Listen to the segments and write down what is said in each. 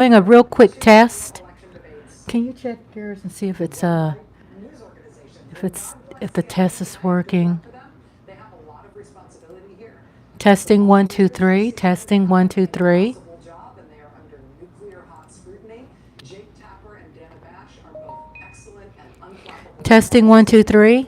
Doing a real quick test. Can you check yours and see if the test is working? Testing 1 2 3. Testing 1 2 3. Testing 1 2 3.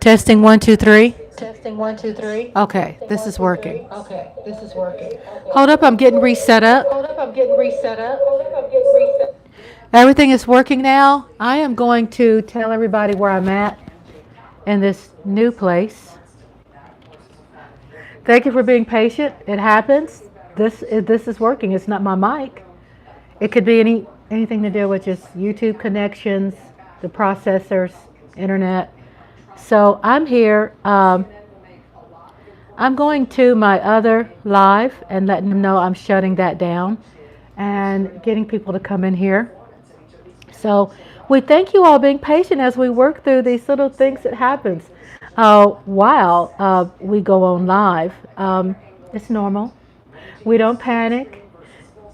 Testing 1 2 3. Testing 1 2 3. Okay, this is working. Okay, this is working. Hold up, I'm getting reset up. Hold up, I'm getting reset up. Everything is working now. I am going to tell everybody where I'm at in this new place. Thank you for being patient. It happens. This is working. It's not my mic. It could be anything to do with just YouTube connections, the processors, internet. So I'm here. I'm going to my other live and letting them know I'm shutting that down and getting people to come in here. So we thank you all being patient as we work through these little things that happens while we go on live. It's normal. We don't panic.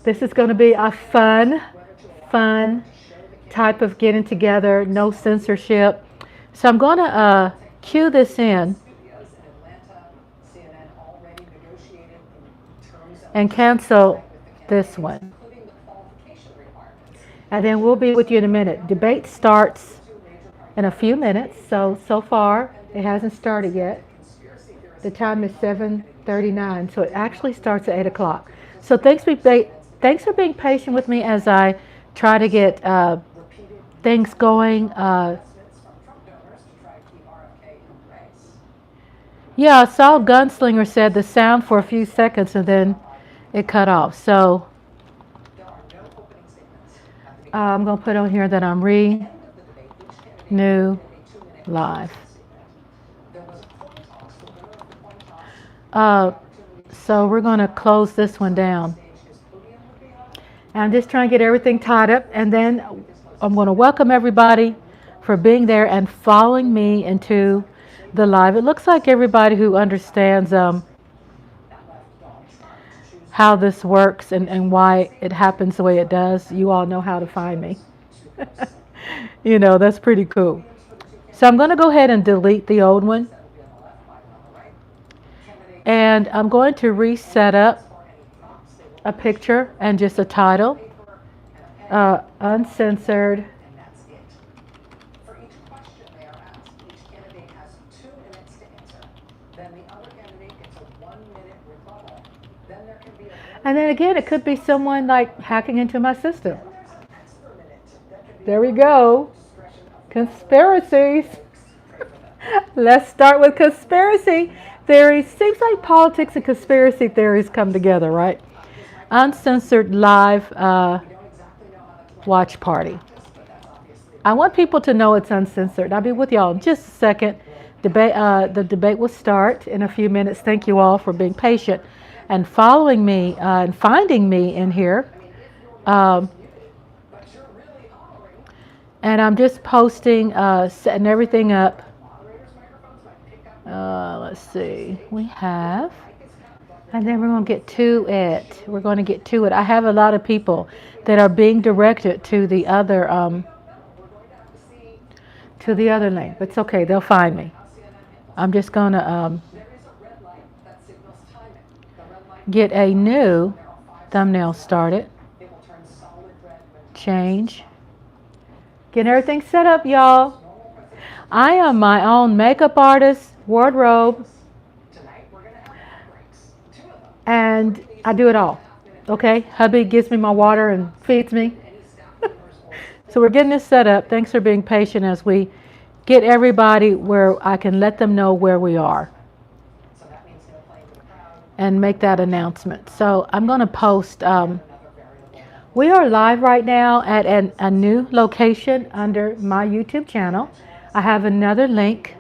This is going to be a fun type of getting together, no censorship. So I'm going to cue this in and cancel this one. And then we'll be with you in a minute. Debate starts in a few minutes. So far, it hasn't started yet. The time is 7:39, so it actually starts at 8 o'clock. So thanks for being patient with me as I try to get things going. Yeah, I saw Gunslinger said the sound for a few seconds and then it cut off. So I'm going to put on here that I'm new live. So we're going to close this one down. And I'm just trying to get everything tied up, and then I'm going to welcome everybody for being there and following me into the live. It looks like everybody who understands how this works and why it happens the way it does, you all know how to find me. You know, that's pretty cool. So I'm going to go ahead and delete the old one. And I'm going to reset up a picture and just a title. Uncensored. And then again, it could be someone like hacking into my system. There we go. Conspiracies. Let's start with conspiracy theories. Seems like politics and conspiracy theories come together, right? Uncensored live watch party. I want people to know it's uncensored. I'll be with y'all in just a second. The debate will start in a few minutes. Thank you all for being patient and following me and finding me in here. And I'm just posting, setting everything up. Let's see. We have, and then we're going to get to it. We're going to get to it. I have a lot of people that are being directed to the other link. It's okay. They'll find me. I'm just going to get a new thumbnail started. Change. Getting everything set up, y'all. I am my own makeup artist, wardrobe, and I do it all. Okay? Hubby gives me my water and feeds me. So we're getting this set up. Thanks for being patient as we get everybody where I can let them know where we are and make that announcement. So I'm going to post. We are live right now at a new location under my YouTube channel. I have another link.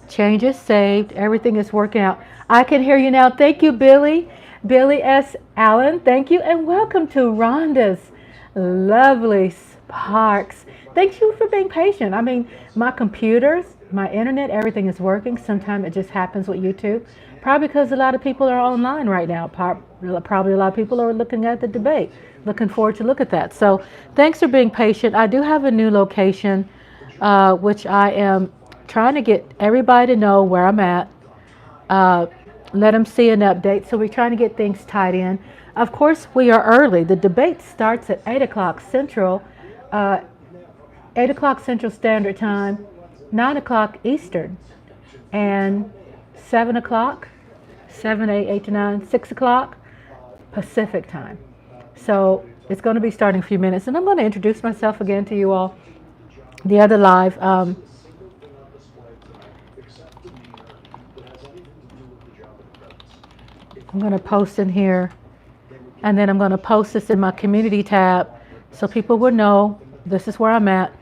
Changes saved. Everything is working out. I can hear you now. Thank you, Billy. Billy S. Allen. Thank you. And welcome to Rhonda's lovely Parks. Thank you for being patient. I mean, my computers, my internet, everything is working. Sometimes it just happens with YouTube. Probably because a lot of people are online right now. Probably a lot of people are looking at the debate. Looking forward to look at that. So thanks for being patient. I do have a new location, which I am trying to get everybody to know where I'm at. Uh, Let them see an update. So we're trying to get things tied in. Of course, we are early. The debate starts at 8 o'clock Central, uh, 8 o'clock Central Standard Time, 9 o'clock Eastern, and 7 o'clock, 7, 8, 8 to 9, 6 o'clock Pacific Time. So it's going to be starting in a few minutes. And I'm going to introduce myself again to you all. The other live. I'm going to post in here, and then I'm going to post this in my community tab so people will know this is where I'm at.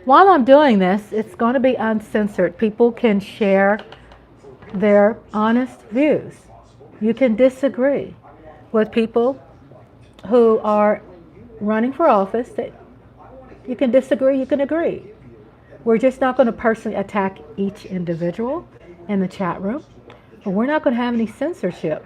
While I'm doing this, it's going to be uncensored. People can share their honest views. You can disagree with people who are running for office. You can disagree, you can agree. We're just not going to personally attack each individual in the chat room, but we're not going to have any censorship.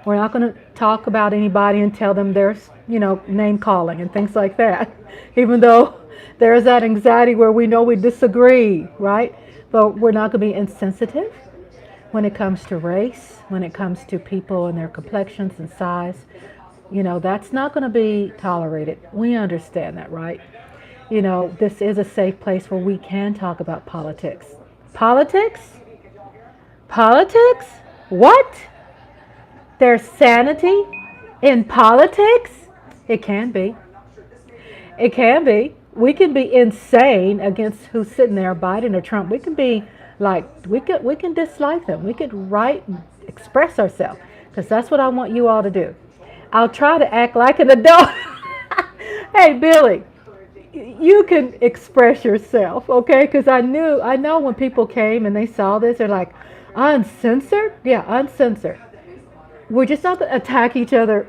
We're not going to talk about anybody and tell them there's, name calling and things like that, even though there's that anxiety where we know we disagree, right? But we're not going to be insensitive when it comes to race, when it comes to people and their complexions and size. That's not going to be tolerated. We understand that, right? This is a safe place where we can talk about politics. Politics? Politics? What? There's sanity in politics? It can be. It can be. We can be insane against who's sitting there, Biden or Trump. We can be like, we can dislike them. We could write and express ourselves, because that's what I want you all to do. I'll try to act like an adult. Hey, Billy, you can express yourself, okay? Because I know when people came and they saw this, they're like, uncensored? Yeah, uncensored. We're just not going to attack each other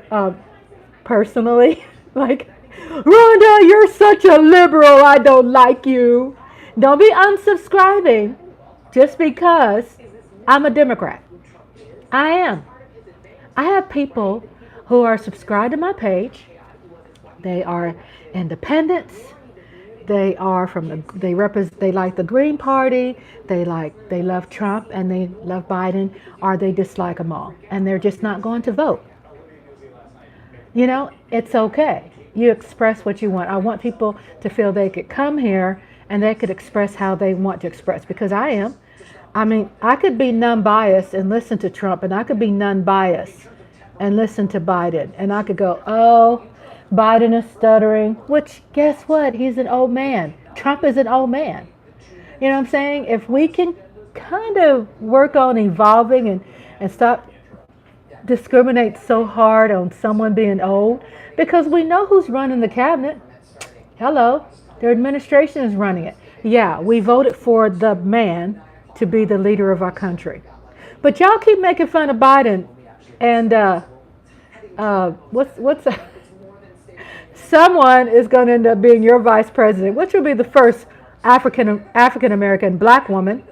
personally. Like, Rhonda, you're such a liberal. I don't like you. Don't be unsubscribing just because I'm a Democrat. I am. I have people who are subscribed to my page. They are independents. They are they like the Green Party. They love Trump and they love Biden, or they dislike them all, and they're just not going to vote. It's okay. You express what you want. I want people to feel they could come here and they could express how they want to express, because I am. I mean, I could be non-biased and listen to Trump, and I could be non-biased and listen to Biden, and I could go, oh, Biden is stuttering, which guess what? He's an old man. Trump is an old man. You know what I'm saying? If we can kind of work on evolving and stop discriminate so hard on someone being old, because we know who's running the cabinet. Hello, their administration is running it. Yeah, we voted for the man to be the leader of our country. But y'all keep making fun of Biden and what's someone is going to end up being your vice president, which will be the first African American black woman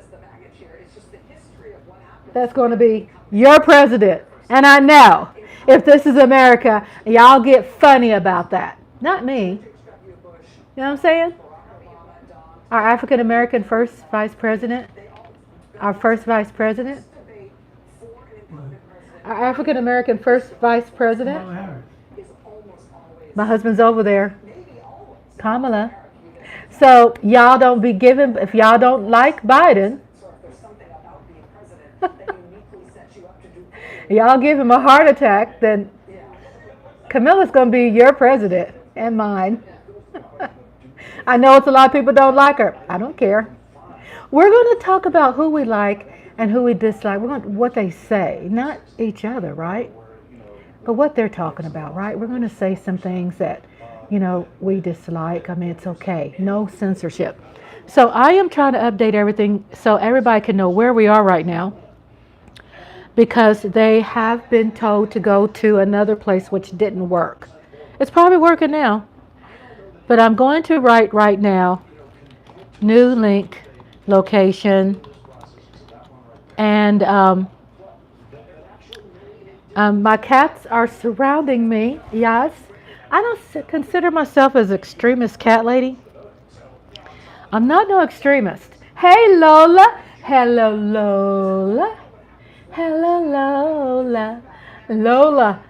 that's going to be your president. And I know if this is America, y'all get funny about that. Not me. You know what I'm saying? Our African American first vice president. Our first vice president. Our African American first vice president. My husband's over there. Kamala. So y'all don't be giving, if y'all don't like Biden, y'all give him a heart attack, then Camilla's going to be your president and mine. I know it's a lot of people don't like her. I don't care. We're going to talk about who we like and who we dislike. We're going to, what they say, not each other, right? But what they're talking about, right? We're going to say some things that, we dislike. I mean, it's okay. No censorship. So I am trying to update everything so everybody can know where we are right now. because they have been told to go to another place which didn't work. It's probably working now, but I'm going to write right now, new link, location, and my cats are surrounding me. Yes, I don't consider myself as extremist cat lady. I'm not no extremist. Hey Lola, hello Lola, hello Lola, Lola.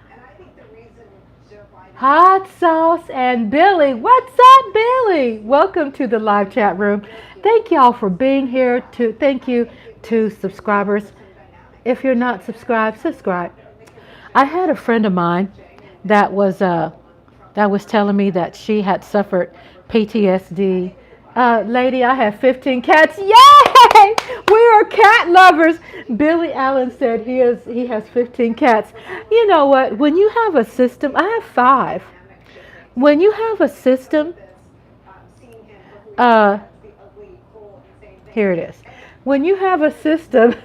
Hot sauce and Billy. What's up, Billy? Welcome to the live chat room. Thank y'all for being here. Thank you to subscribers. If you're not subscribed, subscribe. I had a friend of mine that was telling me that she had suffered PTSD. Lady, I have 15 cats. Yay! We are cat lovers. Billy Allen said he has 15 cats. You know what? When you have a system, I have 5. When you have a system, uh, here it is. When you have a system,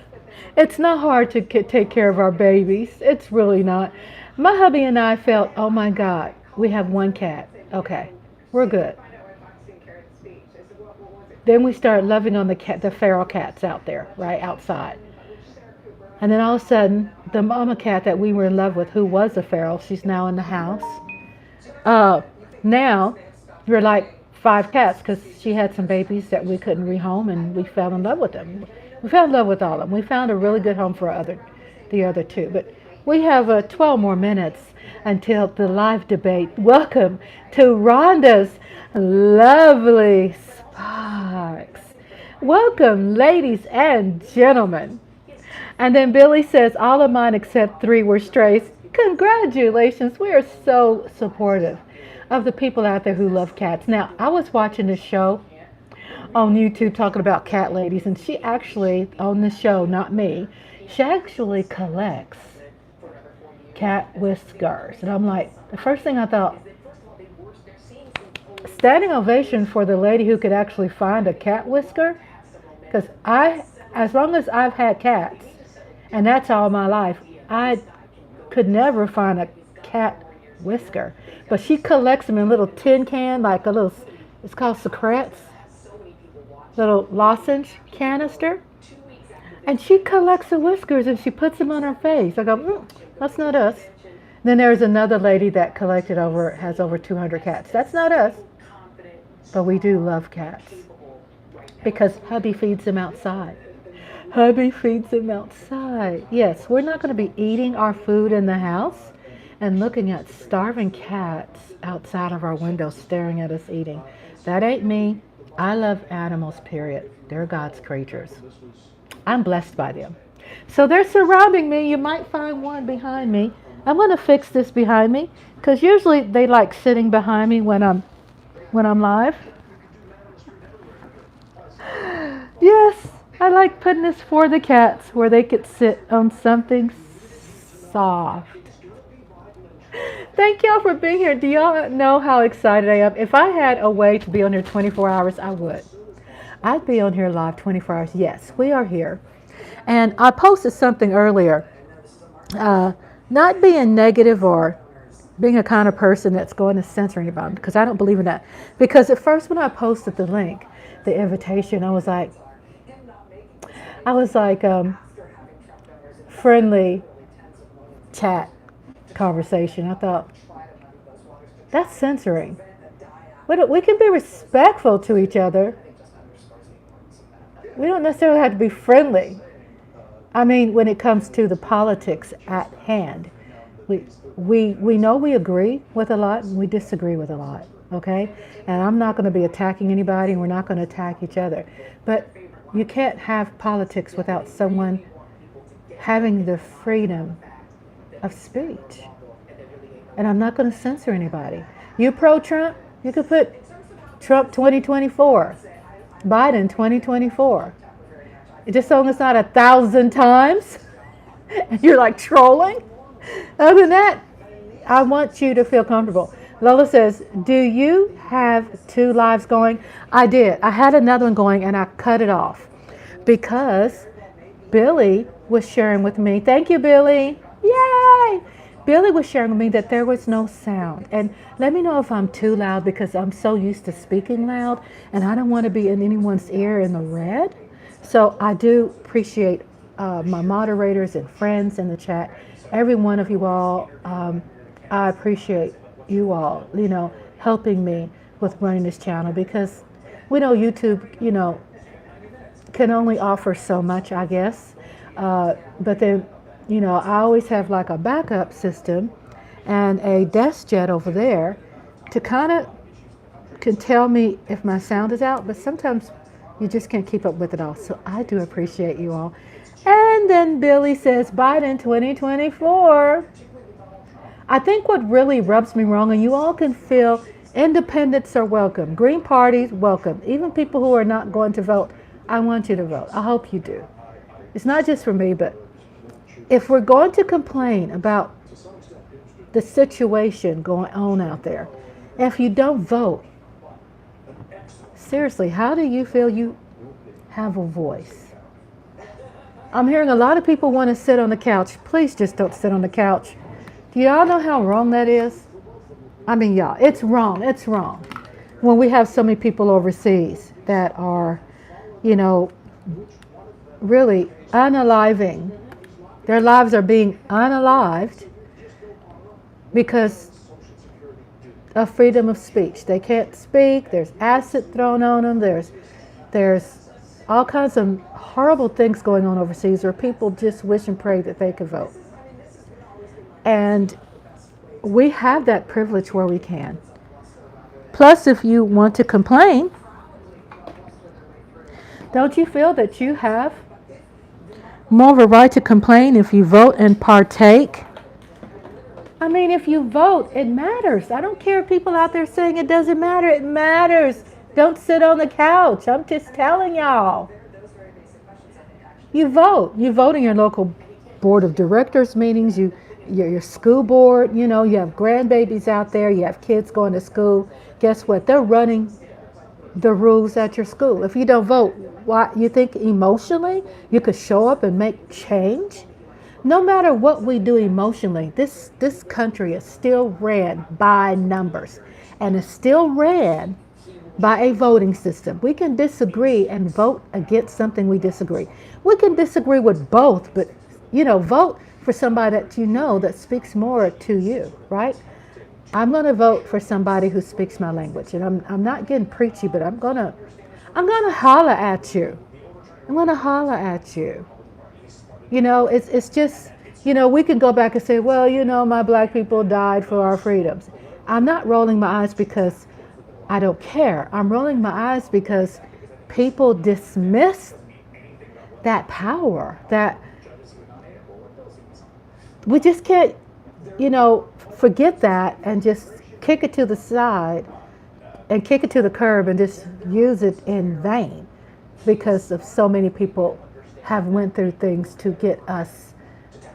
it's not hard to take care of our babies. It's really not. My hubby and I felt, oh my God, we have 1 cat. Okay, we're good. Then we started loving on the feral cats out there, right outside. And then all of a sudden, the mama cat that we were in love with, who was a feral, she's now in the house. Now we're like 5 cats because she had some babies that we couldn't rehome, and we fell in love with them. We fell in love with all of them. We found a really good home for the other 2. But we have 12 more minutes until the live debate. Welcome to Rhonda's lovely sparks. Welcome, ladies and gentlemen. And then Billy says, all of mine except 3 were strays. Congratulations. We are so supportive of the people out there who love cats. Now, I was watching this show on YouTube talking about cat ladies, and she actually, on the show, not me, she actually collects cat whiskers. And I'm like, the first thing I thought, standing ovation for the lady who could actually find a cat whisker, because as long as I've had cats, and that's all my life, I could never find a cat whisker. But she collects them in a little tin can, like a little, it's called secrets, little lozenge canister. And she collects the whiskers and she puts them on her face. I go, that's not us. Then there's another lady that has over 200 cats. That's not us. But we do love cats because hubby feeds them outside. Hubby feeds them outside. Yes, we're not going to be eating our food in the house and looking at starving cats outside of our window staring at us eating. That ain't me. I love animals, period. They're God's creatures. I'm blessed by them. So they're surrounding me. You might find one behind me. I'm going to fix this behind me because usually they like sitting behind me when I'm live. Yes, I like putting this for the cats where they could sit on something soft. Thank y'all for being here. Do y'all know how excited I am? If I had a way to be on here 24 hours, I would. I'd be on here live 24 hours. Yes, we are here. And I posted something earlier. Not being negative or being a kind of person that's going to censor anybody, because I don't believe in that. Because at first when I posted the link, the invitation, I was like friendly chat conversation. I thought, that's censoring. We can be respectful to each other. We don't necessarily have to be friendly. I mean, when it comes to the politics at hand, we know we agree with a lot and we disagree with a lot, okay? And I'm not going to be attacking anybody and we're not going to attack each other. But you can't have politics without someone having the freedom of speech. And I'm not going to censor anybody. You pro-Trump, you could put Trump 2024, Biden 2024. Just so it's not 1,000 times and you're like trolling. Other than that, I want you to feel comfortable. Lola says, do you have 2 lives going? I did. I had another one going and I cut it off because Billy was sharing with me. Thank you, Billy. Yay! Billy was sharing with me that there was no sound. And let me know if I'm too loud because I'm so used to speaking loud and I don't want to be in anyone's ear in the red. So I do appreciate my moderators and friends in the chat. Every one of you all, I appreciate you all, helping me with running this channel because we know YouTube, can only offer so much, I guess. But then, I always have like a backup system and a desk jet over there to kind of can tell me if my sound is out, but sometimes you just can't keep up with it all. So I do appreciate you all. And then Billy says, Biden 2024. I think what really rubs me wrong, and you all can feel independents are welcome. Green parties, welcome. Even people who are not going to vote, I want you to vote. I hope you do. It's not just for me, but if we're going to complain about the situation going on out there, if you don't vote, seriously, how do you feel you have a voice? I'm hearing a lot of people want to sit on the couch. Please just don't sit on the couch. Do y'all know how wrong that is? I mean, y'all, it's wrong. It's wrong. When we have so many people overseas that are, really unaliving. Their lives are being unalived because of freedom of speech. They can't speak. There's acid thrown on them. There's all kinds of horrible things going on overseas where people just wish and pray that they could vote. And we have that privilege where we can. Plus, if you want to complain, don't you feel that you have more of a right to complain if you vote and partake? I mean, if you vote, it matters. I don't care if people out there saying it doesn't matter. It matters. Don't sit on the couch. I'm just telling y'all. You vote. You vote in your local board of directors meetings. Your school board. You have grandbabies out there. You have kids going to school. Guess what? They're running the rules at your school. If you don't vote, why you think emotionally you could show up and make change? No matter what we do emotionally, this country is still ran by numbers and is still ran by a voting system. We can disagree and vote against something we disagree. We can disagree with both, but vote for somebody that speaks more to you, right? I'm going to vote for somebody who speaks my language, and I'm not getting preachy, but I'm gonna holler at you. I'm gonna holler at you. It's just, we can go back and say, well, my black people died for our freedoms. I'm not rolling my eyes because I don't care. I'm rolling my eyes because people dismiss that power, that we just can't, forget that and just kick it to the side and kick it to the curb and just use it in vain because of so many people have went through things to get us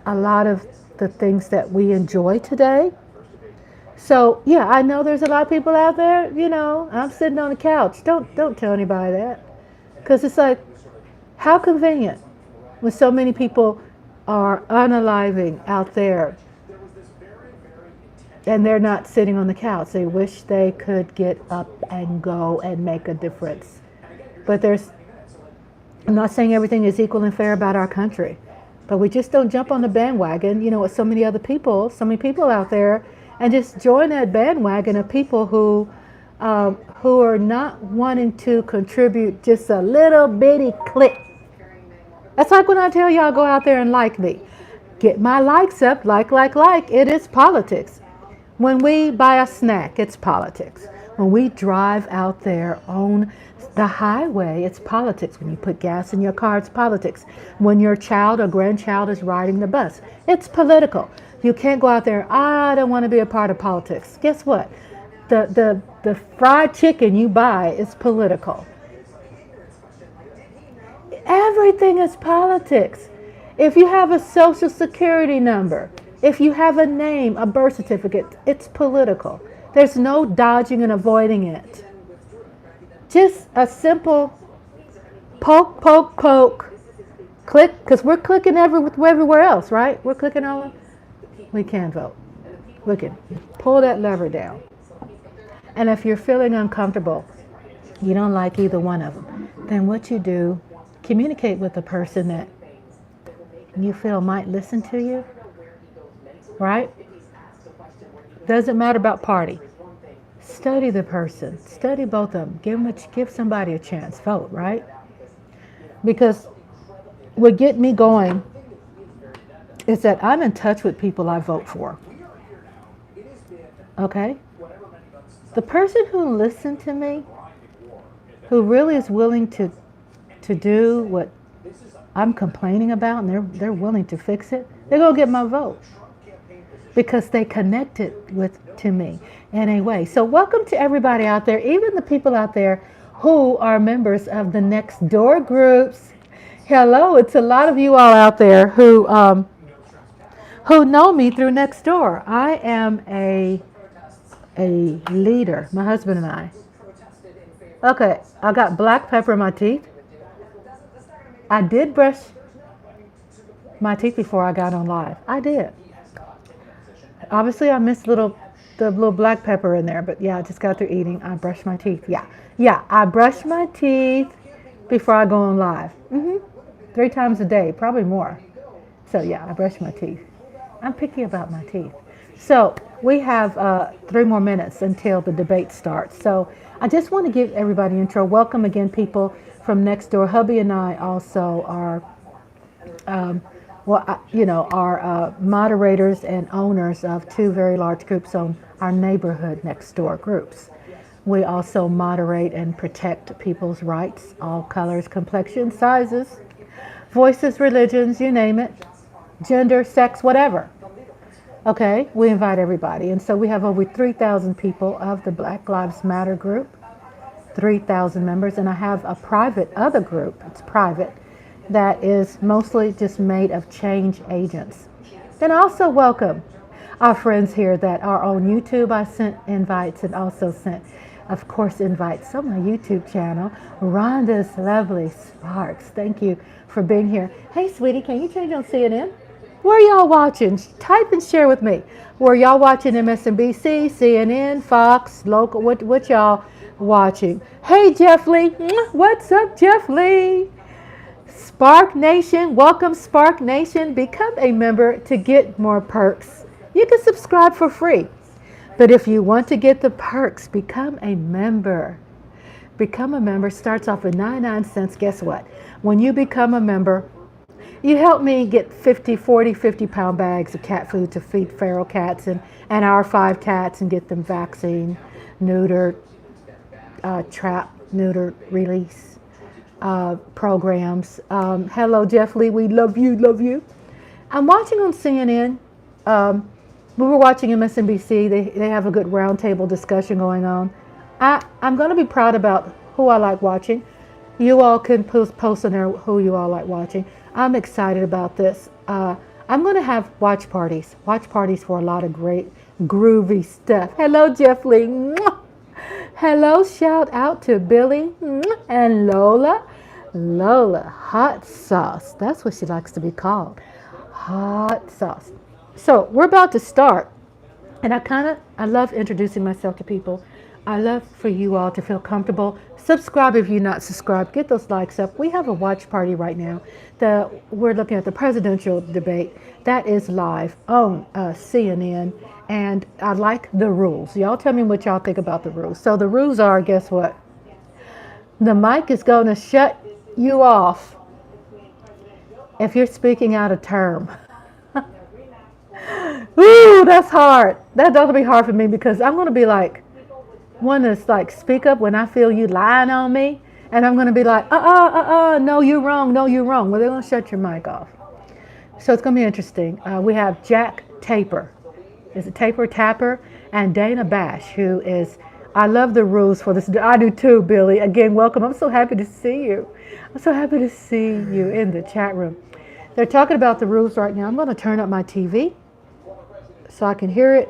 a lot of the things that we enjoy today. So yeah, I know there's a lot of people out there, I'm sitting on the couch. Don't tell anybody that, because it's like, how convenient when so many people are unaliving out there and they're not sitting on the couch. They wish they could get up and go and make a difference. But I'm not saying everything is equal and fair about our country, but we just don't jump on the bandwagon, with so many many people out there, and just join that bandwagon of people who are not wanting to contribute just a little bitty click. That's like when I tell y'all, go out there and like me. Get my likes up, like. It is politics. When we buy a snack, it's politics. When we drive out there on the highway, it's politics. When you put gas in your car, it's politics. When your child or grandchild is riding the bus, it's political. You can't go out there, I don't want to be a part of politics. Guess what? The fried chicken you buy is political. Everything is politics. If you have a social security number, if you have a name, a birth certificate, it's political. There's no dodging and avoiding it. Just a simple poke, Click, because we're clicking everywhere else, right? We're clicking all. We can vote. We can pull that lever down. And if you're feeling uncomfortable, you don't like either one of them, then what you do, communicate with the person that you feel might listen to you, right? Doesn't matter about party. Study the person. Study both of them. Give somebody a chance. Vote, right? Because what get me going is that I'm in touch with people I vote for. Okay? The person who listened to me, who really is willing to do what I'm complaining about, and they're willing to fix it, they're going to get my vote. Because they connected to me in a way. So welcome to everybody out there, even the people out there who are members of the Next Door groups. Hello, it's a lot of you all out there who know me through Next Door. I am a leader, my husband and I. Okay, I got black pepper in my teeth. I did brush my teeth before I got on live. I did. Obviously, I missed the little black pepper in there, but yeah, I just got through eating. I brushed my teeth. Yeah, I brush my teeth before I go on live. 3 times a day, probably more. So yeah, I brush my teeth. I'm picky about my teeth. So we have 3 more minutes until the debate starts. So I just want to give everybody an intro. Welcome again, people from Next Door. Hubby and I also are moderators and owners of 2 very large groups on our neighborhood Next Door groups. We also moderate and protect people's rights, all colors, complexions, sizes, voices, religions, you name it, gender, sex, whatever. Okay, we invite everybody. And so we have over 3,000 people of the Black Lives Matter group, 3,000 members, and I have a private other group, it's private, that is mostly just made of change agents. And I also welcome our friends here that are on YouTube. I sent invites and also sent, of course, invites on my YouTube channel. Rhonda's Lovely Sparks. Thank you for being here. Hey, sweetie, can you change on CNN? Where are y'all watching? Type and share with me. Were y'all watching MSNBC, CNN, Fox, local? What y'all watching? Hey, Jeff Lee. What's up, Jeff Lee? Spark Nation, welcome Spark Nation. Become a member to get more perks. You can subscribe for free. But if you want to get the perks, become a member. Become a member starts off with 99 cents. Guess what? When you become a member, you help me get 50-pound bags of cat food to feed feral cats and our 5 cats and get them vaccine, neutered, trap, neutered, release. Programs. Hello, Jeff Lee. We love you, love you. I'm watching on CNN. We were watching MSNBC. They have a good roundtable discussion going on. I'm going to be proud about who I like watching. You all can post on there who you all like watching. I'm excited about this. I'm going to have watch parties for a lot of great groovy stuff. Hello, Jeff Lee. Mwah. Hello, shout out to Billy and Lola. Lola, hot sauce. That's what she likes to be called. Hot sauce. So we're about to start. And I love introducing myself to people. I love for you all to feel comfortable. Subscribe if you're not subscribed. Get those likes up. We have a watch party right now. We're looking at the presidential debate. That is live on CNN. And I like the rules. Y'all tell me what y'all think about the rules. So the rules are, guess what? The mic is going to shut you off if you're speaking out of term. Ooh, that's hard. That's going to be hard for me because I'm going to be like, one that's like, speak up when I feel you lying on me. And I'm going to be like, no, you're wrong. No, you're wrong. Well, they're going to shut your mic off. So it's going to be interesting. We have Jack Taper. Is it Tapper? And Dana Bash, who is, I love the rules for this. I do too, Billy. Again, welcome. I'm so happy to see you. I'm so happy to see you in the chat room. They're talking about the rules right now. I'm going to turn up my TV so I can hear it.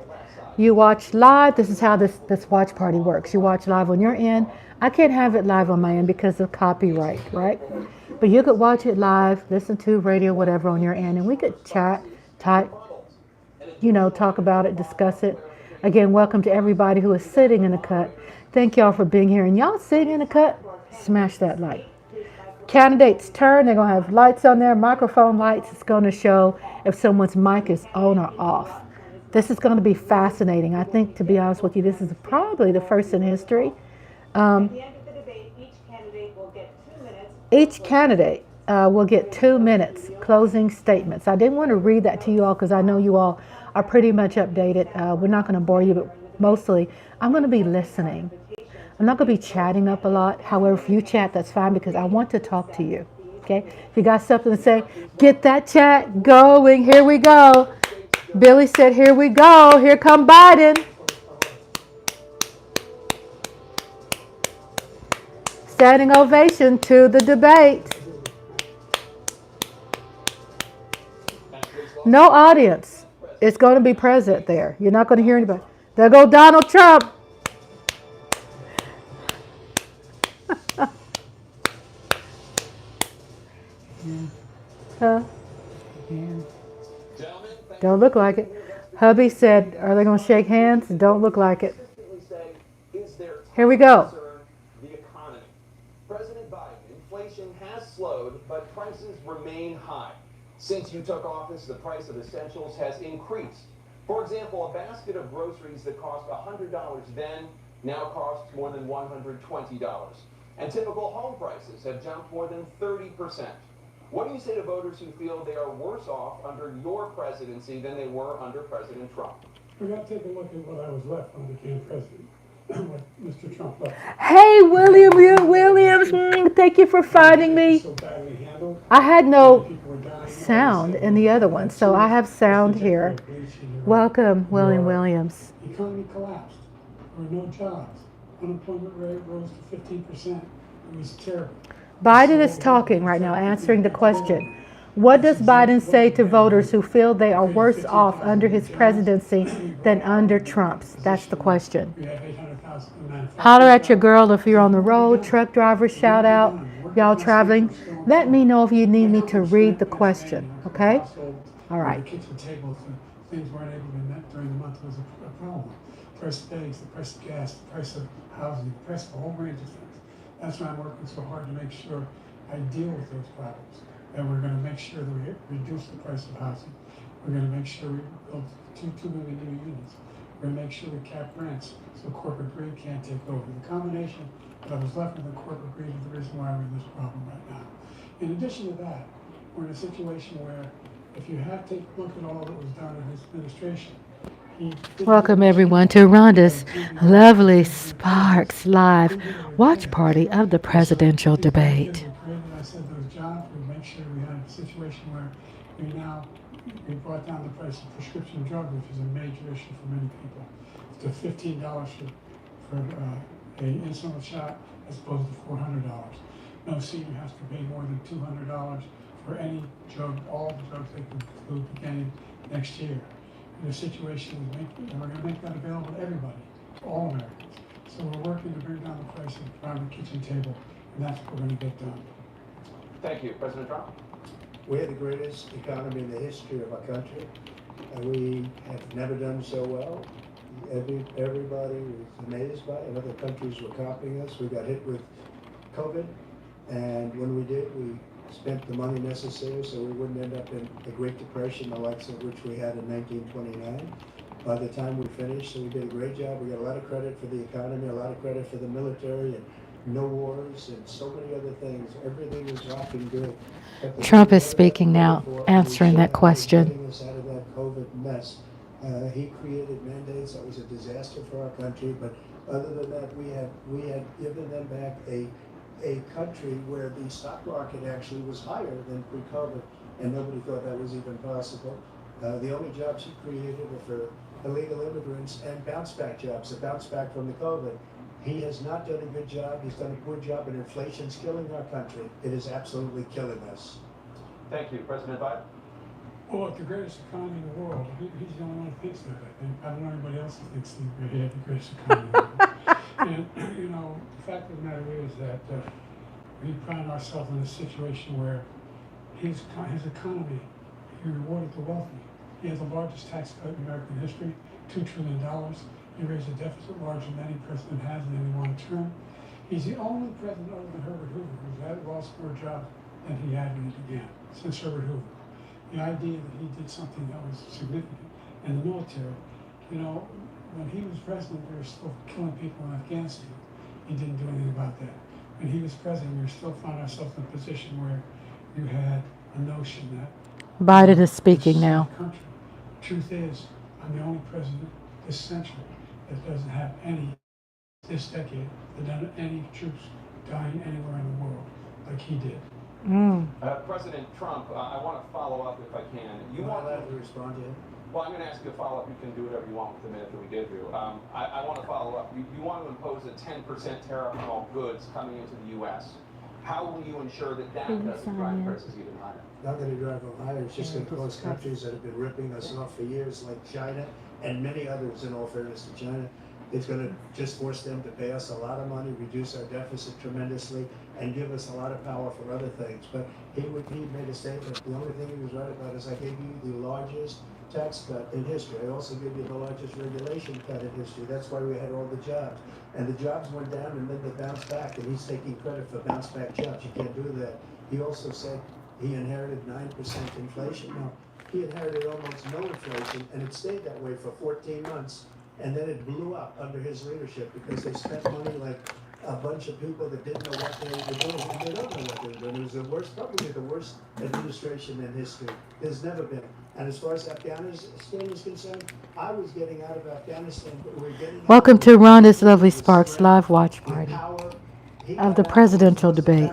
You watch live. This is how this watch party works. You watch live on your end. I can't have it live on my end because of copyright, right? But you could watch it live, listen to radio, whatever on your end, and we could chat, type, talk about it, discuss it. Again, welcome to everybody who is sitting in the cut. Thank y'all for being here. And y'all sitting in the cut, smash that like. Candidates turn. They're going to have lights on there, microphone lights. It's going to show if someone's mic is on or off. This is going to be fascinating. I think, to be honest with you, this is probably the first in history. At the end of the debate, each candidate will get 2 minutes closing statements. I didn't want to read that to you all because I know you all are pretty much updated. We're not going to bore you, but mostly I'm going to be listening. I'm not going to be chatting up a lot. However, if you chat, that's fine because I want to talk to you. Okay? If you got something to say, get that chat going. Here we go. Billy said, here we go. Here come Biden. Standing ovation to the debate. No audience. It's going to be present there. You're not going to hear anybody. There go Donald Trump. Huh? Yeah. Don't look like it. Hubby said, are they going to shake hands? Don't look like it. Here we go. The economy. President Biden, inflation has slowed, but prices remain high. Since you took office, the price of essentials has increased. For example, a basket of groceries that cost $100 then now costs more than $120. And typical home prices have jumped more than 30%. What do you say to voters who feel they are worse off under your presidency than they were under President Trump? We got to take a look at what I was left when I became president. What Mr. Trump left. Hey, Williams, thank you for finding me. So badly handled. I had no sound in the other one, so I have sound here. Welcome, William Williams. The economy collapsed. There were no jobs. Unemployment rate rose to 15%. It was terrible. Biden is talking right now, answering the question. What does Biden say to voters who feel they are worse off under his presidency than under Trump's? That's the question. Holler at your girl if you're on the road, truck drivers, shout out, y'all traveling. Let me know if you need me to read the question, okay? All right. The kitchen table, things weren't able to be met during the month was a problem. The price of eggs, the price of gas, the price of housing, the price of a whole range of things. That's why I'm working so hard to make sure I deal with those problems. And we're going to make sure that we reduce the price of housing. We're going to make sure we build 2 million new units. We're going to make sure we cap rents so corporate greed can't take over. The combination that was left with the corporate greed is the reason why we're in this problem right now. In addition to that, we're in a situation where if you have to take a look at all that was done in his administration, welcome everyone to Rhonda's lovely Sparks Live watch party of the presidential debate. I said those jobs, we make sure we have a situation where we brought down the price of prescription drugs, which is a major issue for many people, to $15 for an insulin shot as opposed to $400. No senior has to pay more than $200 for any drug, all the drugs they can include beginning next year. In a situation, and we're going to make that available to everybody, to all Americans. So we're working to bring down the price around the kitchen table, and that's what we're going to get done. Thank you. President Trump. We had the greatest economy in the history of our country. We have never done so well. Everybody was amazed by it, and other countries were copying us. We got hit with COVID, and when we did, we spent the money necessary so we wouldn't end up in the Great Depression, the likes of which we had in 1929. By the time we finished, so we did a great job. We got a lot of credit for the economy, a lot of credit for the military, and no wars, and so many other things. Everything was rocking good. Trump is speaking now, answering that question. Getting us out of that COVID mess. He created mandates that was a disaster for our country, but other than that, we had given them back a country where the stock market actually was higher than pre-COVID, and nobody thought that was even possible. The only jobs he created were for illegal immigrants and bounce-back jobs, a bounce-back from the COVID. He has not done a good job. He's done a poor job, and inflation's killing our country. It is absolutely killing us. Thank you. President Biden. Well, look, the greatest economy in the world, he's the only one who thinks that, I think. I don't know anybody else who thinks we have the greatest economy in the world. And, you know, the fact of the matter is that we found ourselves in a situation where his economy, he rewarded the wealthy. He had the largest tax cut in American history, $2 trillion. He raised a deficit larger than any president has in any one term. He's the only president other than Herbert Hoover who's had lost more jobs than he had when he began, since Herbert Hoover. The idea that he did something that was significant in the military, you know, when he was president, we were still killing people in Afghanistan. He didn't do anything about that. When he was president, we still found ourselves in a position where you had a notion that Biden is speaking now. Country. Truth is, I'm the only president this century that doesn't have this decade, that doesn't have any troops dying anywhere in the world like he did. President Trump, I want to follow up if I can. You want to respond to him? Well, I'm going to ask you a follow-up. You can do whatever you want with the minute that we give you. I want to follow up. You want to impose a 10% tariff on all goods coming into the U.S. How will you ensure that doesn't drive prices even higher? Not going to drive them higher. It's just going to cause countries that have been ripping us off for years, like China and many others, in all fairness to China. It's going to just force them to pay us a lot of money, reduce our deficit tremendously, and give us a lot of power for other things. But he made a statement. The only thing he was right about is I gave you the largest tax cut in history. I also gave you the largest regulation cut in history. That's why we had all the jobs. And the jobs went down and then they bounced back, and he's taking credit for bounce back jobs. You can't do that. He also said he inherited 9% inflation. No, he inherited almost no inflation, and it stayed that way for 14 months. And then it blew up under his leadership because they spent money like a bunch of people that didn't know what they were doing. And they don't know what they were doing. It was the worst, probably the worst administration in history. There's never been. And as far as Afghanistan is concerned, I was getting out of Afghanistan, but we're getting out. Welcome to Rhonda's Lovely Sparks live watch party of the presidential debate.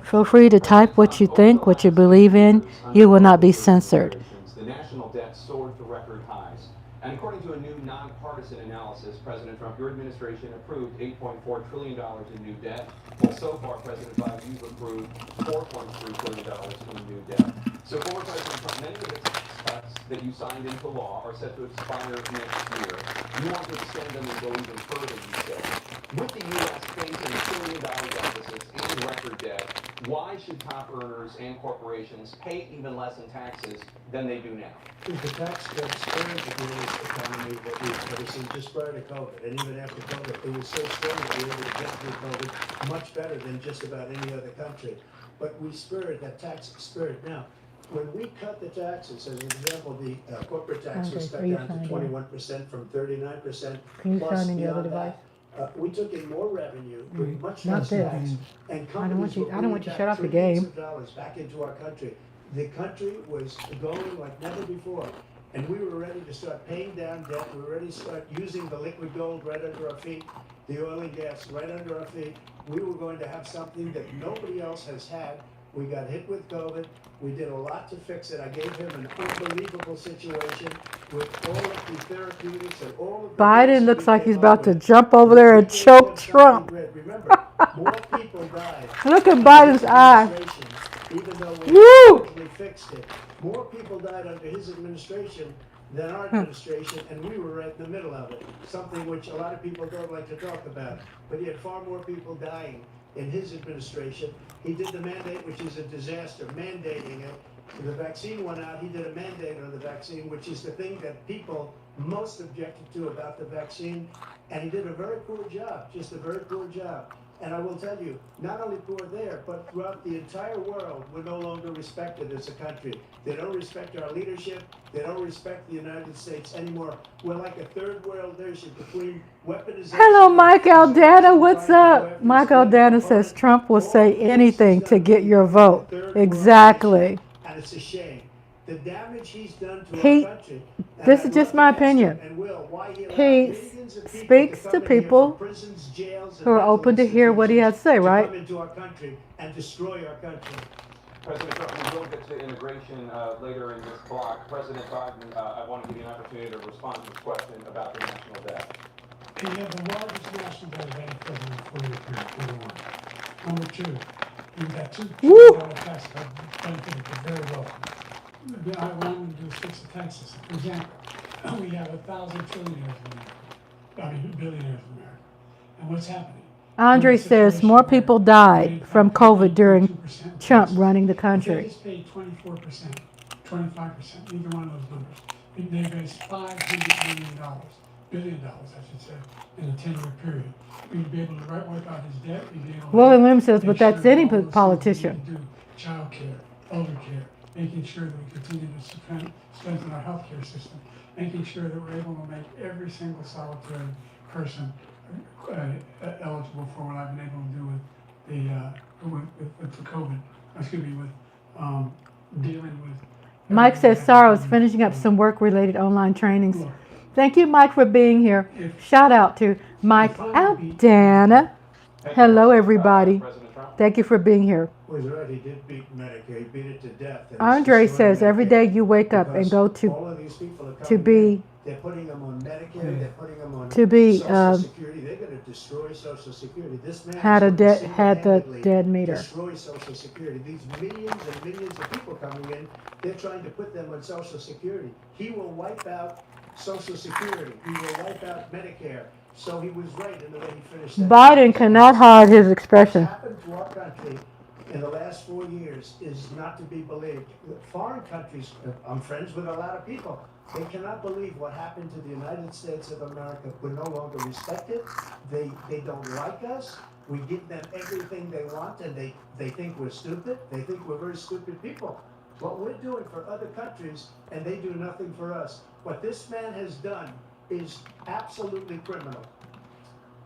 Feel free to type what you think, what you believe in. You will not be censored. The national debt soared to record highs. And according to a new nonpartisan analysis, President Trump, your administration approved $8.4 trillion in new debt. Well, so far, President Biden, you've approved $4.3 trillion in new debt. So former President Trump, many of the tax cuts that you signed into law are set to expire next year. You want to extend them and go even further, you say. With the U.S. facing trillion-dollar deficits and record debt, why should top earners and corporations pay even less in taxes than they do now? Because the tax cuts spurred the greatest economy that we've ever seen just prior to COVID. And even after COVID, it was so strong that we were able to get through COVID much better than just about any other country. But we spurred that tax spirit. Now, when we cut the taxes, as an example, the corporate tax was cut down to 21% from 39%. Can you Plus, sign in the other beyond device? that, we took in more revenue with much Not less this. tax, and I don't want companies you- were I don't want you putting to shut off back the game. trillions of dollars back into our country. The country was going like never before, and we were ready to start paying down debt. We were ready to start using the liquid gold right under our feet, the oil and gas right under our feet. We were going to have something that nobody else has had. We got hit with COVID. We did a lot to fix it. I gave him an unbelievable situation with all of the therapeutics and all of the Biden ways looks we like came he's up about to with. jump over there and We gave choke him something Trump. great. Remember, more people died. Look at under Biden's his eye. administration, even though we Woo! actually fixed it. More people died under his administration than our administration, and we were right in the middle of it. Something which a lot of people don't like to talk about. But he had far more people dying in his administration. He did the mandate, which is a disaster, mandating it. When the vaccine went out, he did a mandate on the vaccine, which is the thing that people most objected to about the vaccine. And he did a very poor job, just a very poor job. And I will tell you, not only poor there, but throughout the entire world, we're no longer respected as a country. They don't respect our leadership. They don't respect the United States anymore. We're like a third world nation between weaponization. Hello, Mike Aldana. What's up? Mike Aldana says Trump will say anything to get your vote. Exactly. And it's a shame. The damage he's done to He- our country. this is just my opinion. He speaks to people who are open to hear what he has to say, right? Come into our country and destroy our country. President Trump, we will get to immigration later in this block. President Biden, I want to give you an opportunity to respond to this question about the national debt. He had the largest national debt of any president in 40 years, number one. Number two, We've got $2 Woo! trillion tax cut benefited the very wealthy. I want to do fix the tax system. For example, we have 1,000 trillionaires in America. I mean, billionaires in America. And what's happening? Andre We're in a says situation more where people they died pay from COVID during 22% Trump tax. running the If they country. just paid 24%, 25%, either one of those numbers, they raised $500 billion, I should say, in a 10-year period. We'd be able to wipe out his debt. We'd be able to William Lim says, make but that's sure any all those things politician. that we can do, child care, elder care, making sure that we continue to strengthen our healthcare system, making sure that we're able to make every single solitary person eligible for what I've been able to do with the COVID, with dealing with. Mike says Sarah is finishing up some work-related online trainings. Look, Thank you, Mike, for being here. Shout out to Mike Aldana. Hello, everybody. President Trump. Thank you for being here. Was right, he did beat Medicare, he beat it to death. and it's Andre destroying says every Medicare day you wake up and because go to all of these people are to coming be in, they're putting them on Medicare, they're putting them on to be, Social Security. They're going to destroy Social Security. This man had is the going to dead single-handedly meter. destroy Social Security. These millions and millions of people coming in, they're trying to put them on Social Security. He will wipe out Social Security. He will wipe out Medicare. So he was right in the way he finished that. Biden cannot hide his expression. What's happened to our country in the last 4 years is not to be believed. Foreign countries, I'm friends with a lot of people, they cannot believe what happened to the United States of America. We're no longer respected. They don't like us. We give them everything they want, and they think we're stupid. They think we're very stupid people. What we're doing for other countries, and they do nothing for us. What this man has done is absolutely criminal.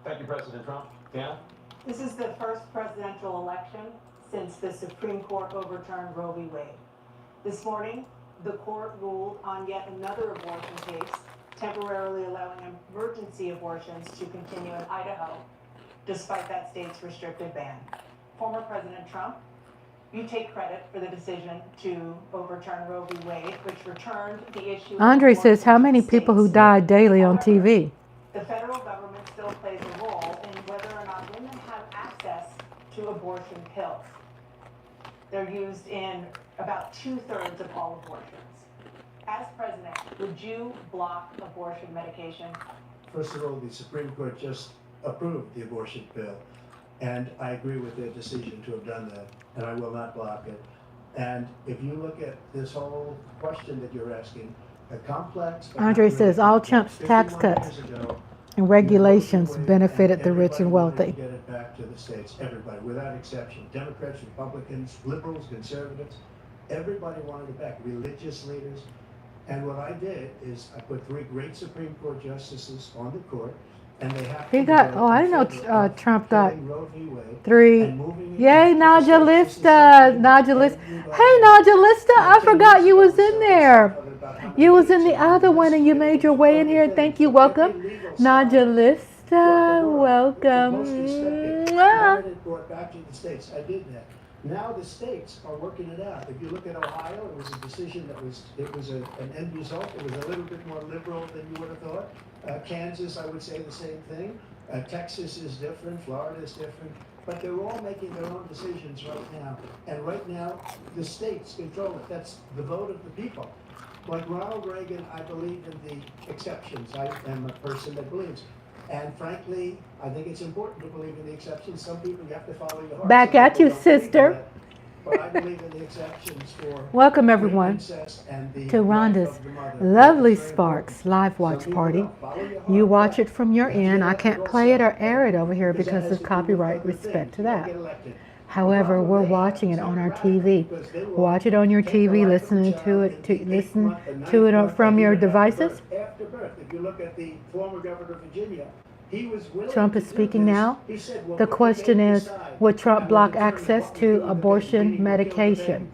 Thank you, President Trump. Deanna? This is the first presidential election since the Supreme Court overturned Roe v. Wade. This morning, the court ruled on yet another abortion case, temporarily allowing emergency abortions to continue in Idaho, despite that state's restrictive ban. Former President Trump, you take credit for the decision to overturn Roe v. Wade, which returned the issue. Andre says, how many people who die daily on TV? The federal government still plays a role in whether or not women have access to abortion pills. They're used in about 2/3 of all abortions. As president, would you block abortion medication? First of all, the Supreme Court just approved the abortion bill, and I agree with their decision to have done that, and I will not block it. And if you look at this whole question that you're asking, a complex. Andre says all Trump's tax 51 cuts years ago, and regulations benefited the rich and everybody wealthy. wanted to get it back to the states, everybody, without exception. Democrats, Republicans, liberals, conservatives, everybody wanted it back, religious leaders. And what I did is I put 3 great Supreme Court justices on the court, and they have to He got, vote oh, I in didn't favor know of Trump got killing Roe v. Wade 3. and moving it Yay, into the Naja states. This is Lista. something Naja Lista. everybody- Hey, Naja Lista, I forgot you was in there. About how many You was in the states other one and you made your way in here. Thank you. Welcome. Naja Lista, welcome. Most respected. Mwah. Wanted it brought back to the states. I did that. Now the states are working it out. If you look at Ohio, it was a decision that was an end result. It was a little bit more liberal than you would have thought. Kansas, I would say the same thing. Texas is different. Florida is different. But they're all making their own decisions right now. And right now, the states control it. That's the vote of the people. Like Ronald Reagan, I believe in the exceptions. I am a person that believes. And frankly, I think it's important to believe in the exceptions. Some people, you have to follow your heart. Back Some at people you, don't believe in sister. that. But I believe in the exceptions for Welcome, everyone, incest and the to life Rhonda's of the mother. Lovely It's very Sparks important. live Some watch people party. don't. Follow your heart. You watch it from your That's end. what I I can't will play it say. or air it over here Because that because has of to do with copyright. other Respect things. to You don't that. get elected. However, Ronald we're Reagan watching it was on our radical TV. because they will Watch it on your take the TV, life of a listening child to in it, the to 8th listen month, the 9th to it month, from and your even after devices. birth. After birth, if you look at the former governor of Virginia, he was willing Trump to is do speaking this. now. He said, well, The put question baby is, aside, would Trump and block we'll determine access what we to do with the baby, abortion meaning we'll kill the medication? baby.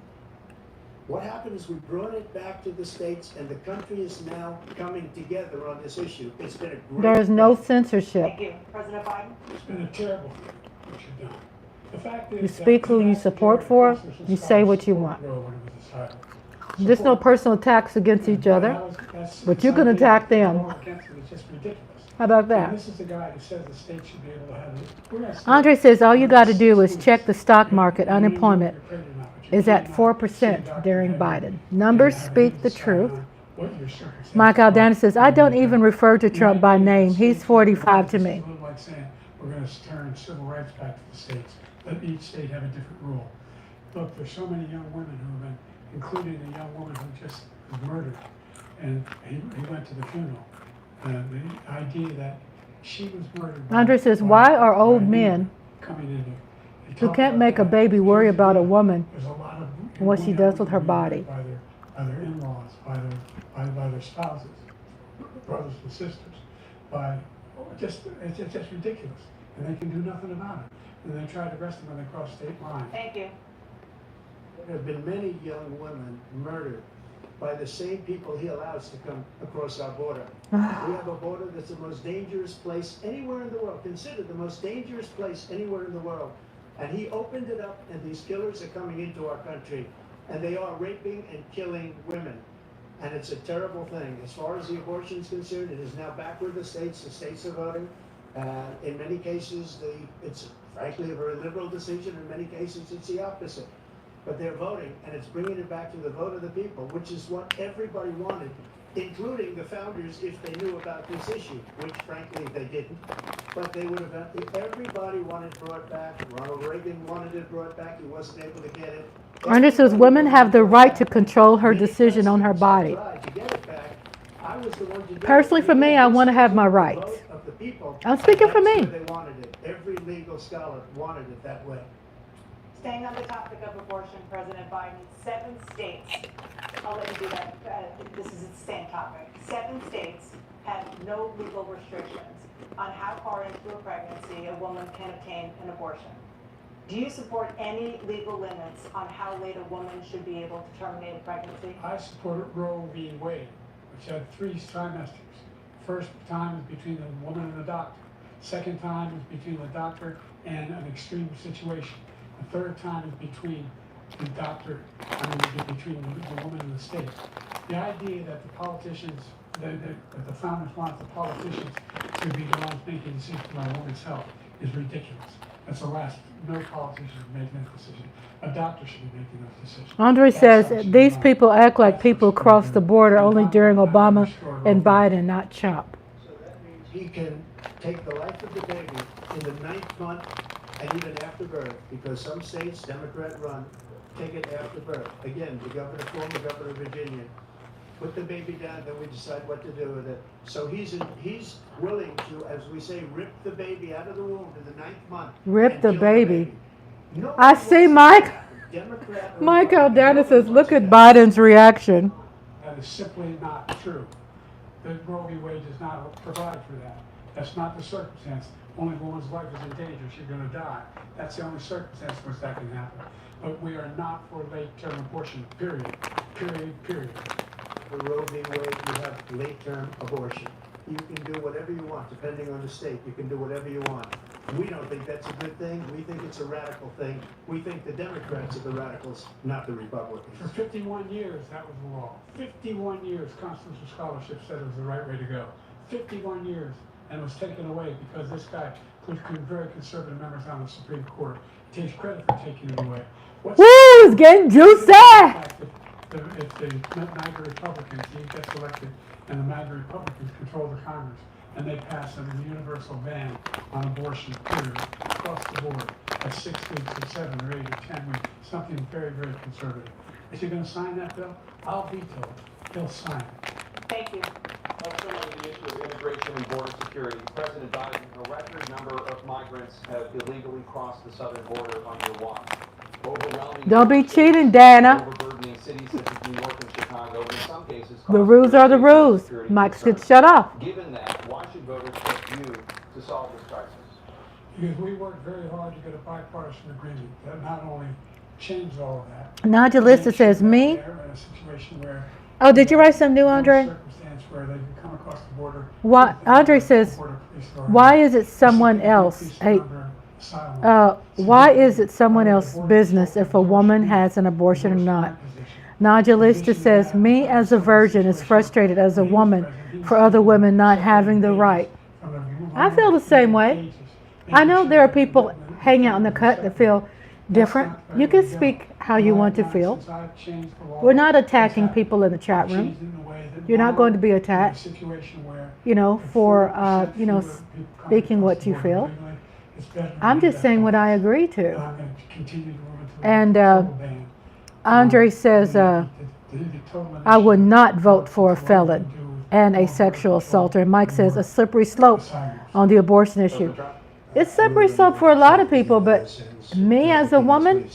What happened is we brought it back to the states, and the country is now coming together on this issue. It's been a great There is no effort. censorship. Thank you. President Biden? It's been a terrible thing, what you've done. The fact is You that speak who you the support vast for, majority of Constitutional you say what you scholars want. support Roe when it was decided. There's no Support. personal attacks against each other, That's but you can something attack that them. we're against, and it's just ridiculous. How about And that? this is the guy who says the state should be able to have it. We're gonna see- Andre says all you got to do is check the stock market. Unemployment You're pregnant or not, but you is at cannot 4% see a doctor during and have- Biden. and Numbers have speak him the decide truth. on what your circumstances Mike are. Aldana says, I don't even refer to Trump by name. He's 45 to me. It's a little like saying, we're gonna turn civil rights back to the states. Let each state have a different rule. Look, there's so many young women who have been, including a young woman who just was murdered, and he went to the funeral. And the idea that she was murdered. Andre says, why are old men coming in who can't make a baby worry about a woman There's a lot of and what she women does with her who are body? by their in-laws, by their spouses, brothers and sisters, it's just ridiculous, and they can do nothing about it. And they try to arrest them when they cross state lines. Thank you. There have been many young women murdered by the same people he allows to come across our border. We have a border that's the most dangerous place anywhere in the world, considered the most dangerous place anywhere in the world. And he opened it up, and these killers are coming into our country, and they are raping and killing women. And it's a terrible thing. As far as the abortion is concerned, it is now back with the states. The states are voting. In many cases, it's frankly a very liberal decision. In many cases, it's the opposite. But they're voting, and it's bringing it back to the vote of the people, which is what everybody wanted, including the founders, if they knew about this issue, which frankly they didn't. But they would have, everybody wanted it brought back. Ronald Reagan wanted it brought back. He wasn't able to get it. Andre says women have the right to control her decision on her body. To get it back. I was the one to do it. Personally, for me, I want to have my rights. Vote of the people. I'm speaking for me. That's where they wanted it. Every legal scholar wanted it that way. Staying on the topic of abortion, President Biden, 7 states, I'll let you do that, this is the same topic. 7 states have no legal restrictions on how far into a pregnancy a woman can obtain an abortion. Do you support any legal limits on how late a woman should be able to terminate a pregnancy? I support Roe v. Wade, which had 3 trimesters. First time is between the woman and the doctor. Second time is between the doctor and an extreme situation. The third time is between the doctor, between the woman and the state. The idea that the politicians, that the founders wanted the politicians to be the ones making decisions about a woman's health is ridiculous. That's the last. No politician should be making that decision. A doctor should be making those decisions. Andre says these people act like people cross the border only during Obama and Biden, not Trump. So that means he can take the life of the baby in the 9th month and even after birth, because some states, Democrat run, take it after birth. Again, the former governor of Virginia, put the baby down, then we decide what to do with it. So he's willing to, as we say, rip the baby out of the womb in the 9th month. Rip and the kill baby. No I one see wants Mike. that. Democrat or Mike Republican, Aldana says, no one look wants at that. Biden's reaction. That is simply not true. The Roe v. Wade does not provide for that. That's not the circumstance. Only a woman's life is in danger, she's going to die. That's the only circumstance in which that can happen. But we are not for late-term abortion, period. Period. For Roe v. Wade, you have late-term abortion. You can do whatever you want, depending on the state. You can do whatever you want. We don't think that's a good thing. We think it's a radical thing. We think the Democrats are the radicals, not the Republicans. For 51 years, that was the law. 51 years, constitutional scholarship said it was the right way to go. 51 years, and it was taken away because this guy put very conservative members on the Supreme Court. He takes credit for taking it away. Woo, it's getting juicy. If the MAGA Republicans, he gets elected, and the MAGA Republicans control the Congress, and they pass a universal ban on abortion, period, across the board, at 6 weeks, or 7, or 8, or 10 weeks, something very, very conservative. Is he going to sign that bill? I'll veto it. He'll sign it. Thank you. Also on the issue of immigration and border security, President Biden, a record number of migrants have illegally crossed the southern border on your watch. Overwhelming Don't be states, cheating, Dana. overburdening cities such as New York and Chicago, and in some cases, The rules are the rules. security Mike should concerns. shut up. Given that, why should voters trust you to solve this crisis? Because we worked very hard to get a bipartisan agreement that not only changed all of that. Nadia Lista says, me? They're in a situation where Oh, did you write something new, Andre? circumstance where they can come across the border. Why, Andre says, why is it someone else? Hey, why is it someone else's business if a woman has an abortion or not? Nadia Lista says, me as a virgin is frustrated as a woman for other women not having the right. From I feel the same way. I know there are people hanging out in the cut that feel different. You can speak how you want to feel. We're not attacking people in the chat room. You're not going to be attacked, for, speaking what you feel. I'm just saying what I agree to. And Andre says, I would not vote for a felon and a sexual assaulter. And Mike says, a slippery slope on the abortion issue. It's slippery slope for a lot of people, but me as a woman,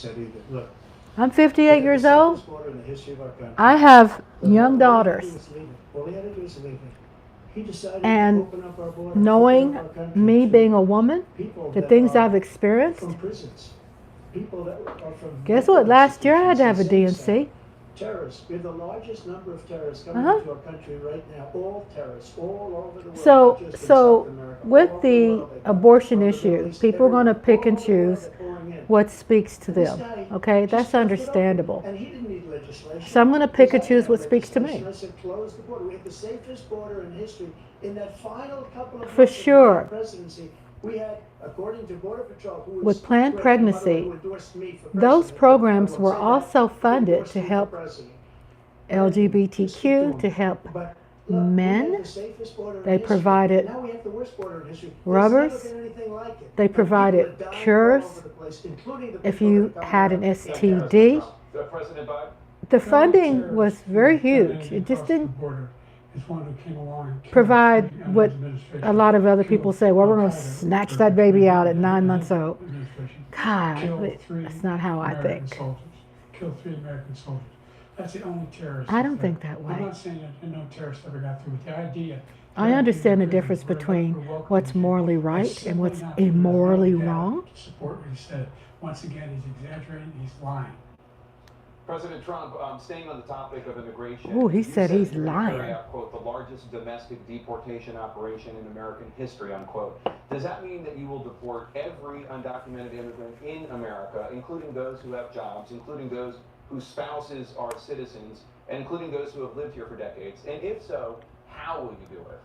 I'm 58 years old. I have young daughters. And knowing me being a woman, the things I've experienced, guess what? Last year I had to have a DNC. Terrorists. We have the largest number of terrorists coming into our country right now. All terrorists, all over the world. So with the abortion issue, people are going to pick and choose what speaks to them. Okay, that's understandable. And he didn't need legislation. So I'm going to pick and choose what speaks to me. I said, close the border. We had the safest border in history. In that final couple of For months sure. of the presidency, we had, according to Border Patrol, who was With Planned Pregnancy, who endorsed me for those president, programs I were won't say also that, funded endorsed to me for help president. LGBTQ, to help But look, we men. had the safest border in They history. provided Now we have the worst border in history. rubbers. There's never been anything like it. They And provided people are dying cures all over the place, including the if people you that are had an coming STD. President Biden? The funding was very huge. It just didn't provide what a lot of other people say, well, we're going to snatch that baby out at 9 months old. God, that's not how I think. Killed 3 American soldiers. That's the only terrorist. I don't think that I'm way. not saying that no terrorist ever got through with the idea. I understand the difference between what's morally right and what's immorally wrong. Support what he said. Once again, he's exaggerating, he's lying. President Trump, staying on the topic of immigration. Ooh, he you said he's you're gonna carry lying. out, quote, the largest domestic deportation operation in American history, unquote. Does that mean that you will deport every undocumented immigrant in America, including those who have jobs, including those whose spouses are citizens, and including those who have lived here for decades? And if so, how will you do it?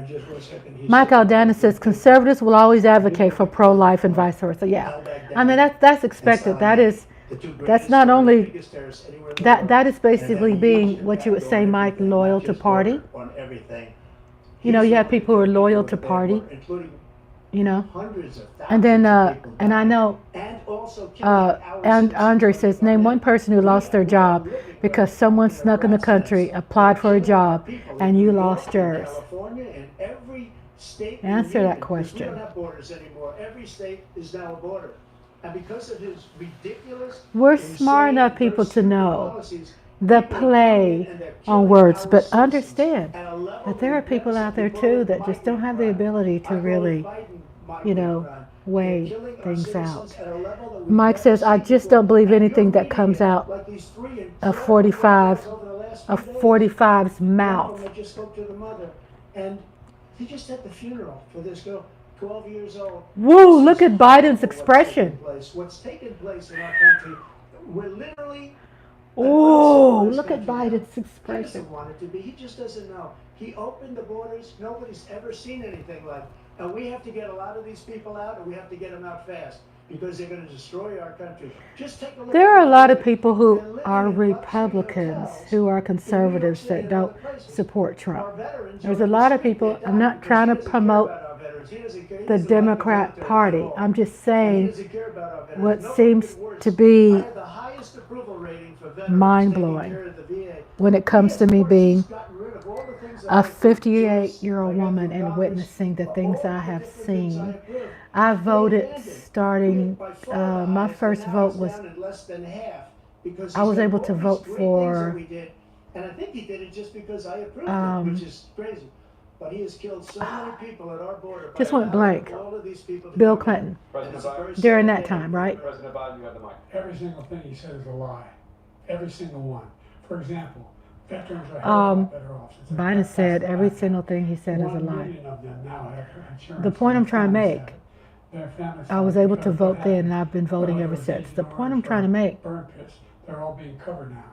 Just 1 second. Mike Aldana says conservatives will always advocate for pro-life and vice versa. Yeah, I mean that's expected. That's not only that is basically being what you would say, Mike, loyal to party. You know, you have people who are loyal to party. You know, and then and I know. And Andre says, name one person who lost their job because someone snuck in the country, applied for a job, and you lost yours. Answer that question. We don't have borders anymore. Every state is now a border. And because of his ridiculous, we're smart enough people to know the play on words, but understand that there are people out there too that just don't have the ability to really, weigh things out. Mike says, I just don't believe anything that comes out of 45's mouth. And he just had the funeral for this girl, 12 years old. Whoa, look at Biden's expression. What's taken place in our country, we're literally... Oh, look at Biden's He expression. doesn't want it to be. He just doesn't know. He opened the borders. Nobody's ever seen anything like it. And we have to get a lot of these people out, and we have to get them out fast because they're going to destroy our country. Just take a look. There are a lot of people who are Republicans, who are conservatives that don't support Trump. There's a lot of people. I'm not trying to promote the Democrat Party. I'm just saying what seems to be mind-blowing when it comes to me being a 58-year-old woman and witnessing the things I have seen. I voted starting, my first vote was, I was able to vote for, and I think he did it just because I approved it, which is crazy. But he has killed so many people at our border. Just went blank. Bill Clinton. During that time, right? President Biden, you have the mic. Every single thing he said is a lie. Every single one. For example, veterans are a hell of a lot better off. Biden said every single thing he said is a 1 lie. million of them now have insurance. The point I'm trying to make, Their families I was have able to because vote what then, happened. and I've been voting ever since. The point I'm trying to make, Burn pits, they're all being covered now.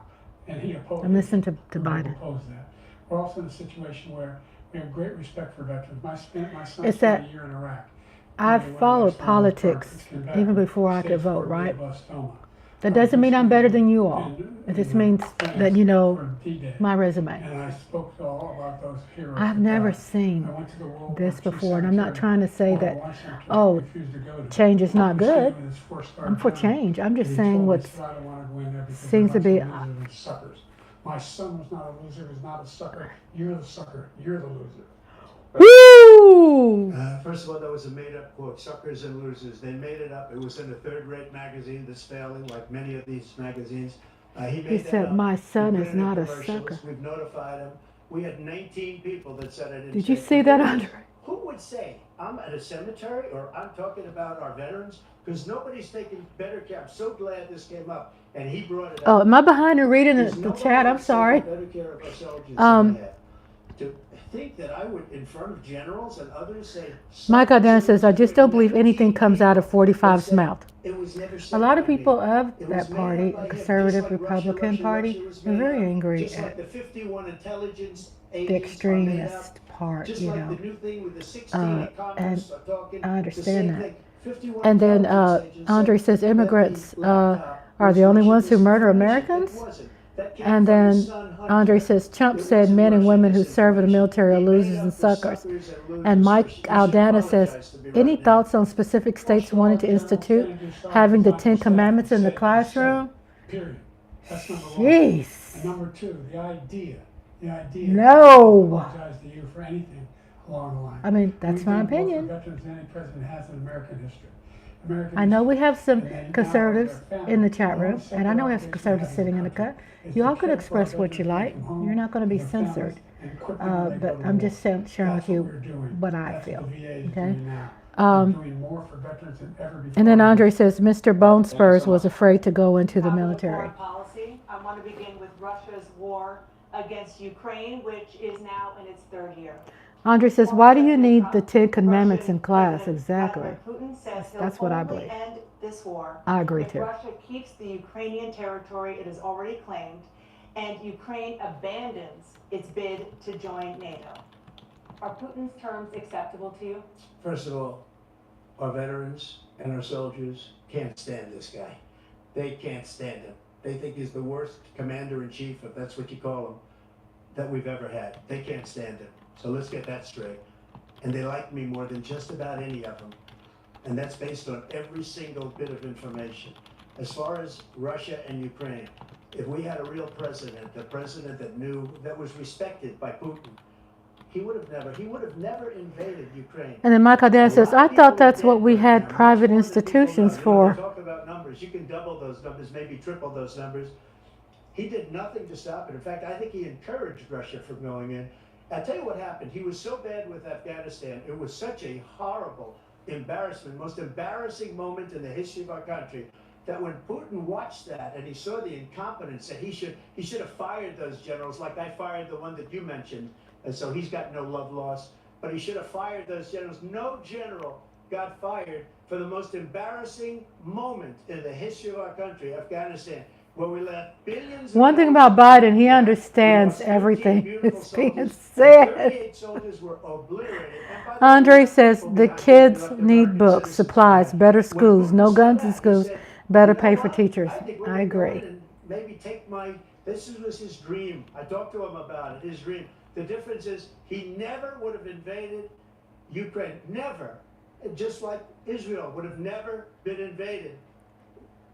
And he opposed I'm listening to Biden. Opposed that. We're also in a situation where We have great respect for veterans. My son It's spent that a year in Iraq. I've When he followed went politics came back even with before I could stage vote, 4 right? glioblastoma. That doesn't mean I'm better than you all. It just means that you know For D-Day. my resume. And I spoke to all about those heroes. I've that never died. seen I went to the World this War II before, and I'm not cemetery, trying to say World that, War I cemetery, oh, refused to go to. change is not We stayed good. with this 4-star I'm for general, change. I'm and just he saying told me, what's "Sir, I don't want to go in there because seems they're to a be. bunch of losers and suckers." My son was not a loser, was not a sucker. You're the sucker. You're the loser. Woo! First of all, that was a made-up quote, suckers and losers. They made it up. It was in a third-rate magazine that's failing, like many of these magazines. He made that said, up. "My son He put is it in not a commercials. sucker." We've notified him. We had 19 people that said I didn't Did say you it. see But that, here it Andre? is. Who would say I'm at a cemetery or I'm talking about our veterans? Because nobody's taking better care. I'm so glad this came up, and he brought it up. Oh, am I behind and reading There's the no chat? one I'm who's sorry. taken better care of our soldiers than we have. To think that I would, in front of generals and others, say. Mike Aldana says, "I just don't believe anything comes out of 45's mouth." It was never A said lot of by me. people of It was that made party, up by the him, conservative just like Republican Russia party, was are made very up, angry just at like the 51 intelligence the agents are made up, extremist part, just you like know. the new thing with the 16 And economists are talking I the understand same that. thing. 51 And then intelligence agents Andre said says that immigrants the laptop are the was only Russian ones who murder disinformation. Americans. It wasn't. That came And from then his son, Hunter. Andre says Trump It said wasn't men and Russian women who serve in the disinformation. military are He made losers up and the suckers. suckers and losers, And so Mike he should Aldana says, apologize to me any right now. thoughts on specific states wanting to institute having the 10 Commandments in the classroom? Period. That's number one. Jeez. And number two, the idea. No. Apologize to you for anything along the line. I mean, that's We've my done more for opinion. veterans than any president has in American history. I know we have some And they now conservatives are their family. in the chat The only room, and I know we have some separate conservatives obligation sitting in we the have cut. is You to all can care for our express what you veterans when they like. come home You're not going to be and their families censored. and equip them when they But go to I'm war. just sharing That's with you what we're doing. what I That's feel. what the VA is Okay? doing now. We're Um, doing more for veterans than ever before. And then Andre says Mr. Bone so Spurs was much. afraid to go into the Topic of military. foreign policy. I want to begin with Russia's war against Ukraine, which is now in its third year. Andre says, why do you need the 10 Commandments in class? Exactly. Putin says That's he'll what I only believe. end this war I agree if too. Russia keeps the Ukrainian territory it has already claimed and Ukraine abandons its bid to join NATO. Are Putin's terms acceptable to you? First of all, our veterans and our soldiers can't stand this guy. They can't stand him. They think he's the worst commander-in-chief, if that's what you call him, that we've ever had. They can't stand him. So let's get that straight. And they like me more than just about any of them. And that's based on every single bit of information. As far as Russia and Ukraine, if we had a real president, a president that knew, that was respected by Putin, he would have never invaded Ukraine. And then Michael Dan says, I thought that's what we had private institutions They for. talk about numbers. You can double those numbers, maybe triple those numbers. He did nothing to stop it. In fact, I think he encouraged Russia from going in. I'll tell you what happened. He was so bad with Afghanistan. It was such a horrible embarrassment, most embarrassing moment in the history of our country, that when Putin watched that and he saw the incompetence, that he should have fired those generals, like I fired the one that you mentioned, and so he's got no love lost, but he should have fired those generals. No general got fired for the most embarrassing moment in the history of our country, Afghanistan, where we left billions of One thing dollars about Biden, he we understands lost 13 everything beautiful that's being soldiers, said. 38 soldiers were obliterated. And by the way, Andre says people the behind kids corrupt need American books, citizens supplies, for that. better When schools, Putin no saw guns that, in he schools, said, better "You know pay for what? teachers." I think we're I gonna go agree. in and maybe take this was his dream. I talked to him about it, his dream. The difference is he never would have invaded Ukraine, never. Just like Israel would have never been invaded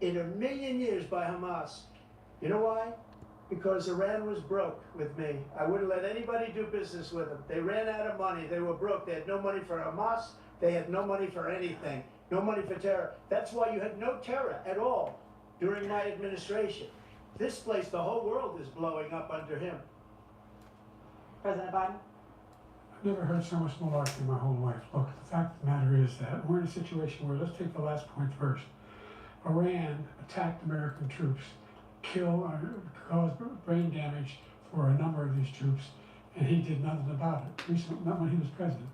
in a million years by Hamas. You know why? Because Iran was broke with me. I wouldn't let anybody do business with them. They ran out of money. They were broke. They had no money for Hamas. They had no money for anything. No money for terror. That's why you had no terror at all during my administration. This place, the whole world is blowing up under him. President Biden? I've never heard so much malarkey in my whole life. Look, the fact of the matter is that we're in a situation where, let's take the last point first. Iran attacked American troops, caused brain damage for a number of these troops, and he did nothing about it. Recently, not when he was president.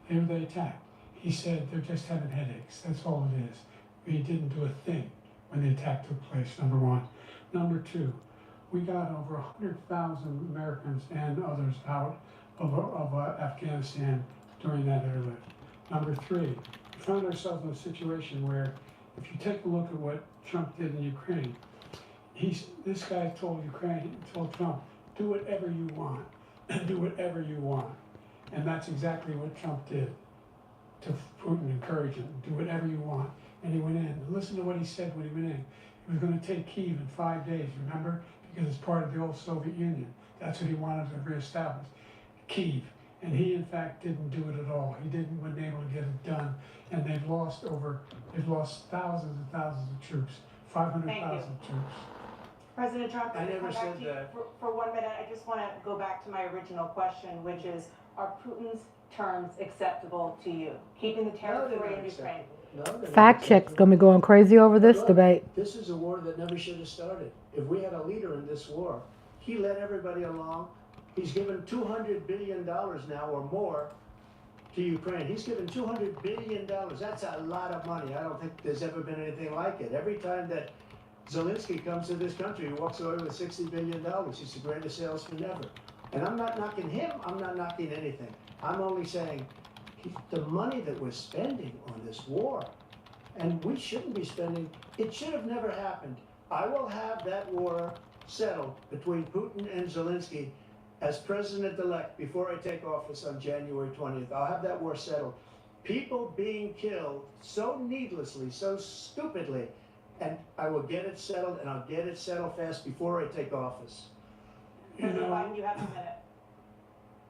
They attacked. He said they're just having headaches. That's all it is. He didn't do a thing when the attack took place, number one. Number two, we got over 100,000 Americans and others out of Afghanistan during that airlift. Number three, we found ourselves in a situation where if you take a look at what Trump did in Ukraine, this guy told Trump, do whatever you want, do whatever you want. And that's exactly what Trump did to Putin, encourage him, do whatever you want. And he went in. And listen to what he said when he went in. He was going to take Kyiv in 5 days, remember? Because it's part of the old Soviet Union. That's what he wanted to reestablish, Kyiv. And he, in fact, didn't do it at all. He wasn't able to get it done. And they've lost thousands and thousands of troops, 500,000 troops. President Trump, I never come back said to you that. for 1 minute. I just want to go back to my original question, which is, are Putin's terms acceptable to you? Keeping the territory in Ukraine. No, they're not Fact check's acceptable. gonna be going crazy over this Look, debate. This is a war that never should have started. If we had a leader in this war, he led everybody along. He's given $200 billion now or more to Ukraine. He's given $200 billion. That's a lot of money. I don't think there's ever been anything like it. Every time that Zelensky comes to this country, he walks away with $60 billion. He's the greatest salesman ever. And I'm not knocking him. I'm not knocking anything. I'm only saying the money that we're spending on this war, and we shouldn't be spending, it should have never happened. I will have that war settled between Putin and Zelensky as president-elect before I take office on January 20th. I'll have that war settled. People being killed so needlessly, so stupidly, and I will get it settled, and I'll get it settled fast before I take office. You President know, Biden, you have a minute.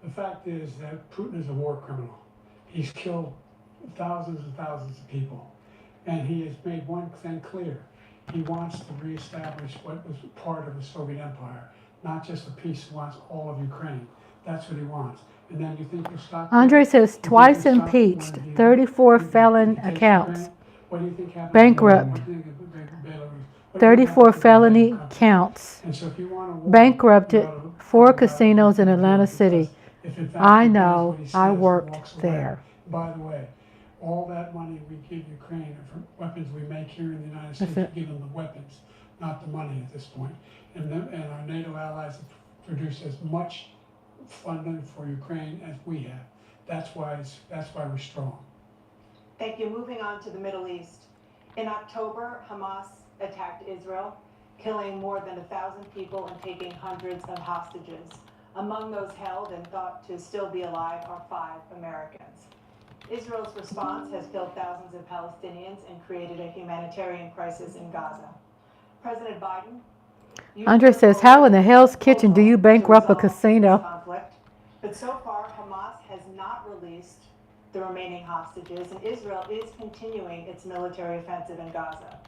the fact is that Putin is a war criminal. He's killed thousands and thousands of people. And he has made one thing clear. He wants to reestablish what was part of the Soviet Empire, not just a piece. He wants all of Ukraine. That's what he wants. And then you think he'll stop? Andre says You think twice he'll stop impeached, when he- 34 he felon takes accounts. Ukraine? What do you think happens? Bankrupt. What do you think of Belarus? What do you think 34 happens to the felony Biden country? counts. And so if you want a war, Bankrupted you ought to 4 talk about casinos in what Atlanta he's City. doing, because if in fact I he does know, what he I says and worked walks away. there. By the way, all that money we give Ukraine for weapons we make here in the United States, That's we give them the weapons, not the money at this point. And our NATO allies have produced as much funding for Ukraine as we have. That's why we're strong. Thank you. Moving on to the Middle East. In October, Hamas attacked Israel, killing more than 1,000 people and taking hundreds of hostages. Among those held and thought to still be alive are 5 Americans. Israel's response has killed thousands of Palestinians and created a humanitarian crisis in Gaza. President Biden, you Andre says, how in the hell's kitchen do you bankrupt a resolve this casino? conflict? But so far, Hamas has not released the remaining hostages, and Israel is continuing its military offensive in Gaza.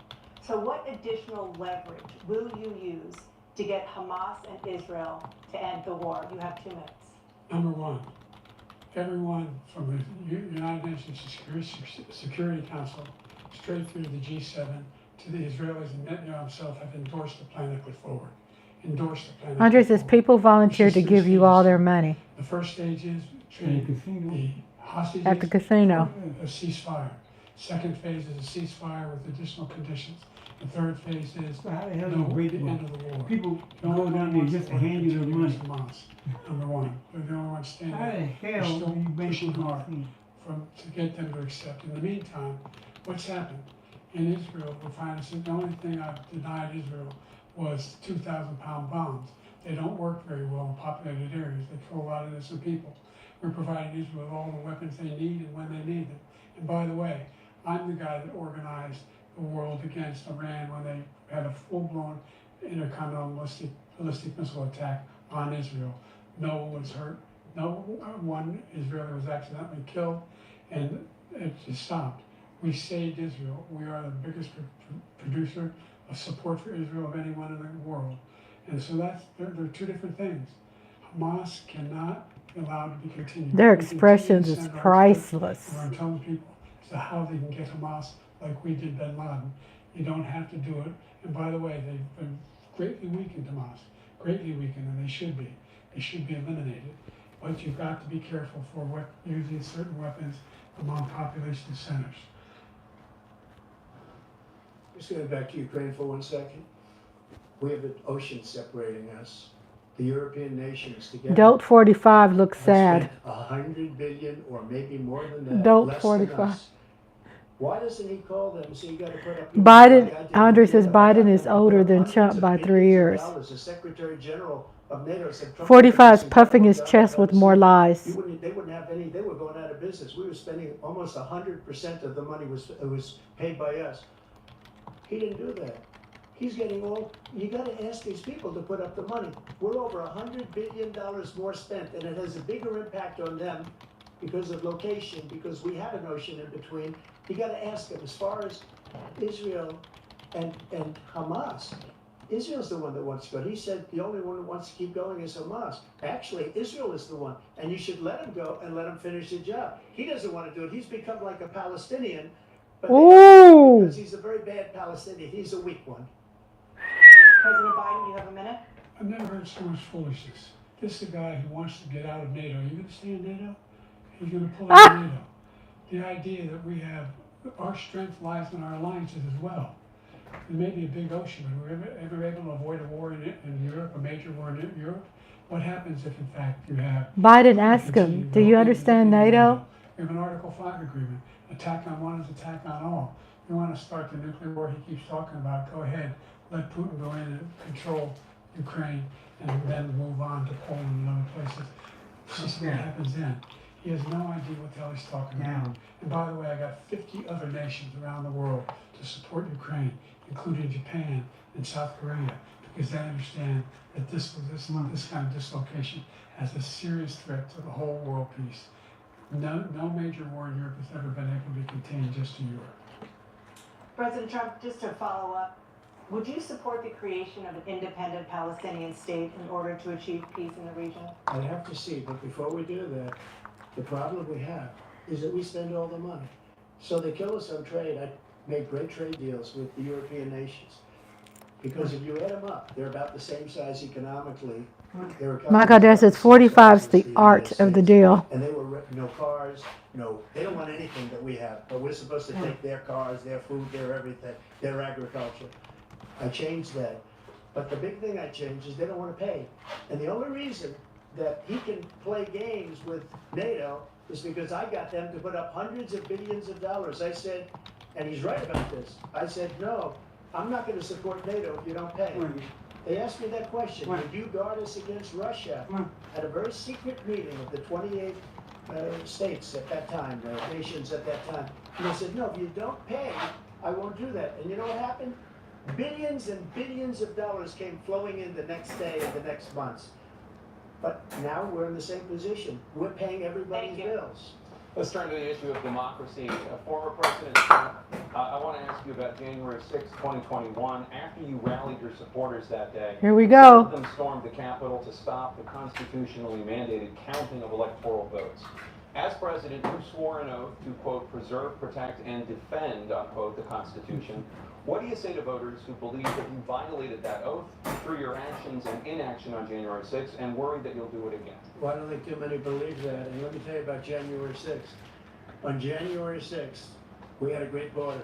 So what additional leverage will you use to get Hamas and Israel to end the war? You have 2 minutes. Number one, everyone from the United Nations Security Council straight through the G7 to the Israelis and Netanyahu himself have endorsed the plan I put forward. Endorsed the plan. Andre says people volunteered to give you all their money The first stage is the hostages at the casino. a ceasefire. Second phase is a ceasefire with additional conditions. The third phase is So how the hell no, you break the it end up? of the war. People No go one down there wants just the to war hand you the continue money. against Hamas. Number one. They're the only ones standing. How the We're hell still do you break pushing it hard up? to get them to accept. In the meantime, what's happened? In Israel, we're finding the only thing I've denied Israel was 2,000-pound bombs. They don't work very well in populated areas. They kill a lot of innocent people. We're providing Israel with all the weapons they need and when they need them. And by the way, I'm the guy that organized the world against Iran when they had a full-blown intercontinental ballistic missile attack on Israel. No one was hurt. No one Israeli was accidentally killed, and it just stopped. We saved Israel. We are the biggest producer of support for Israel of anyone in the world. And so they're 2 different things. Hamas cannot be allowed to be continued. Their We continue expressions to is send our priceless. And I'm telling people as to how they can get Hamas like we did bin Laden. You don't have to do it. And by the way, they've been greatly weakened, Hamas. Greatly weakened, and they should be. They should be eliminated. But you've got to be careful for using certain weapons among population centers. Just going back to Ukraine for 1 second. We have an ocean separating us. the European nations together. Don't 45 looks sad. $100 billion or maybe more than that. Don't less 45. Than us. Why doesn't he call them and say you got to put up your Biden, like I did Andre with says NATO? I got Biden them is to put older up than hundreds Trump of by 3 billions of years. dollars. The Secretary General of NATO said Trump 45 is would puffing his double chest with down more on lies. they wouldn't have any. They were going out of business. We were spending almost 100% of the money was paid by us. He didn't do that. He's getting all. You got to ask these people to put up the money. We're over $100 billion more spent, and it has a bigger impact on them because of location, because we have an ocean in between. You got to ask them as far as Israel and Hamas. Israel's the one that wants to go. He said the only one that wants to keep going is Hamas. Actually, Israel is the one, and you should let him go and let him finish the job. He doesn't want to do it. He's become like a Palestinian, but Ooh. because he's a very bad Palestinian. He's a weak one. President Biden, you have a minute. I've never heard so much foolishness. This is a guy who wants to get out of NATO. Are you going to stay in NATO? He's going to pull out of NATO. The idea that we have, our strength lies in our alliances as well. There may be a big ocean, but we're ever able to avoid a war in Europe, a major war in Europe? What happens if, in fact, you have... Biden asked him, do you understand NATO? We have an Article 5 agreement. Attack on one is attack on all. You want to start the nuclear war he keeps talking about, go ahead. Let Putin go in and control Ukraine and then move on to Poland and other places. See what happens then. He has no idea what the hell he's talking about. And by the way, I got 50 other nations around the world to support Ukraine, including Japan and South Korea, because they understand that this kind of dislocation has a serious threat to the whole world peace. No major war in Europe has ever been able to be contained just to Europe. President Trump, just to follow up, would you support the creation of an independent Palestinian state in order to achieve peace in the region? I'd have to see, but before we do that, the problem we have is that we spend all the money. So they kill us on trade. I made great trade deals with the European nations. Because if you add them up, they're about the same size economically. Michael Dare says 45's the art of the deal. And they were no cars, they don't want anything that we have. But we're supposed to take their cars, their food, their everything, their agriculture. I changed that. But the big thing I changed is they don't want to pay. And the only reason that he can play games with NATO is because I got them to put up hundreds of billions of dollars. I said, and he's right about this, I said, no, I'm not going to support NATO if you don't pay. They asked me that question, would you guard us against Russia? At a very secret meeting of the 28 states at that time, nations at that time. And they said, no, if you don't pay, I won't do that. And you know what happened? Billions and billions of dollars came flowing in the next day and the next months. But now we're in the same position. We're paying everybody's bills. Let's turn to the issue of democracy. Former President Trump, I want to ask you about January 6, 2021. After you rallied your supporters that day, here we go. Some of them stormed the Capitol to stop the constitutionally mandated counting of electoral votes. As president, you swore an oath to, quote, preserve, protect, and defend, unquote, the Constitution. What do you say to voters who believe that you violated that oath through your actions and inaction on January 6th and worry that you'll do it again? Well, I don't think too many believe that. And let me tell you about January 6th. On January 6th, we had a great border.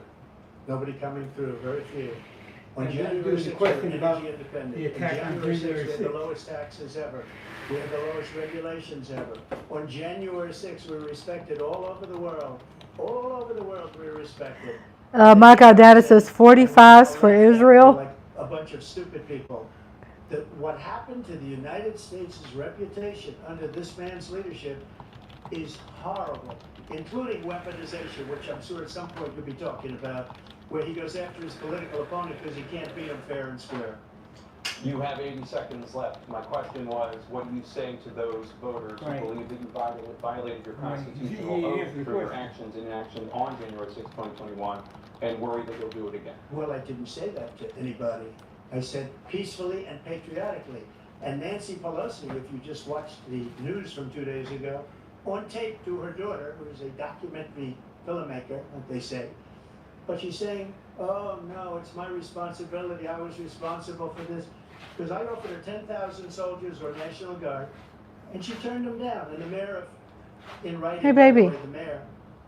Nobody coming through, very few. On January 6th, we were energy independent. The attack on January 6th, January we had the 6th. lowest taxes ever. We had the lowest regulations ever. On January 6th, we were respected all over the world. All over the world, we were respected. Michael Data says 45's for Israel. Like a bunch of stupid people. What happened to the United States' reputation under this man's leadership is horrible, including weaponization, which I'm sure at some point you'll be talking about, where he goes after his political opponent because he can't beat him fair and square. You have 80 seconds left. My question was, what do you say to those voters who believe that you violated your constitutional oath through your actions and inaction on January 6, 2021, and worry that you'll do it again? Well, I didn't say that to anybody. I said peacefully and patriotically. And Nancy Pelosi, if you just watched the news from 2 days ago, on tape to her daughter, who is a documentary filmmaker, like they say, but she's saying, oh no, it's my responsibility, I was responsible for this. Because I offered her 10,000 soldiers or National Guard, and she turned them down. And the mayor, in writing, Hey, baby. the mayor,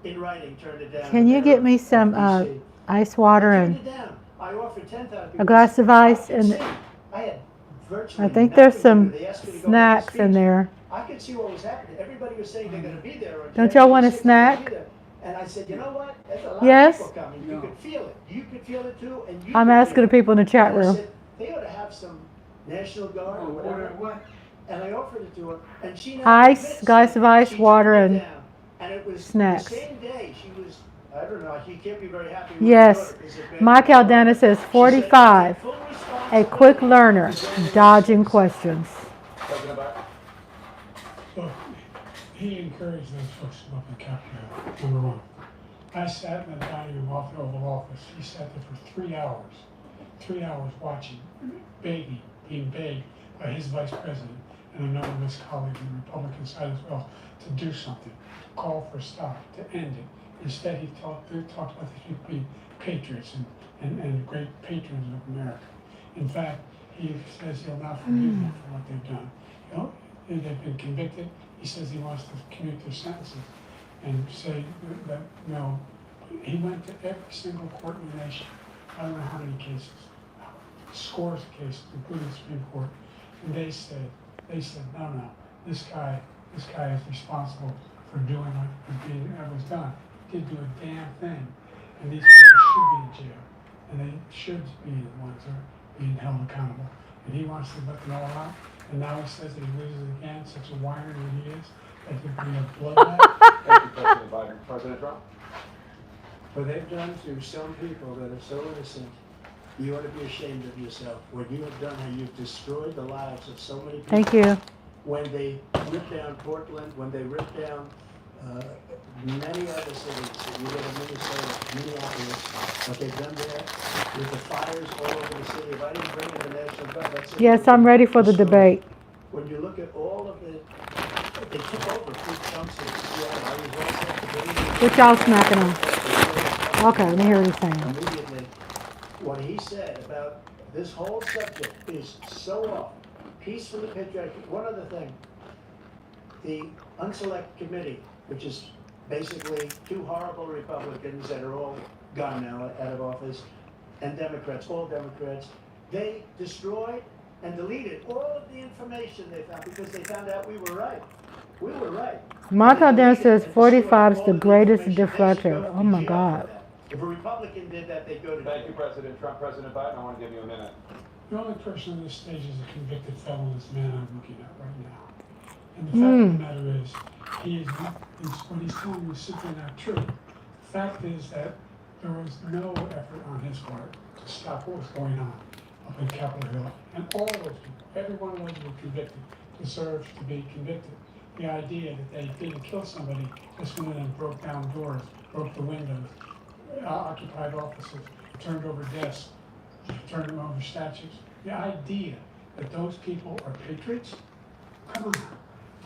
in writing, turned it down. Can The you mayor get me of some DC ice water turned and it down. I offered 10,000. a glass of ice I could and see. I had virtually I think nothing there's to do. some They asked me to go make a snacks in speech. there. I could see what was happening. Everybody was saying they're gonna be there on Don't y'all want a January 6th, they're gonna be snack? there. And I said, you know what? There's a lot Yes? of people coming. You could feel it. You could feel it too, and you I'm could asking feel the people in the it. chat And I room. said, they ought to have some National Guard or whatever. And I offered it to her, and she never Ice, admits glass it. of ice, She water, turned me and down. And it was snacks. the same day she was, I don't know, she can't be very happy with Yes. her daughter 'cause it Mike banned her. Aldana says She said, 45, "It's a full a quick responsibility learner, to January dodging 6th." questions. President Biden? Look, he encouraged those folks to go up to the Capitol, number one. I sat in the dining room off the Oval Office. He sat there for 3 hours watching, being begged by his vice president and a number of his colleagues on the Republican side as well to do something, to call for a stop, to end it. Instead, he talked about these people being patriots and great patrons of America. In fact, he says he'll not forgive them for what they've done. You know, they've been convicted. He says he wants to commute their sentences and say that, no, he went to every single court in the nation. I don't know how many cases, scores of cases, including the Supreme Court, and they said, no, this guy is responsible for doing what was done. Didn't do a damn thing, and these people should be in jail, and they should be the ones that are being held accountable. And he wants to let them all out, and now he says that he loses again, such a whiner that he is, that there'll be a bloodbath. Thank you, President Biden. President Trump? What they've done to some people that are so innocent, you ought to be ashamed of yourself. What you have done, how you've destroyed the lives of so many people. Thank you. When they ripped down Portland, when they ripped down many other cities, you go to Minnesota, Minneapolis, what they've done there with the fires all over the city. If I didn't bring in the National Guard, that's it. Yes, I'm ready for the debate. When you look at all of the, they took over big chunks of Seattle. I was all set to bring in. What y'all snacking on? Okay, let me hear what he's saying. Immediately, what he said about this whole subject is so off. Peacefully patriotic. One other thing, the Unselect Committee, which is basically two horrible Republicans that are all gone now out of office, and Democrats, all Democrats, they destroyed and deleted all of the information they found because they found out we were right. We were right. Mike They Aldana deleted says and 45 is destroyed the all of greatest information. They should deflector. go to Oh my jail for God. that. If a Republican did that, they'd go to jail. Thank you, President Trump. President Biden, I want to give you a minute. The only person on this stage is a convicted felon, this man I'm looking at right now. And the fact of the matter is, what he's telling you is simply not true. The fact is that there was no effort on his part to stop what was going on up in Capitol Hill. And all those people, every one of those who were convicted, deserves to be convicted. The idea that they didn't kill somebody, just went in and broke down doors, broke the windows, occupied offices, turned over desks, turned over statues. The idea that those people are patriots? Come on.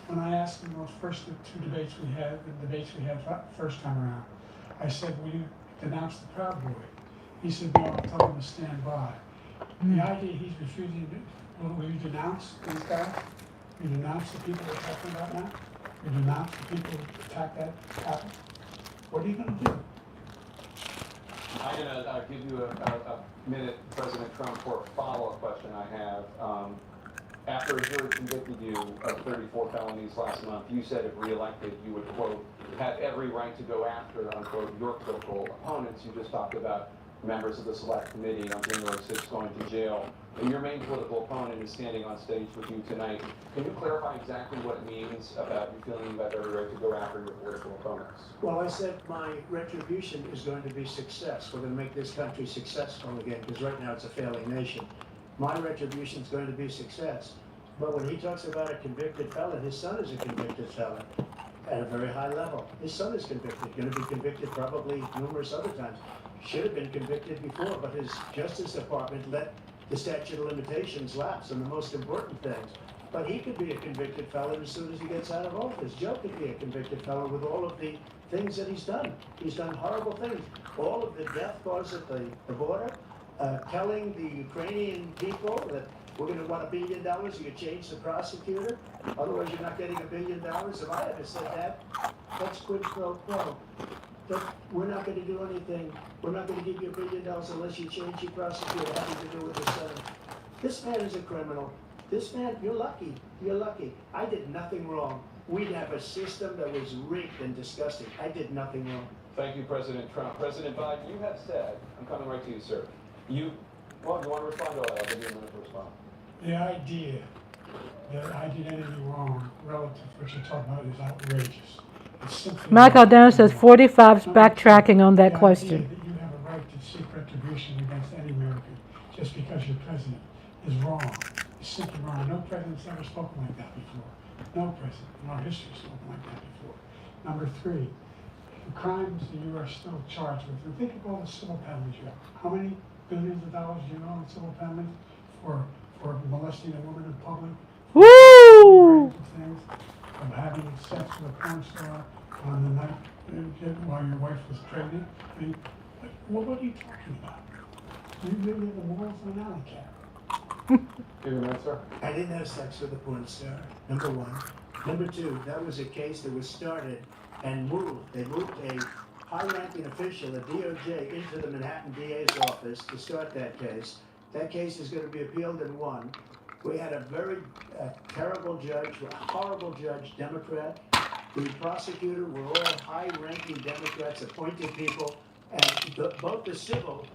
When I asked him those first two debates we had, first time around, I said, will you denounce the Proud Boy? He said, no, I'll tell him to stand by. The idea he's refusing to, will you denounce these guys? Will you denounce the people we're talking about now? Will you denounce the people who attacked that Capitol? What are you going to do? I'm going to give you a minute, President Trump, for a follow-up question I have. After a jury convicted you of 34 felonies last month, you said if reelected, you would, quote, have every right to go after, unquote, your political opponents. You just talked about members of the Select Committee on January 6th going to jail. And your main political opponent is standing on stage with you tonight. Can you clarify exactly what it means about you feeling you have every right to go after your political opponents? Well, I said my retribution is going to be success. We're going to make this country successful again, because right now it's a failing nation. My retribution is going to be success. But when he talks about a convicted felon, his son is a convicted felon at a very high level. His son is convicted, going to be convicted probably numerous other times. Should have been convicted before, but his Justice Department let the statute of limitations lapse on the most important things. But he could be a convicted felon as soon as he gets out of office. Joe could be a convicted felon with all of the things that he's done. He's done horrible things. All of the death caused at the border, telling the Ukrainian people that we're going to want $1 billion, you change the prosecutor, otherwise you're not getting $1 billion. If I ever said that, that's quid pro quo. We're not going to do anything. We're not going to give you $1 billion unless you change your prosecutor, having to do with the Senate. This man is a criminal. This man, you're lucky. You're lucky. I did nothing wrong. We'd have a system that was rigged and disgusting. I did nothing wrong. Thank you, President Trump. President Biden, you have said, I'm coming right to you, sir. Well, you want to respond to that? I'll give you a minute to respond. The idea that I did anything wrong relative to what you're talking about is outrageous. It's simply Michael Dennis says 45's Number two, backtracking on that the question. idea that you have a right to seek retribution against any American just because you're president is wrong. It's simply wrong. No president's ever spoken like that before. No president in our history has spoken like that before. Number three, the crimes that you are still charged with. And think of all the civil penalties you have. How many billions of dollars do you know in civil penalties for molesting a woman in public? Woo! Things, of having sex with a porn star on the night while your wife was pregnant. I mean, what are you talking about? You really have the morals of an alley cat. Give you a minute, sir. I didn't have sex with a porn star, number one. Number two, that was a case that was started and moved. They moved a high-ranking official at DOJ into the Manhattan DA's office to start that case. That case is going to be appealed and won. We had a very terrible judge, a horrible judge, Democrat. The prosecutor were all high-ranking Democrats, appointed people, and both the civil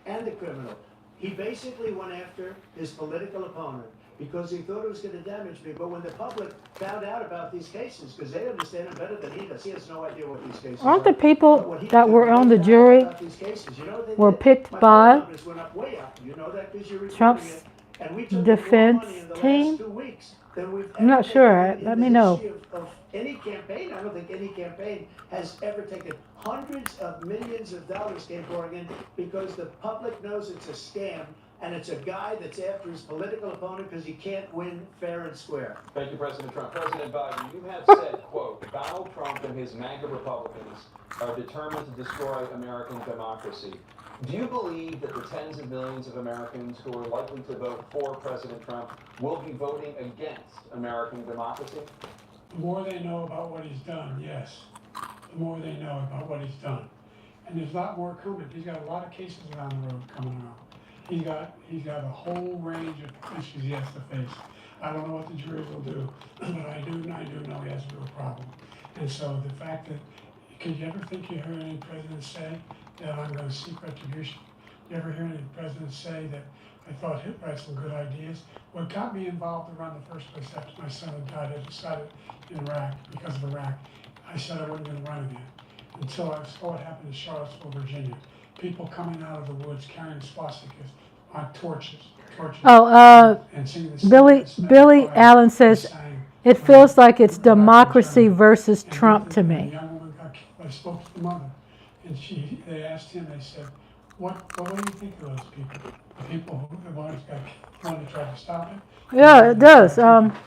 and the criminal. He basically went after his political opponent because he thought it was going to damage me. But when the public found out about these cases, because they understand it better than he does, he has no idea what these cases Aren't are. the people But when he that were on the found out jury about these cases, you know what they were did? picked My by phone numbers went up way up. You know that because you're reporting Trump's it. And we took defense more money in the team? last 2 weeks than we've I'm not ever sure. taken in Let the me know. history of any campaign. I don't think any campaign has ever taken hundreds of millions of dollars came pouring in because the public knows it's a scam and it's a guy that's after his political opponent because he can't win fair and square. Thank you, President Trump. President Biden, you have said, quote, Donald Trump and his MAGA Republicans are determined to destroy American democracy. Do you believe that the tens of millions of Americans who are likely to vote for President Trump will be voting against American democracy? The more they know about what he's done, yes. The more they know about what he's done. And there's a lot more coming. He's got a lot of cases around the road coming around. He's got a whole range of issues he has to face. I don't know what the juries will do, but I do know he has a real problem. And so the fact that, could you ever think you heard any president say that I'm going to seek retribution? You ever hear any president say that I thought Hitler had some good ideas? What got me involved around the first place after my son had died, I decided in Iraq, because of Iraq, I said I wasn't going to run again. Until I saw what happened in Charlottesville, Virginia. People coming out of the woods carrying swastikas on torches. And singing the Billy Allen says, it feels like it's democracy versus Trump to A me. young woman got killed. I spoke to the mother, and they asked him, they said, what do you think of those people? The people who wanted to try to stop it? Yeah, it does. Flying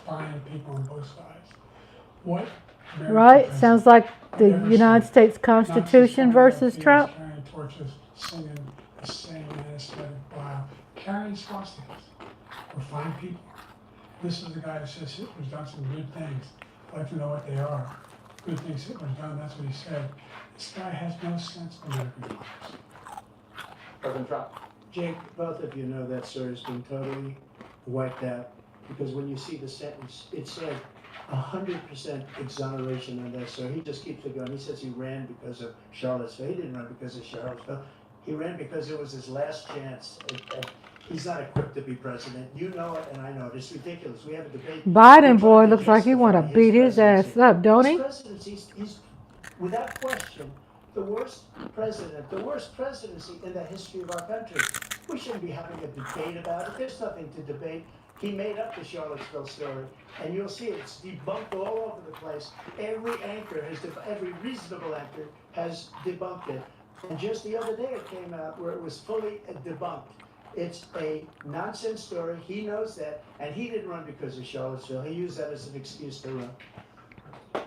people on both sides. What American Right? president Sounds like the ever United said? States Constitution versus Trump. Carrying torches, singing the same anesthetic while carrying swastikas. We're fine people. This is the guy who says Hitler's done some good things. I'd like to know what they are. Good things Hitler's done, that's what he said. This guy has no sense of American democracy. President Trump. Jake, both of you know that story's been totally wiped out because when you see the sentence, it said 100% exoneration on that story. He just keeps it going. He says he ran because of Charlottesville. He didn't run because of Charlottesville. He ran because it was his last chance. He's not equipped to be president. You know it, and I know it. It's ridiculous. We have a debate. Biden boy looks like he want to beat his ass up, don't he? His presidency, he's without question the worst presidency in the history of our country. We shouldn't be having a debate about it. There's nothing to debate. He made up the Charlottesville story, and you'll see it's debunked all over the place. Every reasonable anchor has debunked it. And just the other day it came out where it was fully debunked. It's a nonsense story. He knows that, and he didn't run because of Charlottesville. He used that as an excuse to run.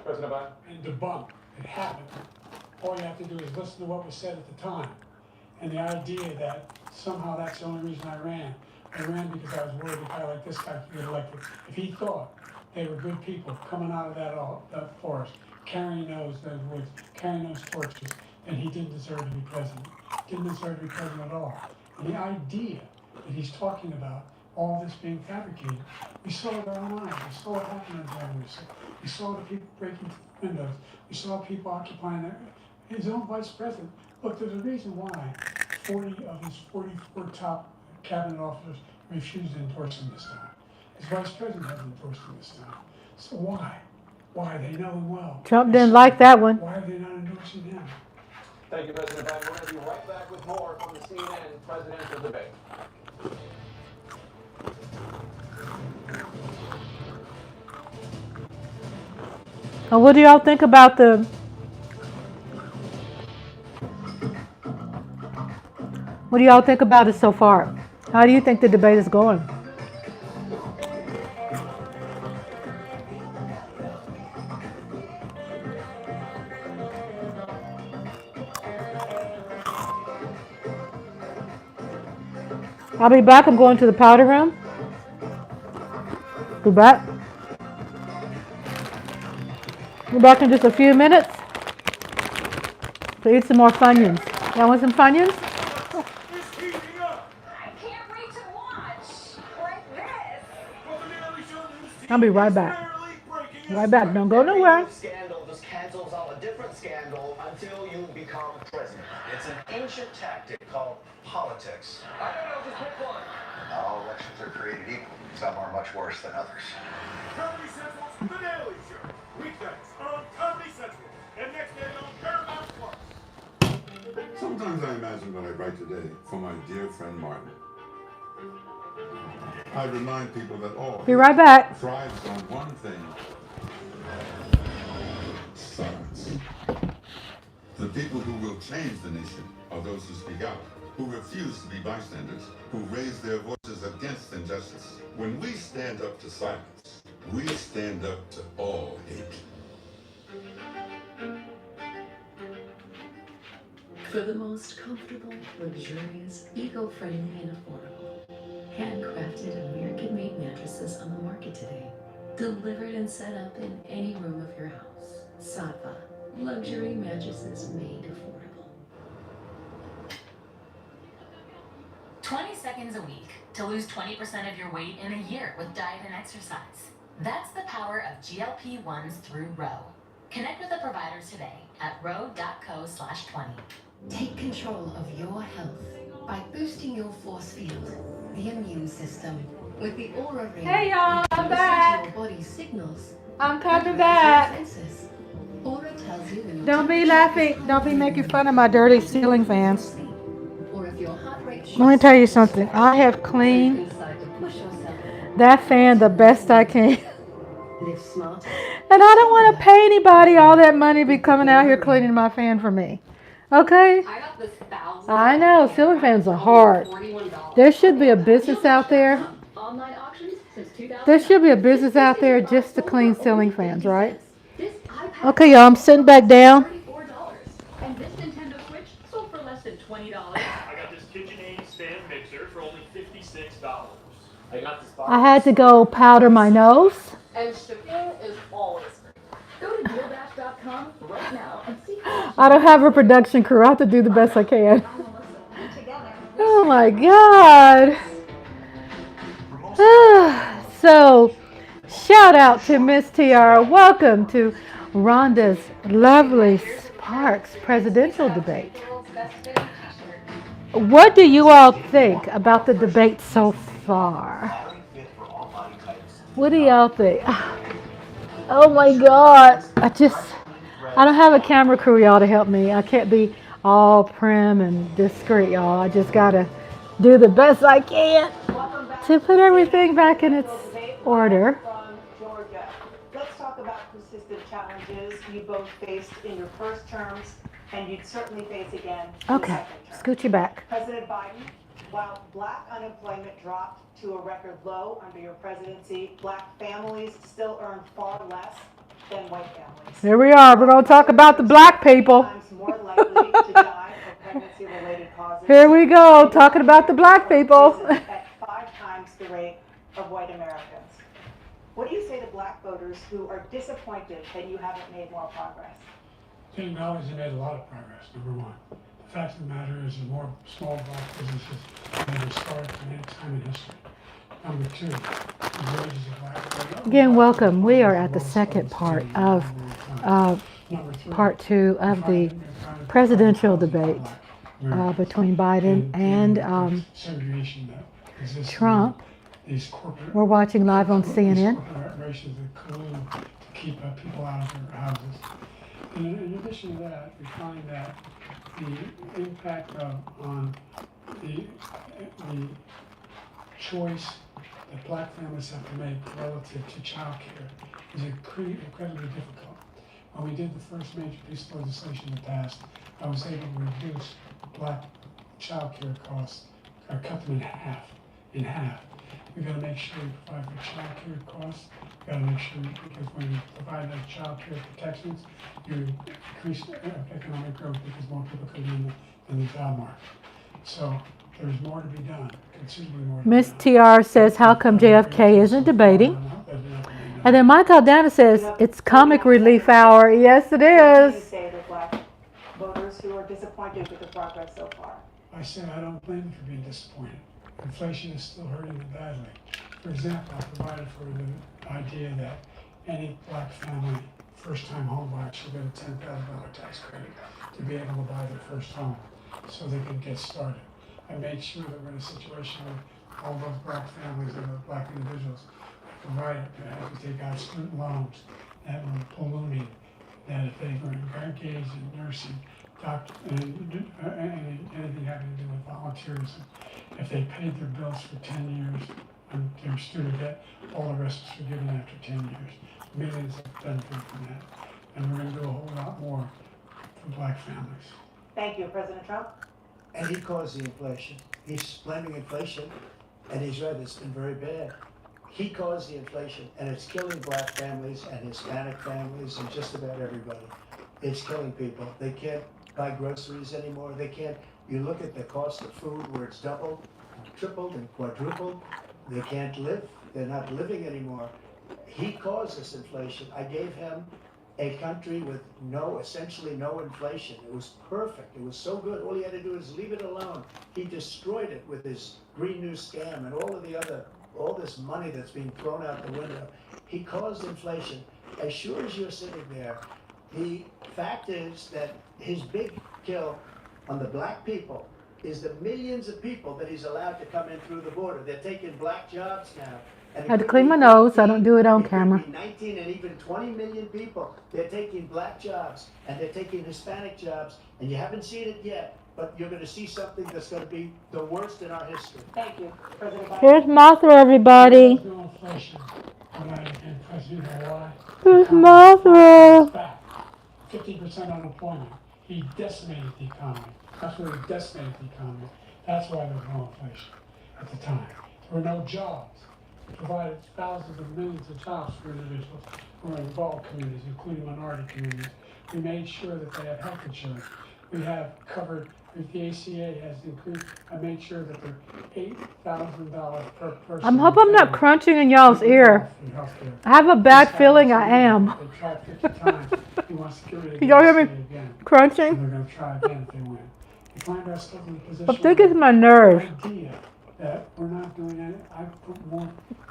President Biden. And debunk. It happened. All you have to do is listen to what was said at the time. And the idea that somehow that's the only reason I ran. I ran because I was worried a guy like this guy could get elected. If he thought they were good people coming out of that forest, carrying those woods, carrying those torches, then he didn't deserve to be president. Didn't deserve to be president at all. And the idea that he's talking about all this being fabricated. We saw it with our own eyes. We saw what happened in January 6th. We saw the people breaking through windows. We saw people occupying his own vice president. Look, there's a reason why 40 of his 44 top cabinet officers refused to endorse him this time. His vice president hasn't endorsed him this time. So why? Why? They know him well. Trump didn't like that one. Why are they not endorsing him? Thank you, President Biden. We're going to be right back with more from the CNN presidential debate. What do y'all think about the... What do y'all think about it so far? How do you think the debate is going? I'll be back. I'm going to the powder room. Be back. Be back in just a few minutes to eat some more Funyuns. Y'all want some Funyuns? I can't wait to watch like this. I'll be right back. Right back. Don't go nowhere. Scandal just cancels out a different scandal until you become president. It's an ancient tactic called politics. I don't know, just pick one. Not all elections are created equal. Some are much worse than others. Comedy Central's The Daily Show. Weeknights on Comedy Central. And next day on Paramount Plus. Sometimes I imagine what I write today for my dear friend Martin. I remind people that all Be right back. thrives on one thing. Silence. The people who will change the nation are those who speak out, who refuse to be bystanders, who raise their voices against injustice. When we stand up to silence, we stand up to all hate. For the most comfortable, luxurious, eco-friendly, and affordable, handcrafted American-made mattresses on the market today. Delivered and set up in any room of your house. Sattva, luxury mattresses made affordable. 20 seconds a week to lose 20% of your weight in a year with diet and exercise. That's the power of GLP-1s through Row. Connect with a provider today at row.co/20. Take control of your health by boosting your force field, the immune system, with the Aura Ring. Hey y'all, I'm Listen back. to your body's signals. I'm coming and back. raise your defenses. Aura tells you when your Don't be temperature laughing. is Don't be high making fun of my dirty ceiling fans. or if your heart rate Let me tell you something. I have cleaned that fan the best I can. live smarter. And I don't want to pay anybody all that money to be coming out here cleaning my fan for me. Okay? I got this $1,000. I know. Ceiling fans are hard. $41. There should be a business out there. Online auctions since 2000. There should be a business out there just to clean ceiling fans, right? This iPad Okay, y'all. I'm sitting back down. $34. And this Nintendo Switch sold for less than $20. I got this KitchenAid stand mixer for only $56. I got this I had to go powder my nose. And shipping is always free. Go to DealDash.com right now and see how I don't have a production crew. I have to do the best I can. Oh my God. So, shout out to Miss Tiara. Welcome to Rhonda's Lovely Sparks presidential debate. What do you all think about the debate so far? What do y'all think? Oh my God. I don't have a camera crew, y'all, to help me. I can't be all prim and discreet, y'all. I just gotta do the best I can to put everything back in its order. From Georgia. Let's talk about persistent challenges you both faced in your first terms, and you'd certainly face again in your Okay, second term. scoot you back. President Biden, while black unemployment dropped to a record low under your presidency, black families still earn far less than white families. Here we are. We're going to talk about the black people. Times more likely to die of pregnancy-related causes. Here we go, talking about the black people. At 5 times the rate of white Americans. What do you say to black voters who are disappointed that you haven't made more progress? I think Mel's made a lot of progress, number one. The fact of the matter is, the more small black businesses than ever started in any time in history. Number two, the wages of black. Again, welcome. We are at the second part of part two of the presidential debate between Biden and Trump. We're watching live on CNN. Corporations that collude to keep people out of their houses. And in addition to that, we find that the impact on the choice that black families have to make relative to child care is incredibly difficult. When we did the first major piece of legislation in the past, I was able to reduce black child care costs, or cut them in half. We've got to make sure we provide for child care costs. We've got to make sure, because when you provide those child care protections, you increase economic growth because more people come in the job market. So there's more to be done, considerably more to be done. Miss TR says, how come JFK isn't debating? And then Mike Aldana says, it's comic relief hour. Yes, it is. What do you say to black voters who are disappointed with the progress so far? I said I don't blame them for being disappointed. Inflation is still hurting them badly. For example, I provided for the idea that any black family, first-time home buyer should get a $10,000 tax credit to be able to buy their first home so they can get started. I made sure that we're in a situation where all those black families and those black individuals provided to have to take out student loans that were ballooning, that if they were engaged in nursing, doctor, and anything having to do with volunteerism, if they paid their bills for 10 years on their student debt, all the rest is forgiven after 10 years. Millions have benefited from that. And we're going to do a whole lot more for black families. Thank you, President Trump. And he caused the inflation. He's blaming inflation, and he's right, it's been very bad. He caused the inflation, and it's killing black families and Hispanic families and just about everybody. It's killing people. They can't buy groceries anymore. They can't. You look at the cost of food where it's doubled, tripled, and quadrupled. They can't live. They're not living anymore. He caused this inflation. I gave him a country with essentially no inflation. It was perfect. It was so good. All he had to do is leave it alone. He destroyed it with his Green New scam and all this money that's being thrown out the window. He caused inflation. As sure as you're sitting there, the fact is that his big kill on the black people is the millions of people that he's allowed to come in through the border. They're taking black jobs now. I had to clean my nose. I don't do it on camera. 19 and even 20 million people. They're taking black jobs and they're taking Hispanic jobs, and you haven't seen it yet, but you're going to see something that's going to be the worst in our history. Thank you, President Biden. Here's Mothra, everybody. There's no inflation when I became president. You know why? Here's Mothra. 50% unemployment. He decimated the economy. That's where he decimated the economy. That's why there was no inflation at the time. There were no jobs. We provided thousands of millions of jobs for individuals who are in involved communities, including minority communities. We made sure that they have health insurance. We have covered, if the ACA has increased, I made sure that they're $8,000 per person. I hope I'm not crunching in y'all's ear. I have a bad feeling I am. They tried 50 times. He wants to get rid of Can y'all hear me again. crunching? And they're going to try again if they win. We find ourselves in a position. I think it's my nerve. Idea that we're not doing it.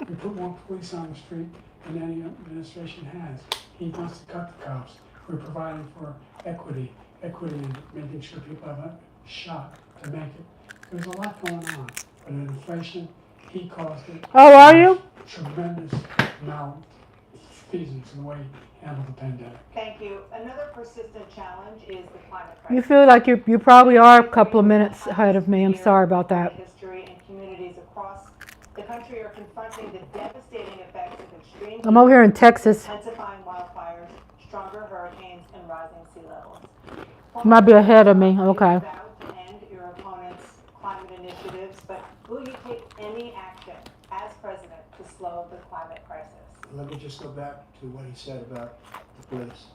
We put more police on the street than any administration has. He wants to cut the cops. We're providing for equity and making sure people have a shot to make it. There's a lot going on, but in inflation, he caused it. How are you? Tremendous malfeasance in the way he handled the pandemic. Thank you. Another persistent challenge is the climate crisis. You feel like you probably are a couple of minutes ahead of me. I'm sorry about that. History and communities across the country are confronting the devastating effects of extreme I'm over here in Texas. intensifying wildfires, stronger hurricanes, and rising sea levels. You might be ahead of me. Okay. You're about to end your opponent's climate initiatives, but will you take any action as president to slow the climate crisis? Let me just go back to what he said about the police,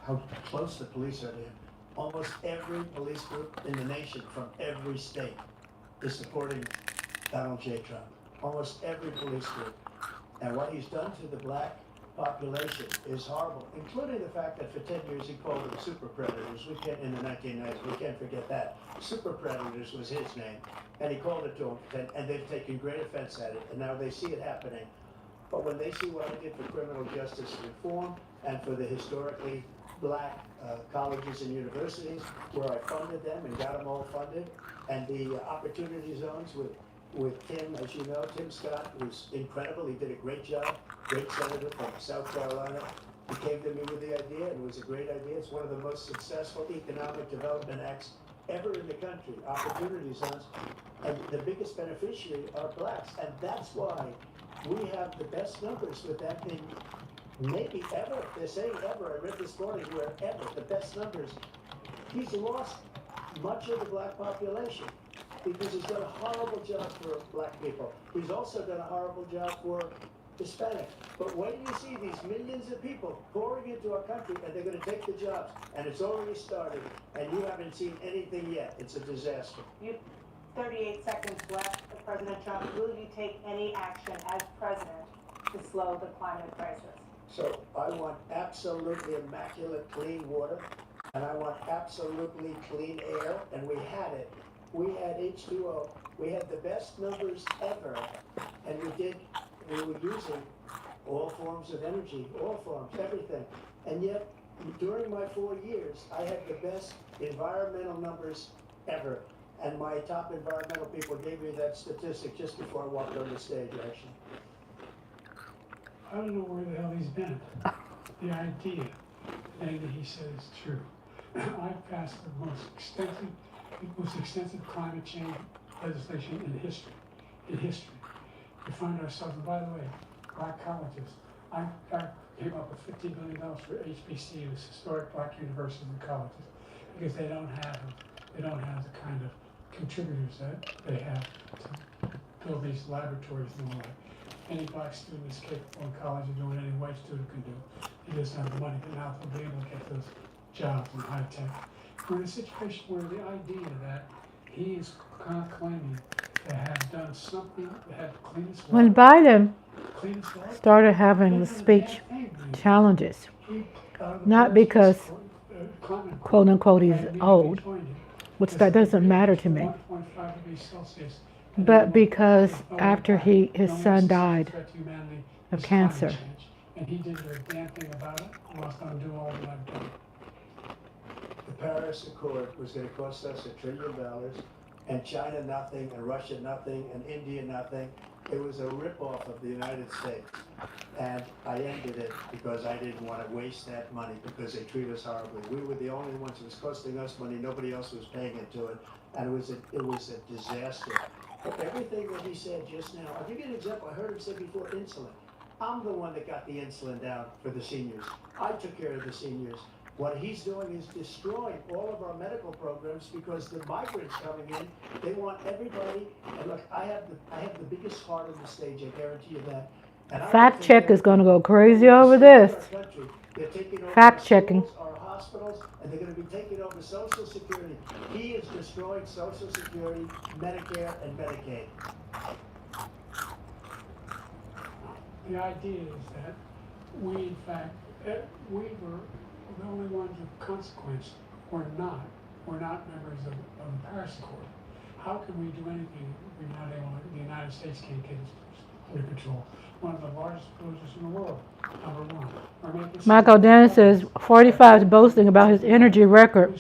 how close the police are to him. Almost every police group in the nation from every state is supporting Donald J. Trump. Almost every police group. And what he's done to the black population is horrible, including the fact that for 10 years he called them super predators. We can't, in the 1990s, we can't forget that. Super predators was his name, and he called it to them, and they've taken great offense at it, and now they see it happening. But when they see what I did for criminal justice reform and for the historically black colleges and universities, where I funded them and got them all funded, and the opportunity zones with Tim, as you know, Tim Scott was incredible. He did a great job, great senator from South Carolina. He came to me with the idea, and it was a great idea. It's one of the most successful economic development acts ever in the country, opportunity zones. And the biggest beneficiary are blacks. And that's why we have the best numbers with that thing, maybe ever. They're saying ever. I read this morning where ever, the best numbers. He's lost much of the black population because he's done a horrible job for black people. He's also done a horrible job for Hispanics. But when you see these millions of people pouring into our country and they're going to take the jobs, and it's already started, and you haven't seen anything yet, it's a disaster. You, 38 seconds left. President Trump, will you take any action as president to slow the climate crisis? So I want absolutely immaculate clean water, and I want absolutely clean air, and we had it. We had H2O. We had the best numbers ever, and we were using all forms of energy, all forms, everything. And yet, during my 4 years, I had the best environmental numbers ever. And my top environmental people gave me that statistic just before I walked on the stage, actually. I don't know where the hell he's been. The idea that he said is true. I've passed the most extensive climate change legislation in history. We find ourselves, and by the way, black colleges. I came up with $50 billion for HBCUs, historic black universities and colleges, because they don't have the kind of contributors that they have to build these laboratories and the like. Any black student is capable in college of doing any white student can do. He doesn't have the money, but now they'll be able to get those jobs in high tech. We're in a situation where the idea that he is claiming to have done something that had the cleanest water. When Biden started having the speech challenges, not because, quote unquote, he's old, which that doesn't matter to me, but because after his son died of cancer. And he did a damn thing about it. He wants to undo all that I've done. The Paris Accord was going to cost us $1 trillion, and China nothing, and Russia nothing, and India nothing. It was a ripoff of the United States. And I ended it because I didn't want to waste that money because they treat us horribly. We were the only ones. It was costing us money. Nobody else was paying into it. And it was a disaster. But everything that he said just now, I'll give you an example. I heard him say before insulin. I'm the one that got the insulin down for the seniors. I took care of the seniors. What he's doing is destroying all of our medical programs because the migrants coming in, they want everybody. And look, I have the biggest heart on the stage. I guarantee you that. Fact check is going to go crazy over this. Fact checking. Our hospitals, and they're going to be taking over Social Security. He is destroying Social Security, Medicare, and Medicaid. The idea is that we, in fact, we were the only ones of consequence. We're not members of the Paris Accord. How can we do anything if we're not able to, the United States can't get it under control? One of the largest polluters in the world, number one. Michael Dennis says 45 is boasting about his energy record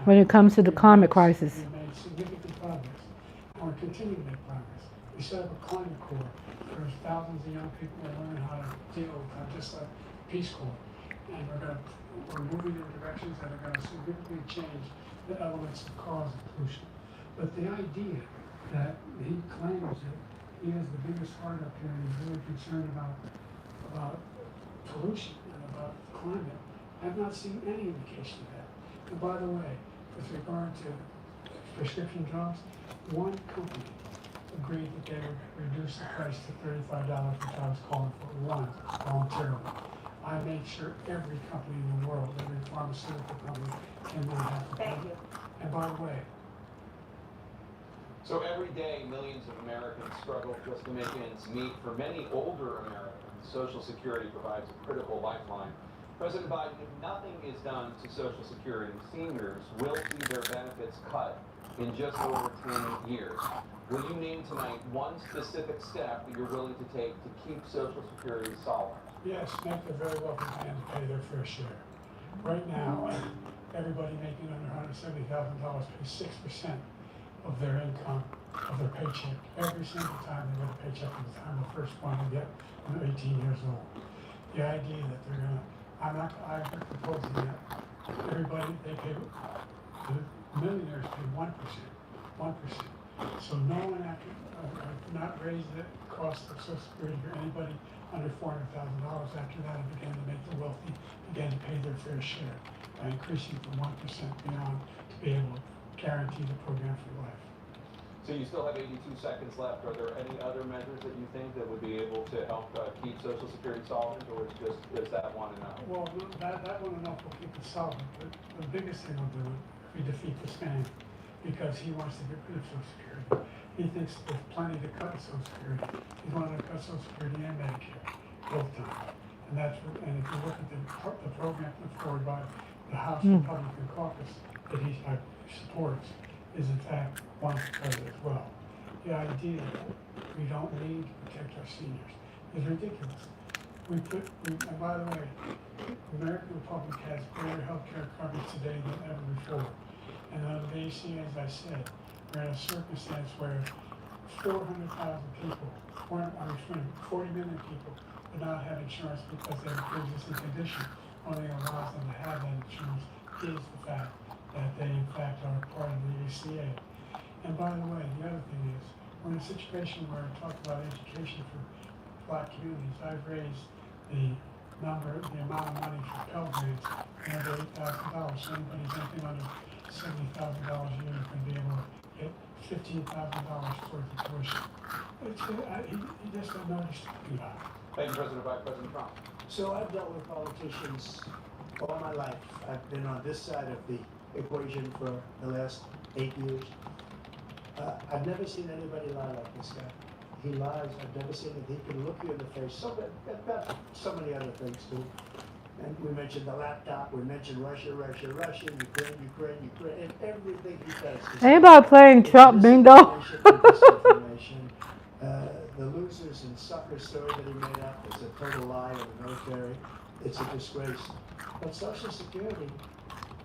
when it comes to the climate crisis. We've made significant progress, and we're continuing to make progress. We set up a climate corps. There's thousands of young people that learn how to deal with that, just like Peace Corps. And we're moving in directions that are going to significantly change the elements that cause pollution. But the idea that he claims that he has the biggest heart up here and is really concerned about pollution and about climate, I've not seen any indication of that. And by the way, with regard to prescription drugs, one company agreed that they would reduce the price to $35, which I was calling for, one, voluntarily. I made sure every company in the world, every pharmaceutical company, cannot have to pay. Thank you. And by the way, So every day, millions of Americans struggle just to make ends meet. For many older Americans, Social Security provides a critical lifeline. President Biden, if nothing is done to Social Security, seniors will see their benefits cut in just over 10 years. Will you name tonight one specific step that you're willing to take to keep Social Security solvent? Yes, make the very wealthy man pay their fair share. Right now, everybody making under $170,000 pays 6% of their income, of their paycheck, every single time they get a paycheck from the time the first one they get when they're 18 years old. The idea that they're gonna, I'm proposing that everybody, they pay, the millionaires pay 1%. So no one after, not raise the cost of Social Security for anybody under $400,000 after that, and began to make the wealthy begin to pay their fair share by increasing from 1% beyond to be able to guarantee the program for life. So you still have 82 seconds left. Are there any other measures that you think that would be able to help keep Social Security solvent, or is that one enough? Well, that one enough will keep it solvent, but the biggest thing will do it if we defeat this man, because he wants to get rid of Social Security. He thinks there's plenty to cut in Social Security. He's wanting to cut Social Security and Medicare both times. And if you look at the program put forward by the House Republican caucus that he supports, is in fact one to cut it as well. The idea that we don't need to protect our seniors is ridiculous. And by the way, the American Republic has greater health care coverage today than ever before. And under the ACA, as I said, we're in a circumstance where 400,000 people, 40 million people would not have insurance because they have a pre-existing condition. Only allows them to have that insurance is the fact that they in fact are part of the ACA. And by the way, the other thing is, we're in a situation where I talk about education for Black communities. I've raised the amount of money for Pell Grants another $8,000. So anybody's anything under $70,000 a year can be able to get $15,000 towards the tuition. He just doesn't know what he's talking about. Thank you, President Biden. President Trump. So I've dealt with politicians all my life. I've been on this side of the equation for the last 8 years. I've never seen anybody lie like this guy. He lies. I've never seen it. He can look you in the face. About so many other things too. And we mentioned the laptop. We mentioned Russia, Ukraine, and everything he does. Anybody playing Trump bingo? The losers and sucker story that he made up is a total lie of the military. It's a disgrace. But Social Security,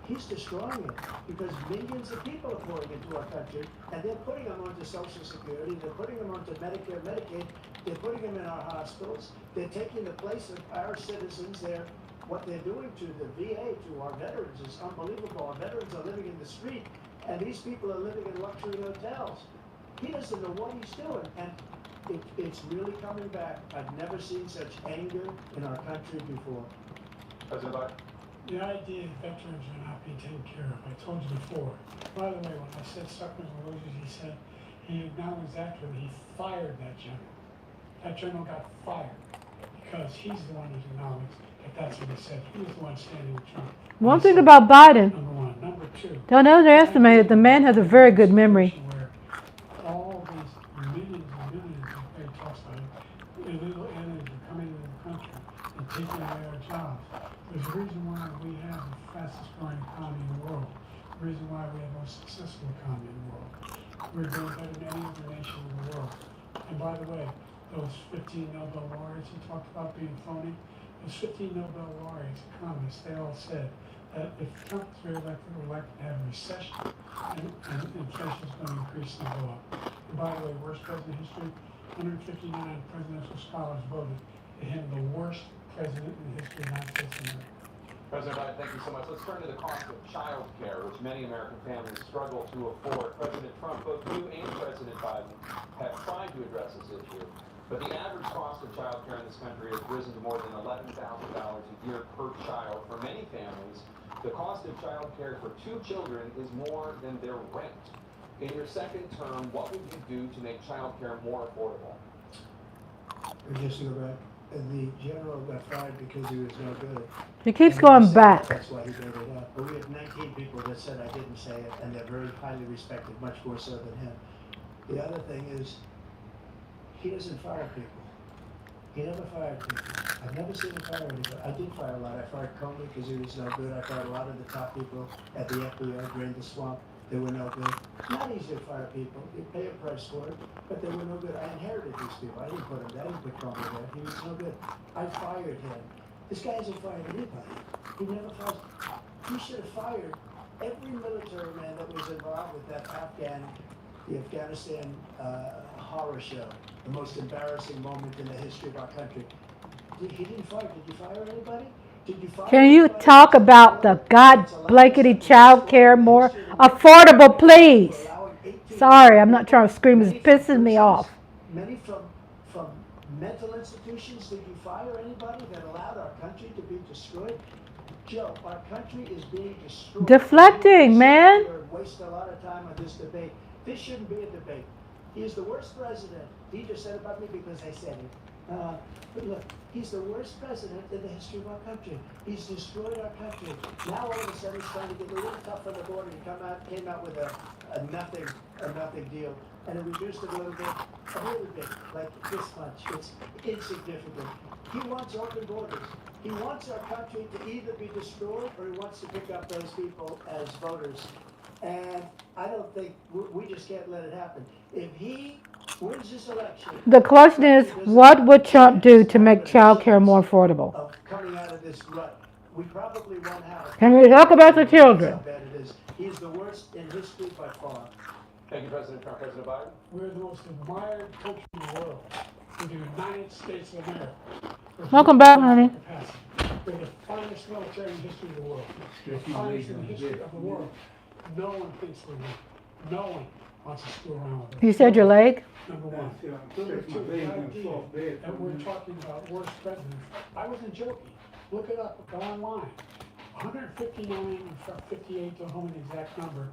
he's destroying it because millions of people are pouring into our country, and they're putting them onto Social Security, they're putting them onto Medicare, Medicaid, they're putting them in our hospitals, they're taking the place of our citizens. What they're doing to the VA, to our veterans, is unbelievable. Our veterans are living in the street, and these people are living in luxury hotels. He doesn't know what he's doing, and it's really coming back. I've never seen such anger in our country before. President Biden. The idea that veterans are not being taken care of, I told you before. By the way, when I said suckers and losers, he said he acknowledged after he fired that general. That general got fired because he's the one who's acknowledged that that's what he said. He was the one standing with Trump. One thing about Biden, Number one. Number two. don't underestimate it. The man has a very good memory. Where all these millions and millions of pay talks about illegal aliens are coming into the country and taking away our jobs. There's a reason why we have the fastest growing economy in the world. The reason why we have the most successful economy in the world. We're doing better than any other nation in the world. And by the way, those 15 Nobel laureates he talked about being phony, those 15 Nobel laureates, economists, they all said that if Trump is reelected, we're likely to have a recession and inflation is going to increase and go up. And by the way, worst president in history, 159 presidential scholars voted to him the worst president in the history of the United States of America. President Biden, thank you so much. Let's turn to the cost of child care, which many American families struggle to afford. President Trump, both you and President Biden have tried to address this issue, but the average cost of child care in this country has risen to more than $11,000 a year per child. For many families, the cost of child care for 2 children is more than their rent. In your second term, what would you do to make child care more affordable? Just to go back, the general got fired because he was no good. He keeps going back. That's why he made it up. But we have 19 people that said I didn't say it, and they're very highly respected, much more so than him. The other thing is, he doesn't fire people. He never fired people. I've never seen him fire anybody. I did fire a lot. I fired Comey because he was no good. I fired a lot of the top people at the FBI, drained the swamp. They were no good. Not easy to fire people. You pay a price for it, but they were no good. I inherited these people. I didn't put him there. I didn't put Comey there. He was no good. I fired him. This guy hasn't fired anybody. He never fires. He should have fired every military man that was involved with that the Afghanistan horror show, the most embarrassing moment in the history of our country. He didn't fire. Did you fire anybody? Did you fire Can you anybody? talk about the God blankety child care more affordable, please? Sorry, I'm not trying to scream. It's pissing me off. Many from mental institutions. Did you fire anybody that allowed our country to be destroyed? Joe, our country is being destroyed. Deflecting, man. Waste a lot of time on this debate. This shouldn't be a debate. He is the worst president. He just said about me because I said it. But look, he's the worst president in the history of our country. He's destroyed our country. Now all of a sudden he's trying to get a little tough on the border. He came out with a nothing deal, and it reduced it a little bit, like this much. It's insignificant. He wants open borders. He wants our country to either be destroyed or he wants to pick up those people as voters. And I don't think, we just can't let it happen. If he wins this election... The question is, what would Trump do to make child care more affordable? Of coming out of this rut, we probably won't have... Can we talk about the children? How bad it is. He's the worst in history by far. Thank you, President Trump. President Biden? We're the most admired country in the world. We're the United States of America. Welcome back, honey. We're the finest military in the history of the world. The finest in the history of the world. No one thinks we're weak. No one wants to screw around with us. You said your leg? Number one. Number two, the idea that we're talking about worst presidents. I wasn't joking. Look it up. Go online. 159 or 58, don't know the exact number,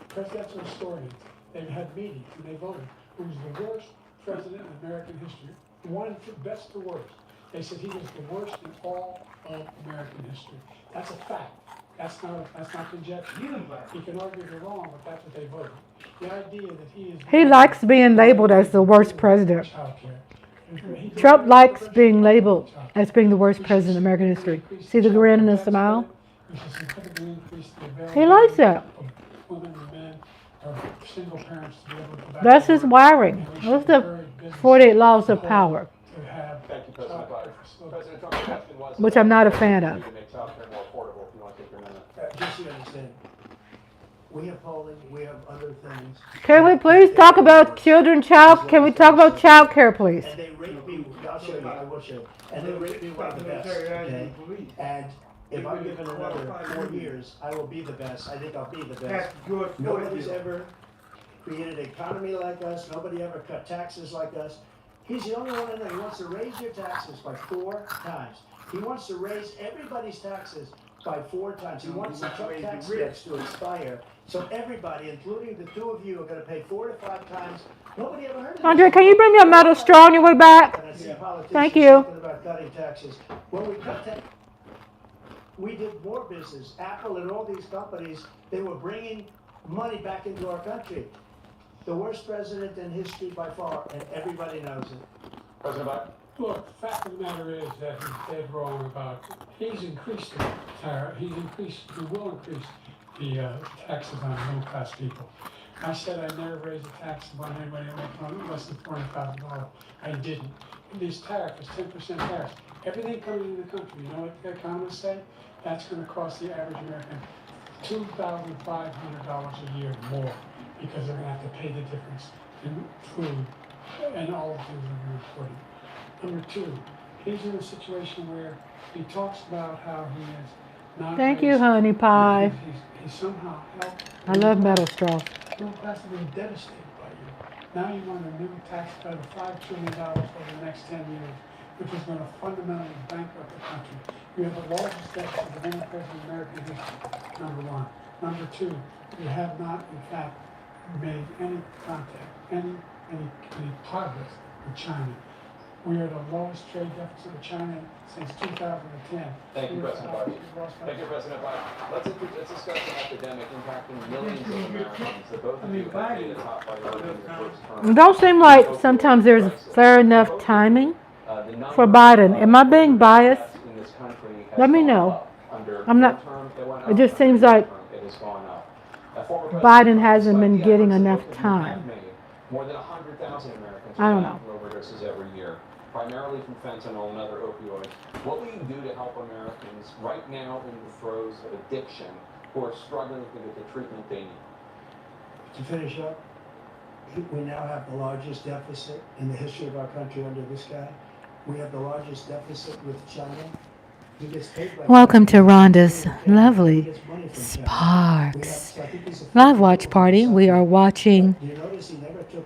presidential historians. They've had meetings and they voted. Who was the worst president in American history? One best to worst. They said he was the worst in all of American history. That's a fact. That's not conjecture. He can argue they're wrong, but that's what they voted. The idea that he is... He likes being labeled as the worst president. Trump likes being labeled as being the worst president in American history. See the grin and the smile? He likes that. That's his wiring. Those are the 48 laws of power, Thank you, President Biden. President Trump's question was... which I'm not a fan of. ...to make child care more affordable, if you want to take your minute. Just so you understand, we have polling, we have other things. Can we please talk about can we talk about child care, please? And they rate me, I'll show you, I will show you. And they rate me one of the best, okay? And if I'm given another 4 years, I will be the best. I think I'll be the best. Nobody's ever created an economy like us. Nobody ever cut taxes like us. He's the only one I know. He wants to raise your taxes by 4 times. He wants to raise everybody's taxes by 4 times. He wants the Trump tax cuts to expire. So everybody, including the 2 of you, are going to pay 4 to 5 times. Nobody ever heard of Andre, this. can you bring me a metal straw on your way back? And I see politicians Thank you. talking about cutting taxes. When we cut taxes, we did more business. Apple and all these companies, they were bringing money back into our country. The worst president in history by far, and everybody knows it. President Biden? Look, the fact of the matter is that he's dead wrong about, he's increased the tariff, he will increase the taxes on middle-class people. I said I never raised the taxes on anybody making less than $400,000. I didn't. This tariff is 10% tariff. Everything coming into the country, you know what the economists say? That's going to cost the average American $2,500 a year more, because they're going to have to pay the difference in food and all the things that we're importing. Number 2, he's in a situation where he talks about how he is not... Thank you, honey pie. He's somehow helped... I love metal straws. Middle class has been devastated by you. Now you want a new tax cut of $5 trillion over the next 10 years, which is going to fundamentally bankrupt the country. You have the largest deficit of any president in American history, number 1. Number 2, you have not, in fact, made any contact, any progress with China. We are the lowest trade deficit with China since 2010. Thank you, President Biden. Thank you, President Biden. Let's discuss an epidemic impacting millions of Americans that both of you have made a top priority in your first term. It don't seem like sometimes there's fair enough timing for Biden. Am I being biased? Let me know. I'm not. It just seems like Biden hasn't been getting enough time. More than 100,000 Americans I don't die know. from overdoses every year, primarily from fentanyl and other opioids. What will you do to help Americans right now in the throes of addiction who are struggling to get the treatment they need? To finish up, we now have the largest deficit in the history of our country under this guy. We have the largest deficit with China. He gets paid by Welcome to Rhonda's lovely Sparks live watch party. We are watching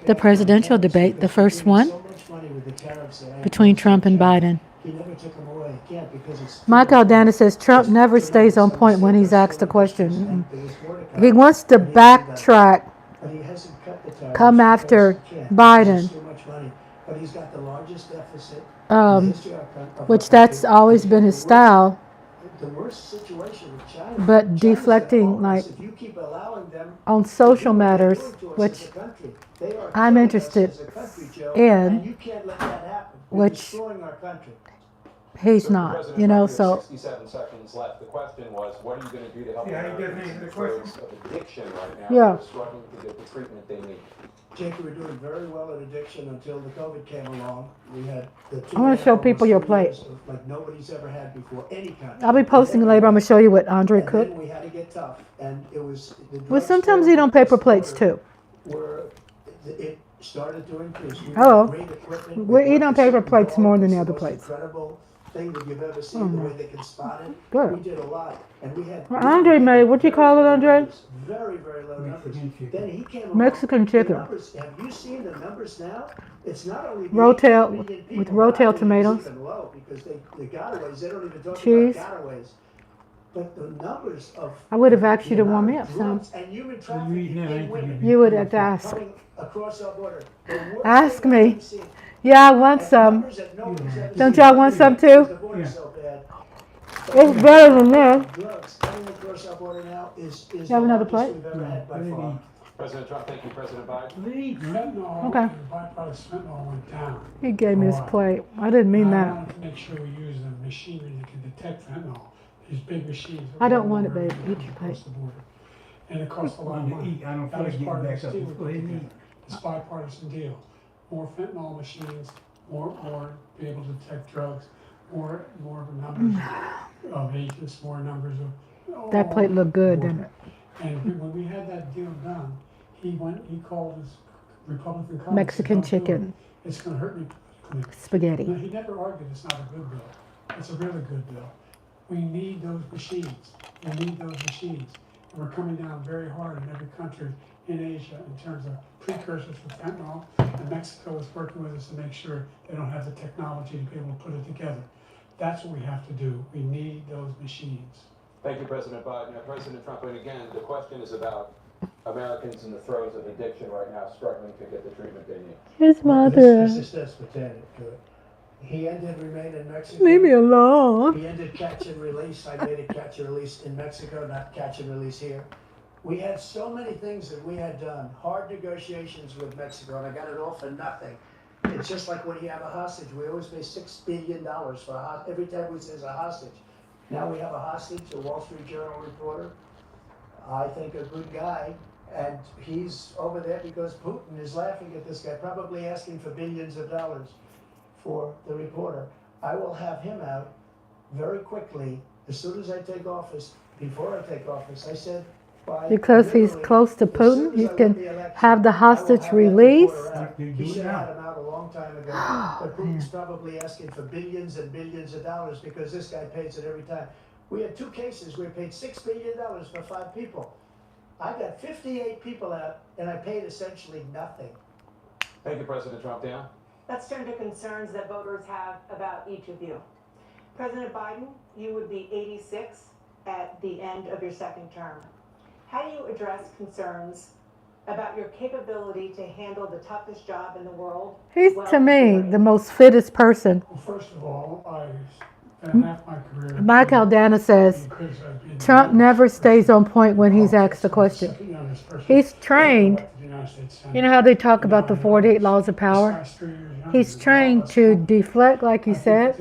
the presidential debate, the first one between Trump and Biden. Mike Aldana says Trump never stays on point when he's asked a question. He wants to backtrack, come after Biden, which that's always been his style. But deflecting, like, on social matters, which I'm interested in, which he's not, you know, so. 67 seconds left. The question was, what are you going to do to help Americans in the throes of addiction right now? Yeah. Who are struggling to get the treatment they need. Jake, we were doing very well at addiction until the COVID came along. We had the I want to show people your plate. like nobody's ever had before, any kind. I'll be posting it later. I'm going to show you what Andre cooked. We had to get tough, and it was. Well, sometimes eat on paper plates too. It started to increase. Oh, we eat on paper plates more than the other plates. Incredible thing that you've ever seen, the way they can spot it. Good. We did a lot, and we had. Well, Andre made, what do you call it, Andre? Very, very low numbers. Then he came along. Mexican chicken. Have you seen the numbers now? It's not only Rotel with Rotel tomatoes. Even low because the gotaways, they don't even talk cheese. about gotaways. But the numbers of I would have asked you to warm me up some. and human trafficking in women You would have asked. coming across our border. Ask me. Yeah, I want some. Don't y'all want some too? It's better than this. Drugs coming across our border now is You have another plate? we've ever had by far. President Trump, thank you, President Biden. Fentanyl, Okay. the byproduct fentanyl went down. He gave me his plate. I didn't mean I that. wanted to make sure we use the machinery that can detect fentanyl. These big machines. I don't want it, babe. Eat your plate. Across the border. And it costs a lot of money. I don't feel That was like getting part of back this up. deal. Go ahead and eat. It's bipartisan deal. More fentanyl machines, more be able to detect drugs, more numbers of agents, more numbers of. That plate looked good, didn't it? And when we had that deal done, he called his Republican colleagues. Mexican "Don't do it. chicken. It's going to hurt me. Spaghetti. No, he never argued it's not a good bill. It's a really good bill. We need those machines. We need those machines. And we're coming down very hard in every country in Asia in terms of precursors for fentanyl. And Mexico is working with us to make sure they don't have the technology to be able to put it together. That's what we have to do. We need those machines. Thank you, President Biden. Now, President Trump, and again, the question is about Americans in the throes of addiction right now, struggling to get the treatment they need. His mother. This is pathetic. He ended remain in Mexico. Leave me alone. He ended catch and release. I made a catch and release in Mexico, not catch and release here. We had so many things that we had done, hard negotiations with Mexico, and I got it all for nothing. It's just like when you have a hostage. We always pay $6 billion for every time we say a hostage. Now we have a hostage, a Wall Street Journal reporter. I think a good guy, and he's over there because Putin is laughing at this guy, probably asking for billions of dollars for the reporter. I will have him out very quickly as soon as I take office. Before I take office, I said, because he's close to Putin, he can have the hostage released. He should have had him out a long time ago. But Putin's probably asking for billions and billions of dollars because this guy pays it every time. We had 2 cases where we paid $6 billion for 5 people. I got 58 people out, and I paid essentially nothing. Thank you, President Trump. Dan? Let's turn to concerns that voters have about each of you. President Biden, you would be 86 at the end of your second term. How do you address concerns about your capability to handle the toughest job in the world. He's, well to me, into your the most fittest person. Well, first of all, I spent half my career. Mike Aldana says Trump never stays on point when he's asked a question. He's trained. You know how they talk about the 48 laws of power? He's trained to deflect, like you said.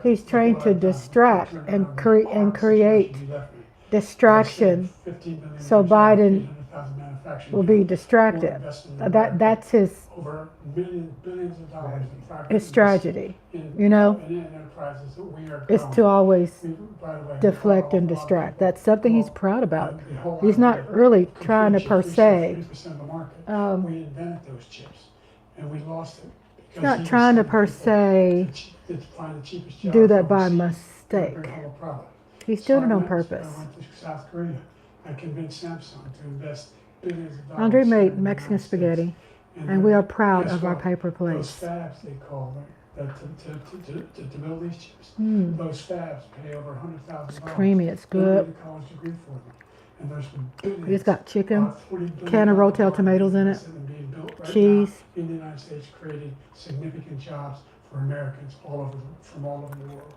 He's trained to distract and create distraction. So Biden will be distracted. That's his tragedy. You know, it's to always deflect and distract. That's something he's proud about. He's not really trying to per se. We invented those chips, and we lost it. He's not trying to per se do that by mistake. He's doing it on purpose. I went to South Korea. I convinced Samsung to invest billions of dollars. Andre made Mexican spaghetti, and we are proud of our paper plates. Those fabs, they call them, to build these chips. Those fabs pay over $100,000. It's creamy, it's good. A college degree for them. And there's been billions, It's got chicken, can of Rotel tomatoes in it, cheese. In the United States, creating significant jobs for Americans from all over the world.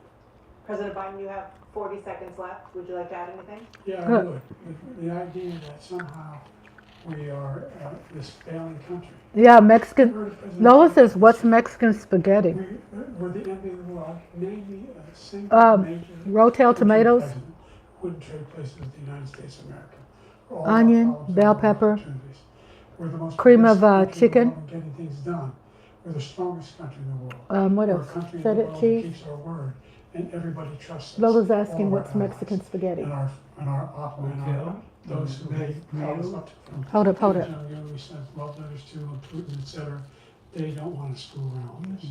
President Biden, you have 40 seconds left. Would you like to add anything? Yeah, I would. The idea that somehow we are this failing country. Yeah, Mexican. Lola says, "What's Mexican spaghetti?" We're the envy of the world. Name me a single major Rotel tomatoes, wouldn't trade places with the United States of America. onion, bell pepper, We're the most cream of progressive country in the chicken. world in getting things done. We're the strongest country in the world. What We're a else? country in Said the it, world that cheese. keeps our word, and everybody trusts us. Lola's asking, All our "What's Mexican allies. spaghetti?" And those who made us up from Hold up, hold Kim up. Jong-un, we sent love letters to, and Putin, etc. They don't want to screw around with this.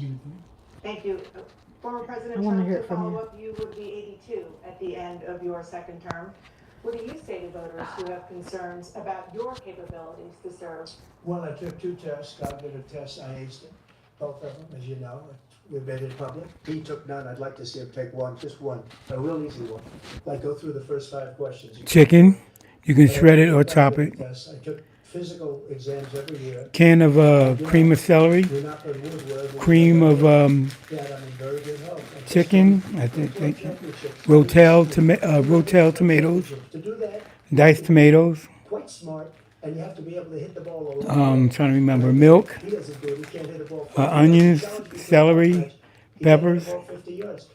Thank you. Former President I wanna Trump, hear to it from follow you. up, you would be 82 at the end of your second term. What do you say to voters who have concerns about your capabilities to serve? Well, I took 2 tests, cognitive tests, I aced them, both of them, as you know. We made it public. He took none. I'd like to see him take one, just one, a real easy one. Like go through the first 5 questions. Chicken, you can shred it or chop it. I took physical exams every year. Can of cream of celery, We're not on wood wherever cream of I'm in very good health. chicken, I think, Rotel tomatoes, To do that, diced tomatoes. quite smart, and you have to be able to hit the ball a lot. Trying to remember, milk, He doesn't do it. He can't hit a ball. onions, celery, He can't peppers, hit a ball 50 yards.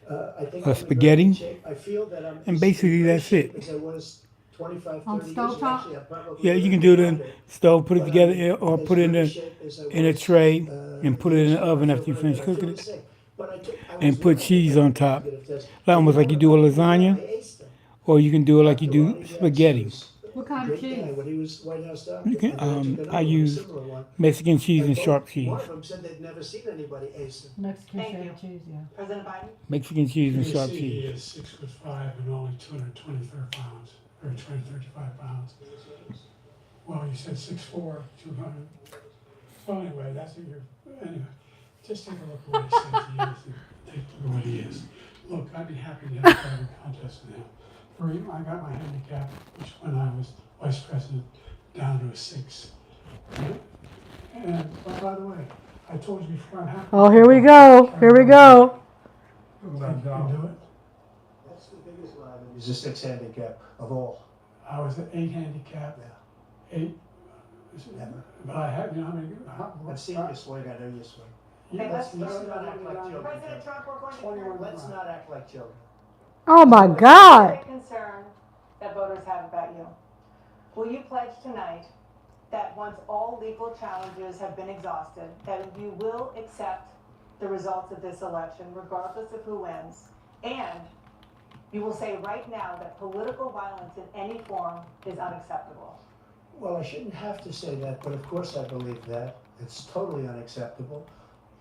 I think a I'm in very spaghetti, good shape. I feel that I'm and basically in great that's shape it. as I was 25, On 30 years stovetop? ago. Actually, I'm probably Yeah, you can do it in better. stove, put it But together, I'm or as put it in good a shape as I in a was, tray and put it in the years oven ago. after you finish I cooking feel it, the same. But I and was put looking cheese at on the top, cognitive test. like almost like you do a I lasagna, aced them. or you can do it like you do spaghetti. What kind of Great guy cheese? when he was White House doctor. You can, And then I took another I one, a use similar one. Mexican cheese and sharp cheese. One of them said they'd never seen anybody ace them. Mexican Thank shredded you. cheese, yeah. President Biden? Mexican cheese and You sharp see he cheese. is 6'5" and only 223 pounds, or 235 pounds. Well, you said 6'4", 200. Well, anyway, that's what anyway, just take a look at what he says he is and take a look at what he is. Look, I'd be happy to have a driving contest with him. I got my handicap, which when I was vice president, down to a 6. And by the way, I told you before, I'm happy. Oh, here we go. Here we go. You can do it. That's the biggest one. He's a 6 handicap of all. I was an 8 handicap. 8. But I had, you know how many? I've seen you swing. I know you swing. Okay, let's not act like children. President Trump, we're going to turn. Let's not act like children. Oh my God. Concern that voters have about you. Will you pledge tonight that once all legal challenges have been exhausted, that you will accept the results of this election, regardless of who wins, and you will say right now that political violence in any form is unacceptable? Well, I shouldn't have to say that, but of course I believe that. It's totally unacceptable.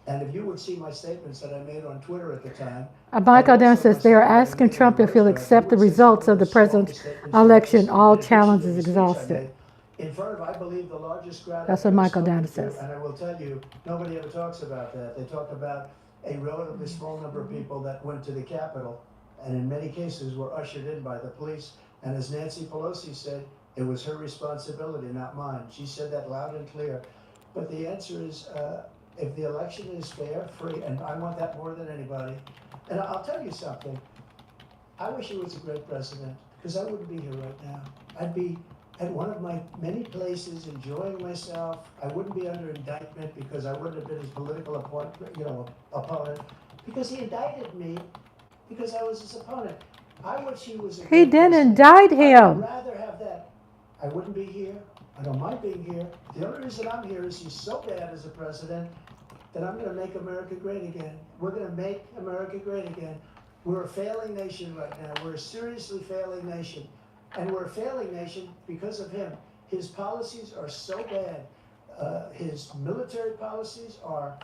And if you would see my statements that I made on Twitter at the time. Mike Aldana says they are asking Trump if he'll accept the results of the president's election. All challenges exhausted. In front of, I believe, the largest crowd. That's what Mike Aldana says. And I will tell you, nobody ever talks about that. They talk about a relatively small number of people that went to the Capitol, and in many cases were ushered in by the police. And as Nancy Pelosi said, It was her responsibility, not mine. She said that loud and clear. But the answer is, if the election is fair, free, and I want that more than anybody. And I'll tell you something. I wish he was a great president, because I wouldn't be here right now. I'd be at one of my many places enjoying myself. I wouldn't be under indictment because I wouldn't have been his political opponent, because he indicted me because I was his opponent. I wish he was a He great didn't president. indict I him. would rather have that. I wouldn't be here. I don't mind being here. The only reason I'm here is he's so bad as a president that I'm going to make America great again. We're going to make America great again. We're a failing nation right now. We're a seriously failing nation. And we're a failing nation because of him. His policies are so bad. His military policies are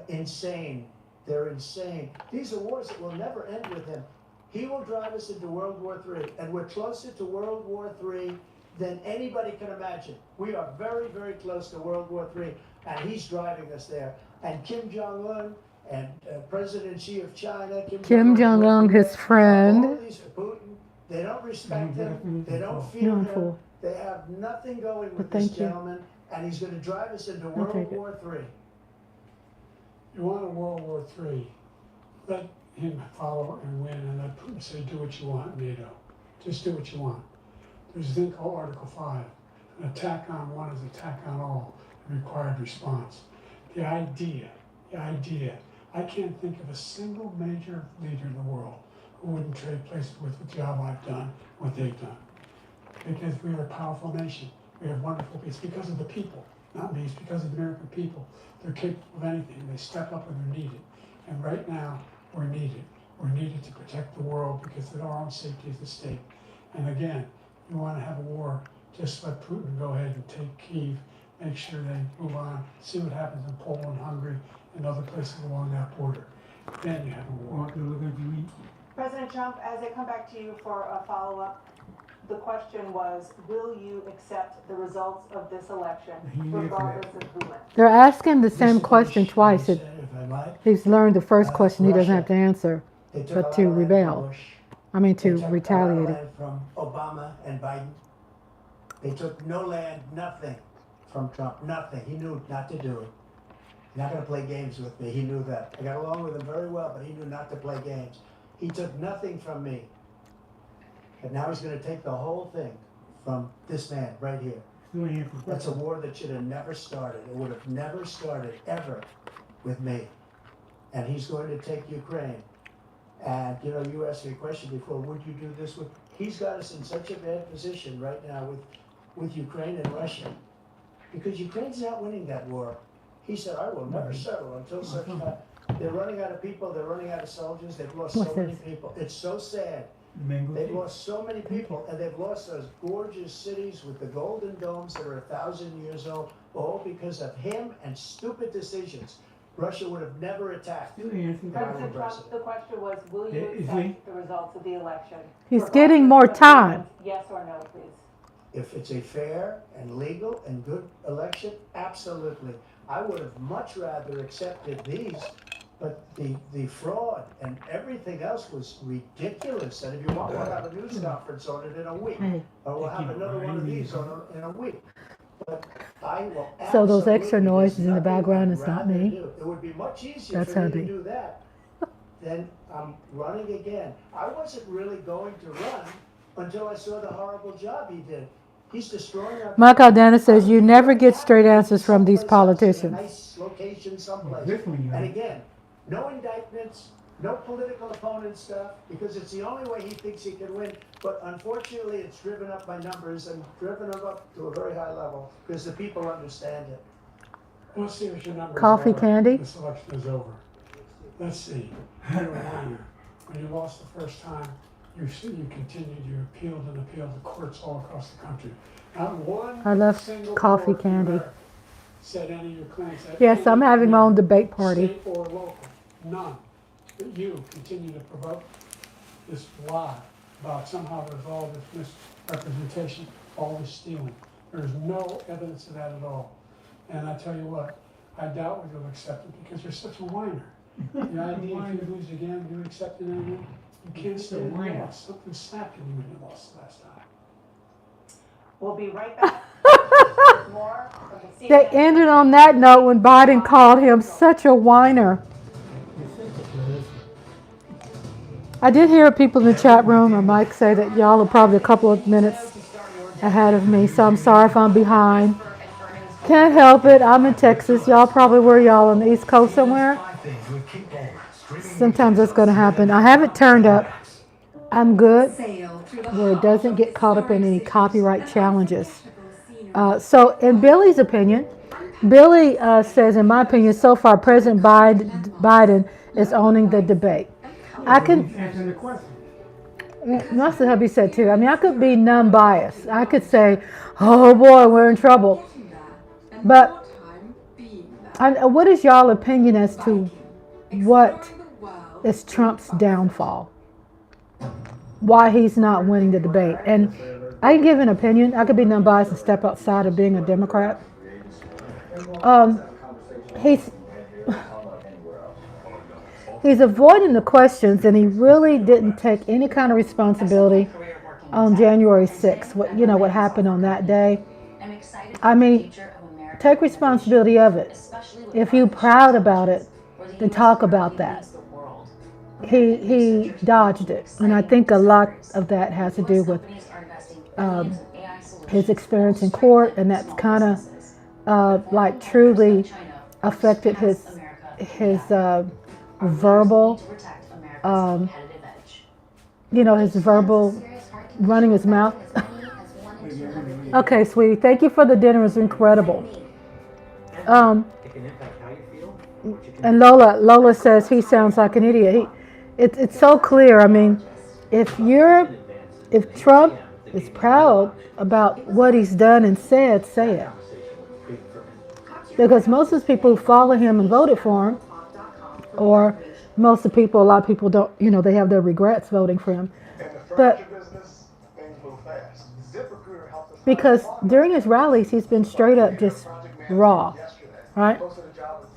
insane. They're insane. These are wars that will never end with him. He will drive us into World War III, and we're closer to World War III than anybody can imagine. We are very, very close to World War III, and he's driving us there. And Kim Jong-un and President Xi of China, Kim Jong-un, his friend. all these, Putin, they don't respect him. They don't fear him. They have nothing going with this gentleman, and he's going to drive us into World War III. You want a World War III, let him follow and win, and let Putin say, do what you want, NATO. Just do what you want. There's a thing called Article 5. An attack on one is an attack on all, a required response. The idea, I can't think of a single major leader in the world who wouldn't trade places with the job I've done, what they've done. Because we are a powerful nation. We have wonderful people. It's because of the people, not me. It's because of the American people. They're capable of anything. They step up when they're needed. And right now, we're needed. We're needed to protect the world because of our own safety is at stake. And again, you want to have a war, just let Putin go ahead and take Kyiv, make sure they move on, see what happens in Poland, Hungary, and other places along that border. Then you have a war. President Trump, as I come back to you for a follow-up, the question was, will you accept the results of this election, regardless of who wins? They're asking the same question twice. He's learned the first question he doesn't have to answer, but to rebel. To retaliate it. From Obama and Biden. They took no land, nothing from Trump, nothing. He knew not to do it. He's not going to play games with me. He knew that. I got along with him very well, but he knew not to play games. He took nothing from me. And now he's going to take the whole thing from this man right here. That's a war that should have never started. It would have never started, ever, with me. And he's going to take Ukraine. And, you asked me a question before, would you do this with? He's got us in such a bad position right now with Ukraine and Russia. Because Ukraine's not winning that war. He said, I will never settle until such time. They're running out of people. They're running out of soldiers. They've lost so many people. It's so sad. They've lost so many people, and they've lost those gorgeous cities with the golden domes that are 1,000 years old, all because of him and stupid decisions. Russia would have never attacked. President Trump, the question was, will you accept the results of the election? He's getting more time. Yes or no, please? If it's a fair and legal and good election, absolutely. I would have much rather accepted these, but the fraud and everything else was ridiculous. And if you want, we'll have a news conference on it in a week, or we'll have another one of these in a week. But I will So those extra noises in the background is not me. It would be much easier That's for me HUBBY. to do that than running again. I wasn't really going to run until I saw the horrible job he did. He's destroying our. Michael Dennis says you never get straight answers from these politicians. A nice location someplace. And again, no indictments, no political opponent stuff, because it's the only way he thinks he can win. But unfortunately, it's driven up by numbers and driven them up to a very high level because the people understand it. Let's see if your numbers Coffee are. candy? This election is over. Let's see. You're a winner. When you lost the first time, you continued, you appealed and appealed to courts all across the country. Not one I love single coffee court in candy. America said any of your claims. Yes, I'm having my own debate party. State or local, none. But you continue to provoke this lie about somehow there's all this misrepresentation, all this stealing. There's no evidence of that at all. And I tell you what, I doubt whether you'll accept it because you're such a whiner. The idea if you lose again, you accept it anymore. You can't stay in loss. Something snapped in you when you lost the last time. We'll be right back with more from the They CNN. ended on that note when Biden called him such a whiner. I did hear people in the chat room or Mike say that y'all are probably a couple of minutes ahead of me, so I'm sorry if I'm behind. Can't help it. I'm in Texas. Y'all probably were y'all on the East Coast somewhere. Sometimes that's going to happen. I have it turned up. I'm good where it doesn't get caught up in any copyright challenges. So in Billy's opinion, Billy says, in my opinion, so far President Biden is owning the debate. I can, that's what hubby said too. I mean, I could be non-biased. I could say, oh boy, we're in trouble. But what is y'all opinion as to what is Trump's downfall? Why he's not winning the debate? And I can give an opinion. I could be non-biased and step outside of being a Democrat. He's avoiding the questions, and he really didn't take any kind of responsibility on January 6th. What happened on that day. I mean, take responsibility of it. If you're proud about it, then talk about that. He dodged it, and I think a lot of that has to do with his experience in court, and that's kind of like truly affected his verbal, his verbal running his mouth. Okay, sweetie, thank you for the dinner. It's incredible. And Lola says he sounds like an idiot. It's so clear. I mean, if Trump is proud about what he's done and said, say it. Because most of the people who follow him and voted for him, or a lot of people don't, they have their regrets voting for him. But because during his rallies, he's been straight up just raw, right?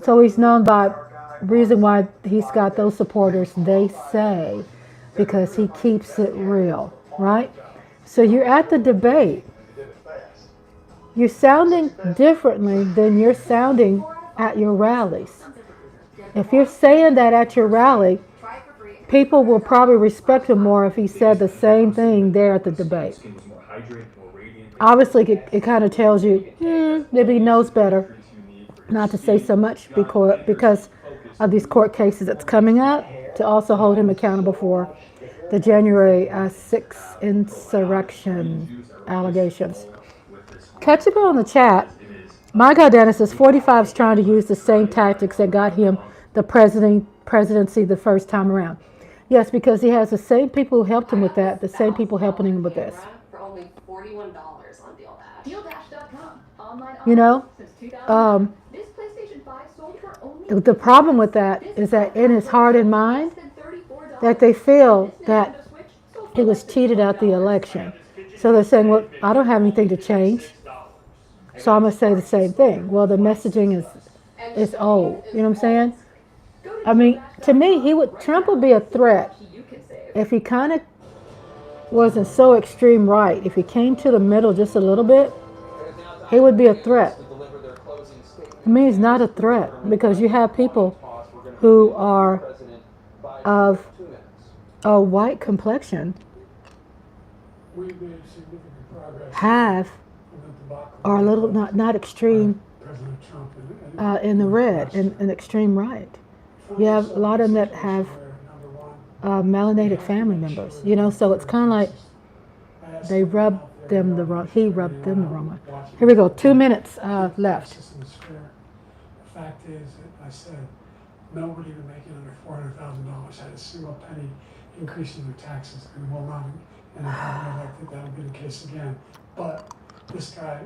So he's known by reason why he's got those supporters, they say, because he keeps it real, right? So you're at the debate. You're sounding differently than you're sounding at your rallies. If you're saying that at your rally, people will probably respect him more if he said the same thing there at the debate. Obviously, it kind of tells you, maybe he knows better not to say so much because of these court cases that's coming up, to also hold him accountable for the January 6th insurrection allegations. Catch up on the chat. My God, Dennis says 45 is trying to use the same tactics that got him the presidency the first time around. Yes, because he has the same people who helped him with that, the same people helping him with this. For only $41 on DealDash. DealDash.com. Online this PlayStation 5 sold for only The problem with that is that in his heart and mind, that they feel that he was cheated out the election. So they're saying, well, I don't have anything to change, so I'm going to say the same thing. Well, the messaging is old. You know what I'm saying? I mean, to me, Trump would be a threat if he kind of wasn't so extreme right. If he came to the middle just a little bit, he would be a threat. I mean, he's not a threat because you have people who are of a white complexion, are a little not extreme in the red and extreme right. You have a lot of them that have melanated family members, so it's kind of like he rubbed them the wrong way. Here we go, 2 minutes left. The fact is that I said nobody even making under $400,000 had a single penny increase in their taxes, and will not, and I think that'll be the case again. But this guy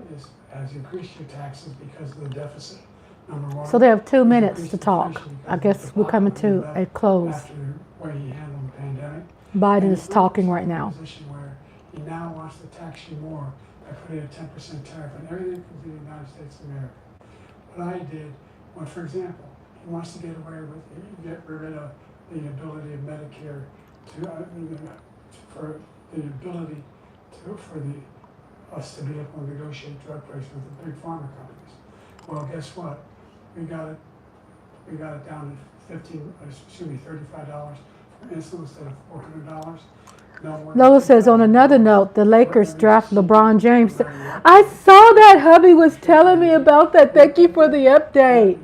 has increased your taxes because of the deficit. Number one. So they have 2 minutes to talk. I guess we're coming to a close. After the way he handled the pandemic. Biden is talking right now. Where he now wants to tax you more by putting a 10% tariff on everything from the United States of America. What I did, for example, he wants to get rid of the ability of Medicare for the us to be able to negotiate drug pricing with the big pharma companies. Well, guess what? We got it down to $35 for insulin instead of $400. No more than Lola says, on another note, the Lakers draft LeBron James. I saw that. Hubby was telling me about that. Thank you for the update.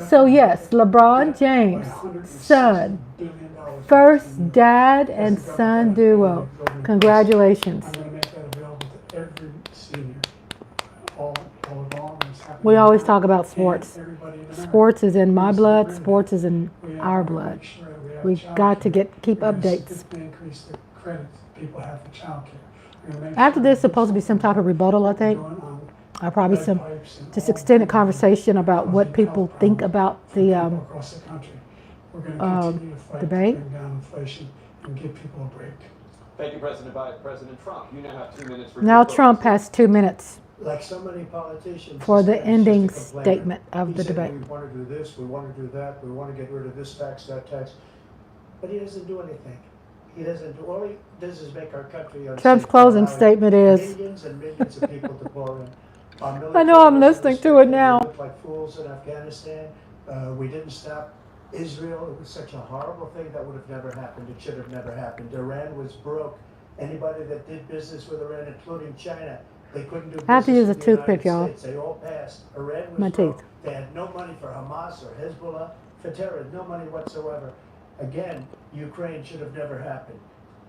So yes, LeBron James, son, first dad and son duo. Congratulations. I'm going to make that available to every senior. All We always talk about sports. Sports is in my blood. Sports is in our blood. We got to keep updates. Increase the credits people have for childcare. After this, supposed to be some type of rebuttal, I think. Probably some just extended conversation about what people think about the debate. And give people a break. Thank you, President Biden. President Trump, you now have 2 minutes for Now your Trump has 2 minutes Like so many politicians. for the it's just a ending complainer. statement of He the said, debate. We want to do this, we want to do that, we want to get rid of this tax, that tax. But he doesn't do anything. He doesn't do, all he does is make our country unsafe. Trump's closing Allowing statement is, millions and millions of people to pour in. Our I know I'm military was listening to it restricted. now. We looked like fools in Afghanistan. We didn't stop Israel. It was such a horrible thing that would have never happened. It should have never happened. Iran was broke. Anybody that did business with Iran, including China, they couldn't do business I have to use a with the United toothpick, y'all. States. They all passed. Iran was My broke. teeth. They had no money for Hamas or Hezbollah, for terror, no money whatsoever. Again, Ukraine should have never happened.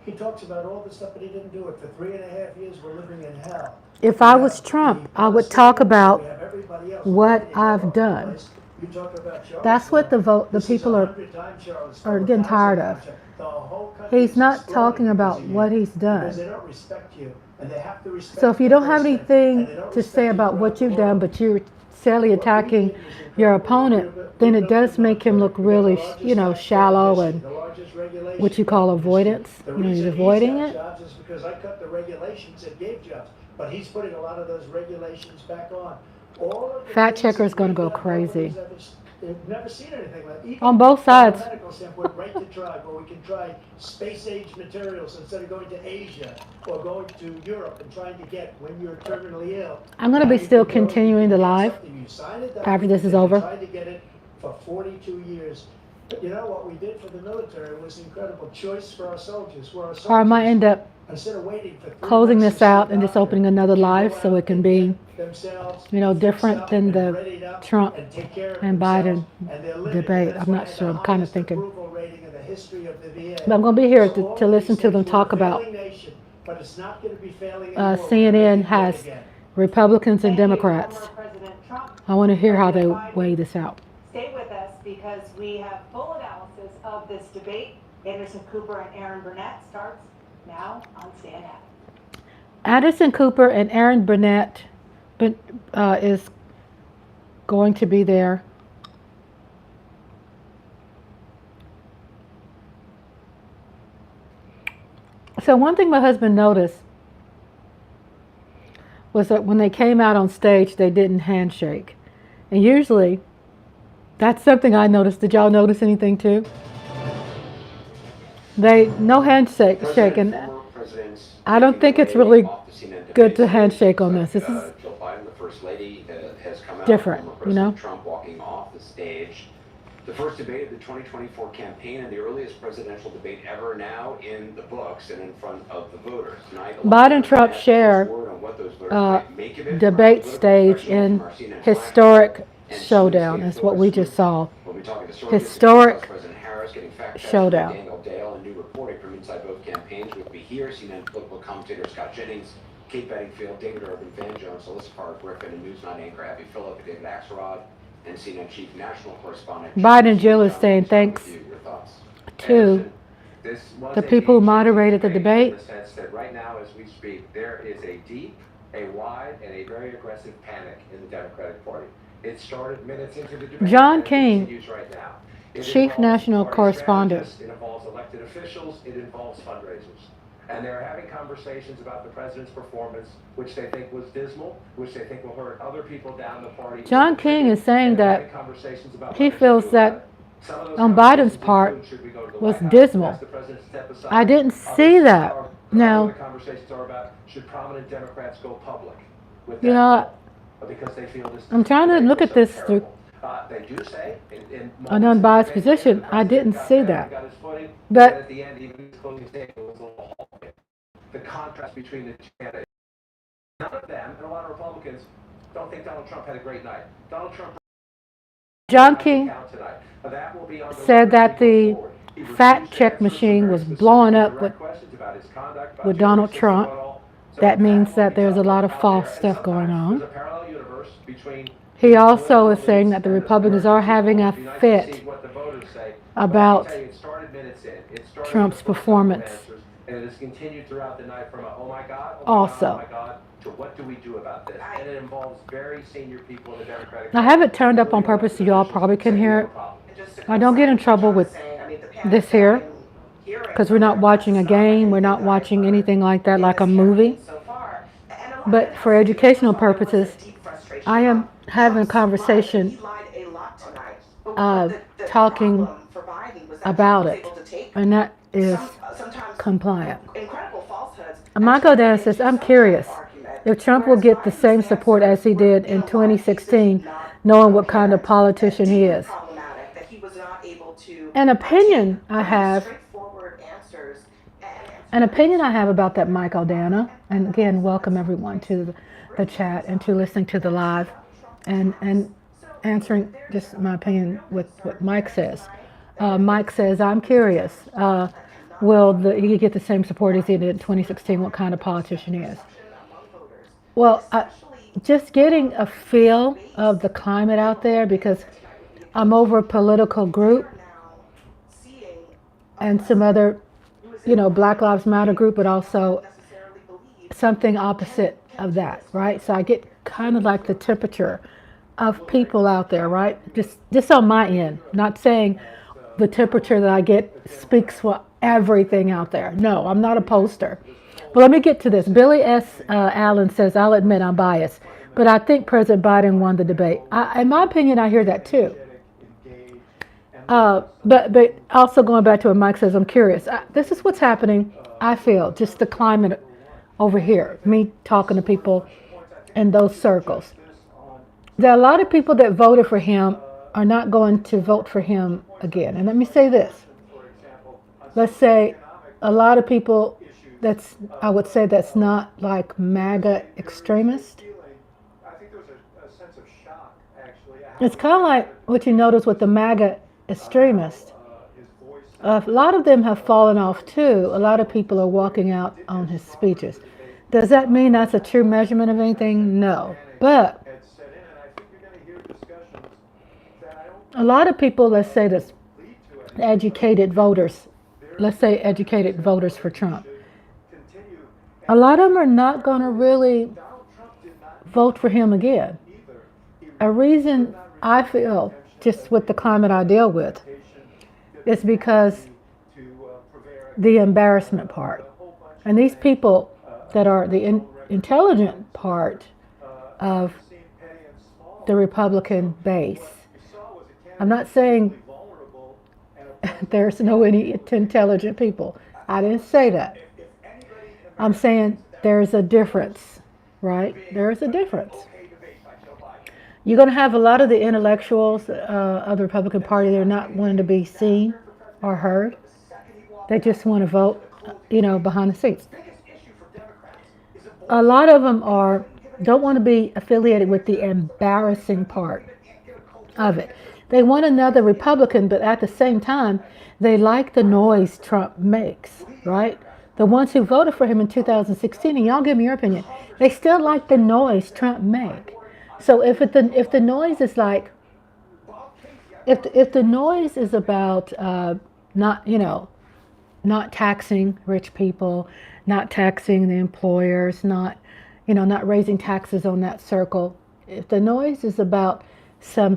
He talks about all this stuff, but he didn't do it. For 3.5 years, we're living in hell. if I was Trump, I would talk about what I've done. That's what the people are getting tired of. He's not talking about what he's done. So if you don't have anything to say about what you've done, but you're silly attacking your opponent, then it does make him look really, shallow and what you call avoidance. He's avoiding it. Is because I cut the regulations that gave jobs, but he's putting a lot of those regulations back on. Fact checker is going to go crazy. They've never seen anything like that. On both sides. From a medical standpoint, right to try, where we can try space-age materials instead of going to Asia or going to Europe and trying to get when you're terminally ill. I'm going to be still continuing the live after this is over. Tried to get it for 42 years. But you know what we did for the military was incredible. Choice for our soldiers. Where our soldiers, Or I might end up instead of waiting for 3 closing months this to see out a and just doctor, opening another live go so out it can and be, get themselves different fixed than up and the readied up Trump and take care of and themselves. Biden And they're living. debate. That's I'm why not it's sure. the I'm kind of highest thinking. approval rating in the history of the VA. But I'm going to be here So all to of listen these to them things, talk we're a about. failing nation, but it's not going to be failing anymore. We're gonna CNN make it has great again. Republicans and Thank you, Democrats. former President Trump. I want to hear how they President Biden. weigh this out. Stay with us because we have full analysis of this debate. Anderson Cooper and Aaron Burnett starts now on Stand Up. Anderson Cooper and Aaron Burnett is going to be there. So one thing my husband noticed was that when they came out on stage, they didn't handshake. And usually, that's something I noticed. Did y'all notice anything too? No handshake. And I don't think it's really good to handshake on this. This is Joe Biden, the First Lady, has come out. different, Trump walking off the stage. The first debate of the 2024 campaign and the earliest presidential debate ever now in the books and in front of the voters. Tonight, Biden and Trump share debate stage in historic showdown. Is what we just saw. We'll be talking to Historic President Harris, getting fact checks showdown. from Daniel Dale, and new reporting from inside both campaigns. We'll be here. CNN political commentator Scott Jennings, Kate Bedingfield, David Urban, Van Jones, Alyssa Carr Griffin, and Newsnight anchor Abby Phillip, and David Axelrod, and CNN chief national correspondent. Biden and Jill is saying thanks to the people who moderated the debate. In the sense that right now, as we speak, there is a deep, a wide, and a very aggressive panic in the Democratic Party. It started minutes into the debate. John and it King, continues right now. It Chief involves National party Correspondent. strategists, It involves elected officials. It involves fundraisers. And they're having conversations about the president's performance, which they think was dismal, which they think will hurt other people down the party. John King is saying They're that having conversations about he what they should feels do that about it. Some of those on Biden's conversations part include, should we go to the was White House, dismal. ask the president to step aside? I didn't Others see that. are Now, The conversations are about, should prominent Democrats go public with you that know, vote? Because they feel this. I'm trying to look at this through They do say in an unbiased position. I didn't see that. got his footing, But and at the end, even his closing statement was a little halting. The contrast between the two candidates. None of them, and a lot of Republicans, don't think Donald Trump had a great night. Donald Trump. John King said that the fact check machine was blowing up with Donald Trump. That means that there's a lot of false stuff going on. He also is saying that the Republicans are having a fit about Trump's performance. And it has continued throughout the night from a, oh my God, Also, to what do we do about this? And it involves very senior people in the Democratic I have it turned up on purpose so y'all probably can hear it. I don't get in trouble with this here because we're not watching a game. We're not watching anything like that, like a movie. But for educational purposes, I am having a conversation talking about it, and that is compliant. Michael Dan says, I'm curious if Trump will get the same support as he did in 2016, knowing what kind of politician he is. An opinion I have about that, Michael Dana, and again, welcome everyone to the chat and to listening to the live and answering just my opinion with what Mike says. Mike says, I'm curious, will he get the same support as he did in 2016? What kind of politician he is? Well, just getting a feel of the climate out there, because I'm over a political group and some other, Black Lives Matter group, but also something opposite of that, right? So I get kind of like the temperature of people out there, right? Just on my end, not saying the temperature that I get speaks for everything out there. No, I'm not a poster. But let me get to this. Billy S. Allen says, I'll admit I'm biased, but I think President Biden won the debate. In my opinion, I hear that too. But also going back to what Mike says, I'm curious. This is what's happening, I feel, just the climate over here, me talking to people in those circles. There are a lot of people that voted for him are not going to vote for him again. And let me say this. Let's say a lot of people I would say that's not like MAGA extremist. It's kind of like what you notice with the MAGA extremist. A lot of them have fallen off too. A lot of people are walking out on his speeches. Does that mean that's a true measurement of anything? No. But a lot of people, let's say that's educated voters, let's say educated voters for Trump, a lot of them are not going to really vote for him again. A reason I feel, just with the climate I deal with, is because the embarrassment part. And these people that are the intelligent part of the Republican base, I'm not saying there's no any intelligent people. I didn't say that. I'm saying there's a difference, right? There's a difference. You're going to have a lot of the intellectuals of the Republican Party. They're not wanting to be seen or heard. They just want to vote, behind the scenes. A lot of them don't want to be affiliated with the embarrassing part of it. They want another Republican, but at the same time, they like the noise Trump makes, right? The ones who voted for him in 2016, and y'all give me your opinion, they still like the noise Trump make. So if the noise is like, if the noise is about not taxing rich people, not taxing the employers, not raising taxes on that circle, if the noise is about some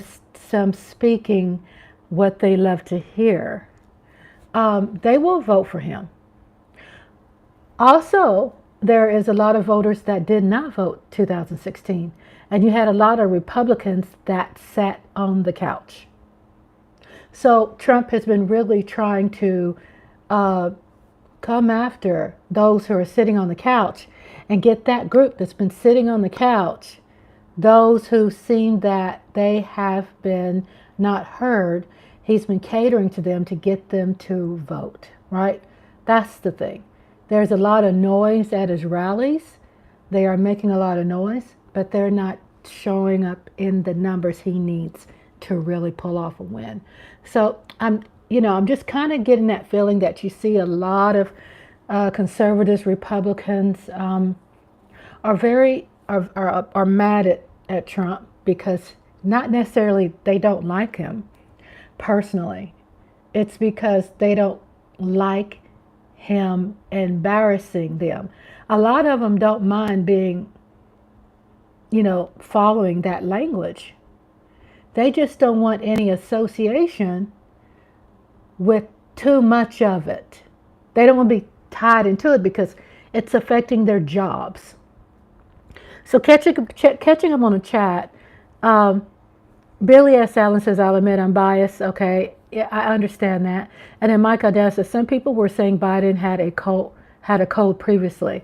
speaking what they love to hear, they will vote for him. Also, there is a lot of voters that did not vote 2016, and you had a lot of Republicans that sat on the couch. So Trump has been really trying to come after those who are sitting on the couch and get that group that's been sitting on the couch, those who seem that they have been not heard. He's been catering to them to get them to vote, right? That's the thing. There's a lot of noise at his rallies. They are making a lot of noise, but they're not showing up in the numbers he needs to really pull off a win. So I'm just kind of getting that feeling that you see a lot of conservatives, Republicans are mad at Trump because not necessarily they don't like him personally. It's because they don't like him embarrassing them. A lot of them don't mind being, following that language. They just don't want any association with too much of it. They don't want to be tied into it because it's affecting their jobs. So catching them on a chat, Billy S. Allen says, I'll admit I'm biased. Okay, yeah, I understand that. And then Mike Aldana says, some people were saying Biden had a cold previously.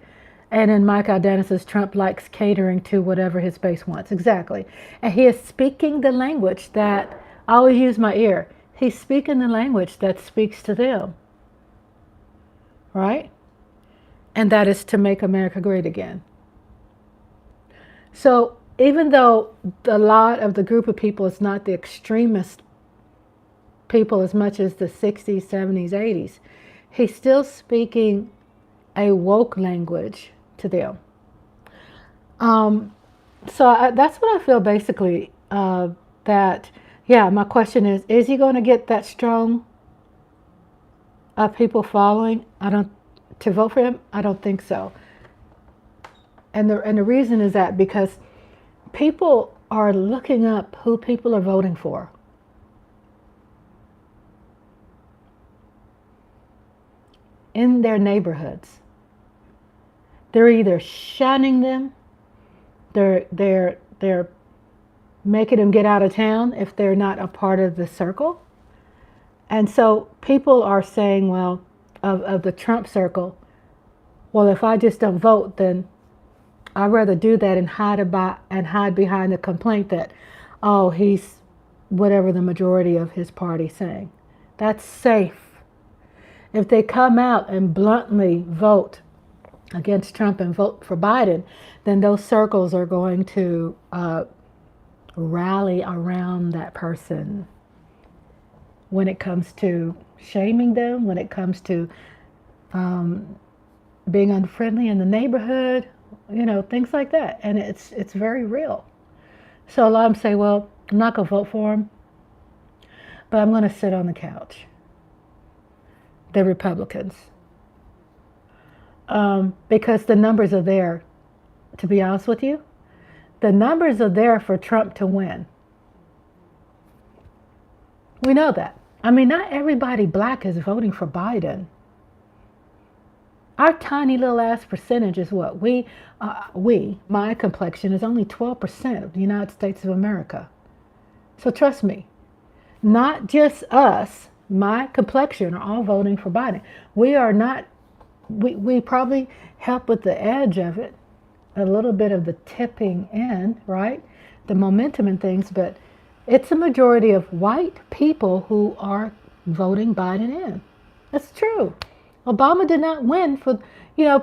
And then Mike Aldana says, Trump likes catering to whatever his base wants. Exactly. And he is speaking the language that, I always use my ear. He's speaking the language that speaks to them. Right? And that is to make America great again. So even though a lot of the group of people is not the extremist people as much as the 60s, 70s, 80s, he's still speaking a woke language to them. That's what I feel basically, that, yeah, my question is he going to get that strong of people following to vote for him? I don't think so. And the reason is that because people are looking up who people are voting for. In their neighborhoods. They're either shunning them, they're making them get out of town if they're not a part of the circle. And so people are saying, well, of the Trump circle, well, if I just don't vote, then I'd rather do that and hide behind the complaint that, oh, he's whatever the majority of his party saying. That's safe. If they come out and bluntly vote against Trump and vote for Biden, then those circles are going to rally around that person when it comes to shaming them, when it comes to being unfriendly in the neighborhood, things like that. And it's very real. So a lot of them say, well, I'm not going to vote for him, but I'm going to sit on the couch. The Republicans. Because the numbers are there, to be honest with you. The numbers are there for Trump to win. We know that. I mean, not everybody black is voting for Biden. Our tiny little ass percentage is what? My complexion is only 12% of the United States of America. So trust me, not just us, my complexion are all voting for Biden. We are not, we probably help with the edge of it, a little bit of the tipping in, right? The momentum and things, but it's a majority of white people who are voting Biden in. That's true. Obama did not win for,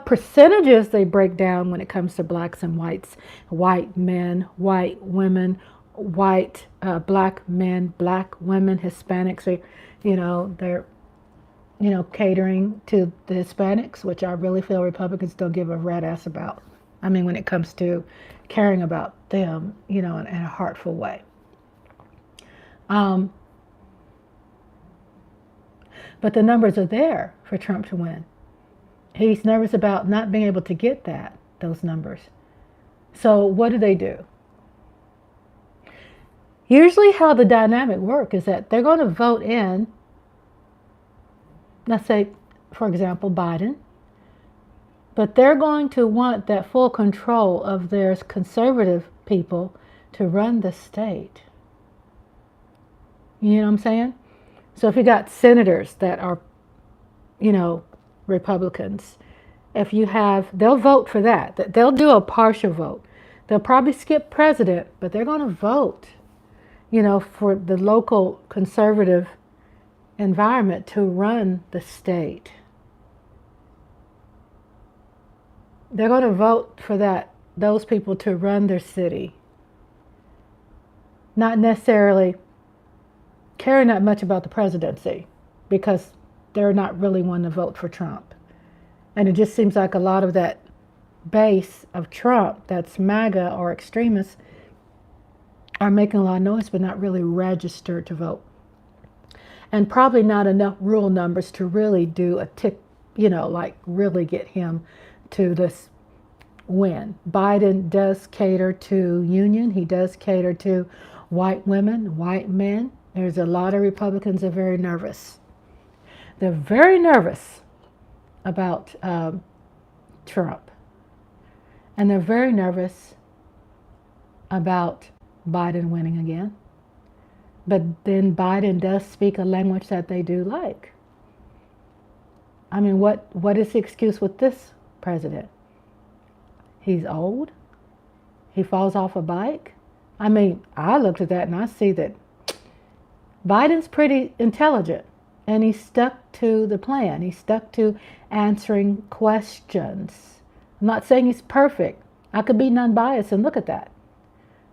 percentages they break down when it comes to blacks and whites, white men, white women, white, black men, black women, Hispanics, they're, catering to the Hispanics, which I really feel Republicans don't give a rat ass about. I mean, when it comes to caring about them, in a heartful way. But the numbers are there for Trump to win. He's nervous about not being able to get those numbers. So what do? Usually how the dynamic works is that they're going to vote in, let's say, for example, Biden, but they're going to want that full control of their conservative people to run the state. You know what I'm saying? So if you got senators that are, Republicans. If you have, they'll vote for that. They'll do a partial vote. They'll probably skip president, but they're going to vote, for the local conservative environment to run the state. They're going to vote for those people to run their city. Not necessarily caring that much about the presidency, because they're not really one to vote for Trump. And it just seems like a lot of that base of Trump that's MAGA or extremists are making a lot of noise but not really registered to vote. And probably not enough rural numbers to really do a tick, really get him to this win. Biden does cater to union. He does cater to white women, white men. There's a lot of Republicans that are very nervous. They're very nervous about Trump. And they're very nervous about Biden winning again. But then Biden does speak a language that they do like. I mean, what is the excuse with this president? He's old. He falls off a bike. I mean, I looked at that and I see that Biden's pretty intelligent. And he stuck to the plan. He stuck to answering questions. I'm not saying he's perfect. I could be non-biased and look at that.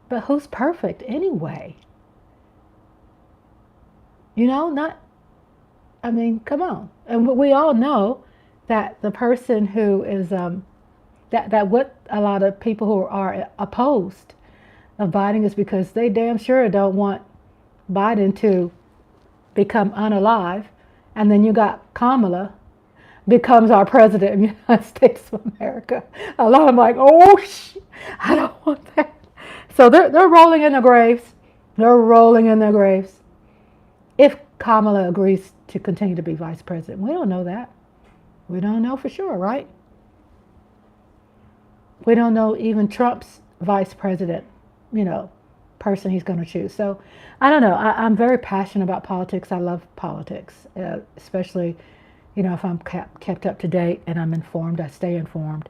But who's perfect anyway? Come on. And we all know that the person who is, that what a lot of people who are opposed of Biden is because they damn sure don't want Biden to become unalive. And then you got Kamala becomes our president of the United States of America. A lot of them like, I don't want that. So they're rolling in their graves. They're rolling in their graves. If Kamala agrees to continue to be vice president, we don't know that. We don't know for sure, right? We don't know even Trump's vice president, person he's going to choose. So I don't know. I'm very passionate about politics. I love politics, especially, if I'm kept up to date and I'm informed, I stay informed.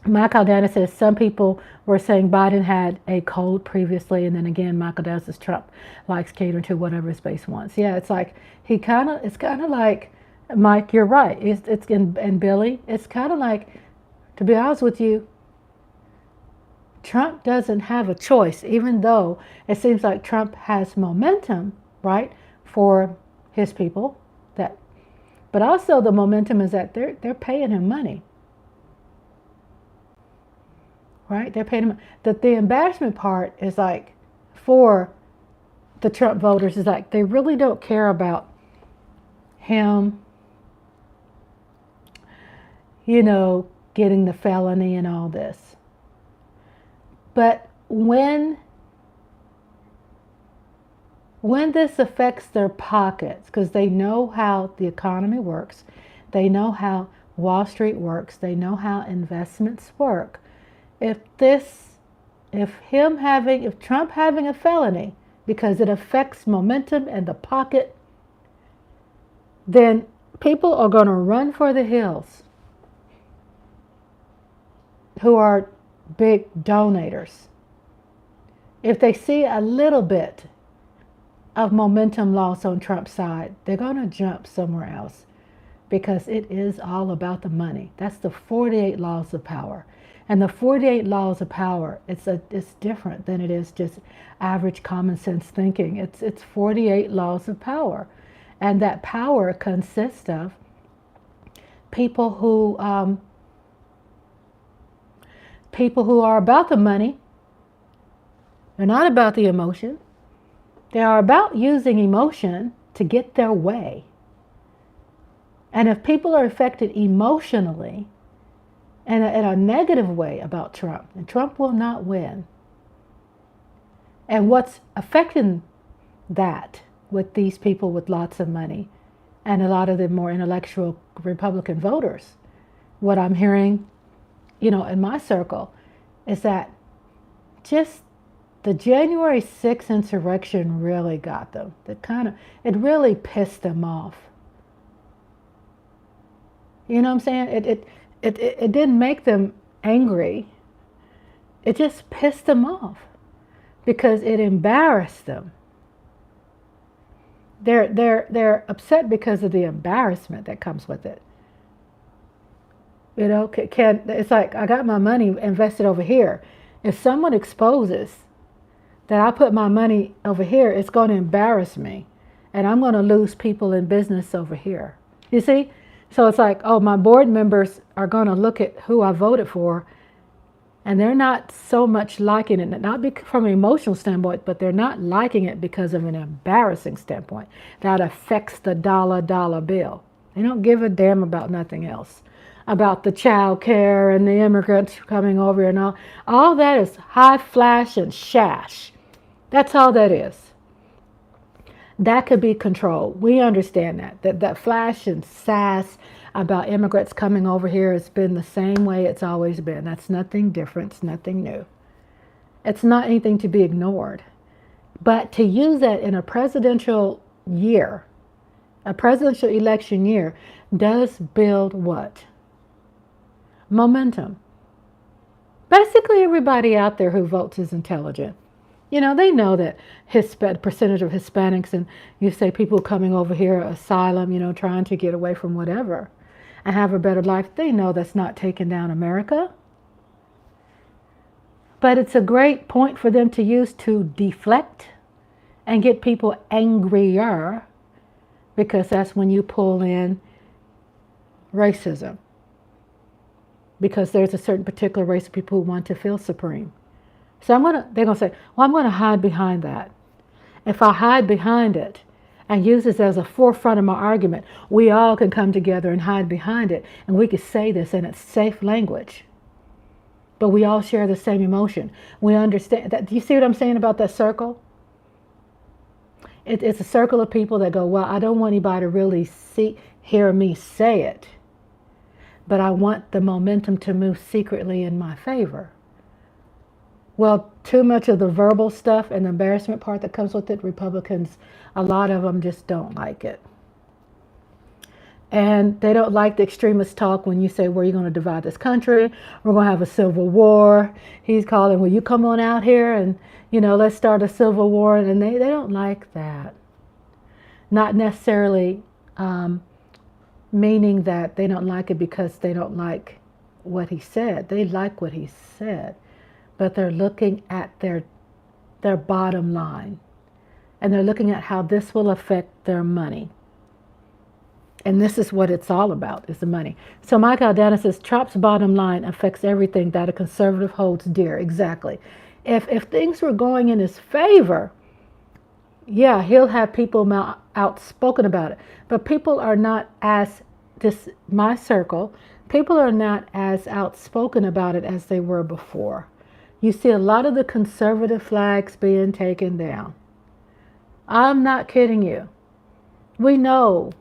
Michael Dana says some people were saying Biden had a cold previously, and then again, Michael Dana says Trump likes catering to whatever his base wants. Yeah, it's like it's kind of like, Mike, you're right. And Billy, it's kind of like, to be honest with you, Trump doesn't have a choice, even though it seems like Trump has momentum, right, for his people. But also the momentum is that they're paying him money. Right? They're paying him. The embarrassment part is like, for the Trump voters, is like they really don't care about him, getting the felony and all this. But when this affects their pockets, because they know how the economy works, they know how Wall Street works, they know how investments work. If Trump having a felony, because it affects momentum and the pocket, then people are going to run for the hills who are big donators. If they see a little bit of momentum loss on Trump's side, they're going to jump somewhere else, because it is all about the money. That's the 48 laws of power. And the 48 laws of power, it's different than it is just average common sense thinking. It's 48 laws of power. And that power consists of people who are about the money. They're not about the emotion. They are about using emotion to get their way. And if people are affected emotionally, in a negative way about Trump, and Trump will not win. And what's affecting that with these people with lots of money and a lot of the more intellectual Republican voters, what I'm hearing, in my circle, is that just the January 6th insurrection really got them. It really pissed them off. You know what I'm saying? It didn't make them angry. It just pissed them off because it embarrassed them. They're upset because of the embarrassment that comes with it. You know, it's like I got my money invested over here. If someone exposes that I put my money over here, it's going to embarrass me, and I'm going to lose people in business over here. You see? So it's like, oh, my board members are going to look at who I voted for, and they're not so much liking it, not from an emotional standpoint, but they're not liking it because of an embarrassing standpoint. That affects the dollar bill. They don't give a damn about nothing else. About the child care and the immigrants coming over and all that is high flash and shash. That's all that is. That could be controlled. We understand that flash and sass about immigrants coming over here has been the same way it's always been. That's nothing different. It's nothing new. It's not anything to be ignored. But to use that in a presidential year, a presidential election year, does build what? Momentum. Basically, everybody out there who votes is intelligent. You know, they know that percentage of Hispanics, and you say people coming over here, asylum, you know, trying to get away from whatever and have a better life, they know that's not taking down America. But it's a great point for them to use to deflect and get people angrier, because that's when you pull in racism. Because there's a certain particular race of people who want to feel supreme. So they're going to say, well, I'm going to hide behind that. If I hide behind it and use this as a forefront of my argument, we all can come together and hide behind it, and we can say this in its safe language. But we all share the same emotion. We understand that. Do you see what I'm saying about that circle? It's a circle of people that go, well, I don't want anybody to really hear me say it, but I want the momentum to move secretly in my favor. Well, too much of the verbal stuff and the embarrassment part that comes with it, Republicans, a lot of them just don't like it. And they don't like the extremist talk when you say, well, you're going to divide this country, we're going to have a civil war. He's calling, well, you come on out here and, you know, let's start a civil war. And they don't like that. Not necessarily meaning that they don't like it because they don't like what he said. They like what he said. But they're looking at their bottom line. And they're looking at how this will affect their money. And this is what it's all about, is the money. So Mike Aldana says, Trump's bottom line affects everything that a conservative holds dear. Exactly. If things were going in his favor, yeah, he'll have people outspoken about it. But people are not my circle, people are not as outspoken about it as they were before. You see a lot of the conservative flags being taken down. I'm not kidding you. We know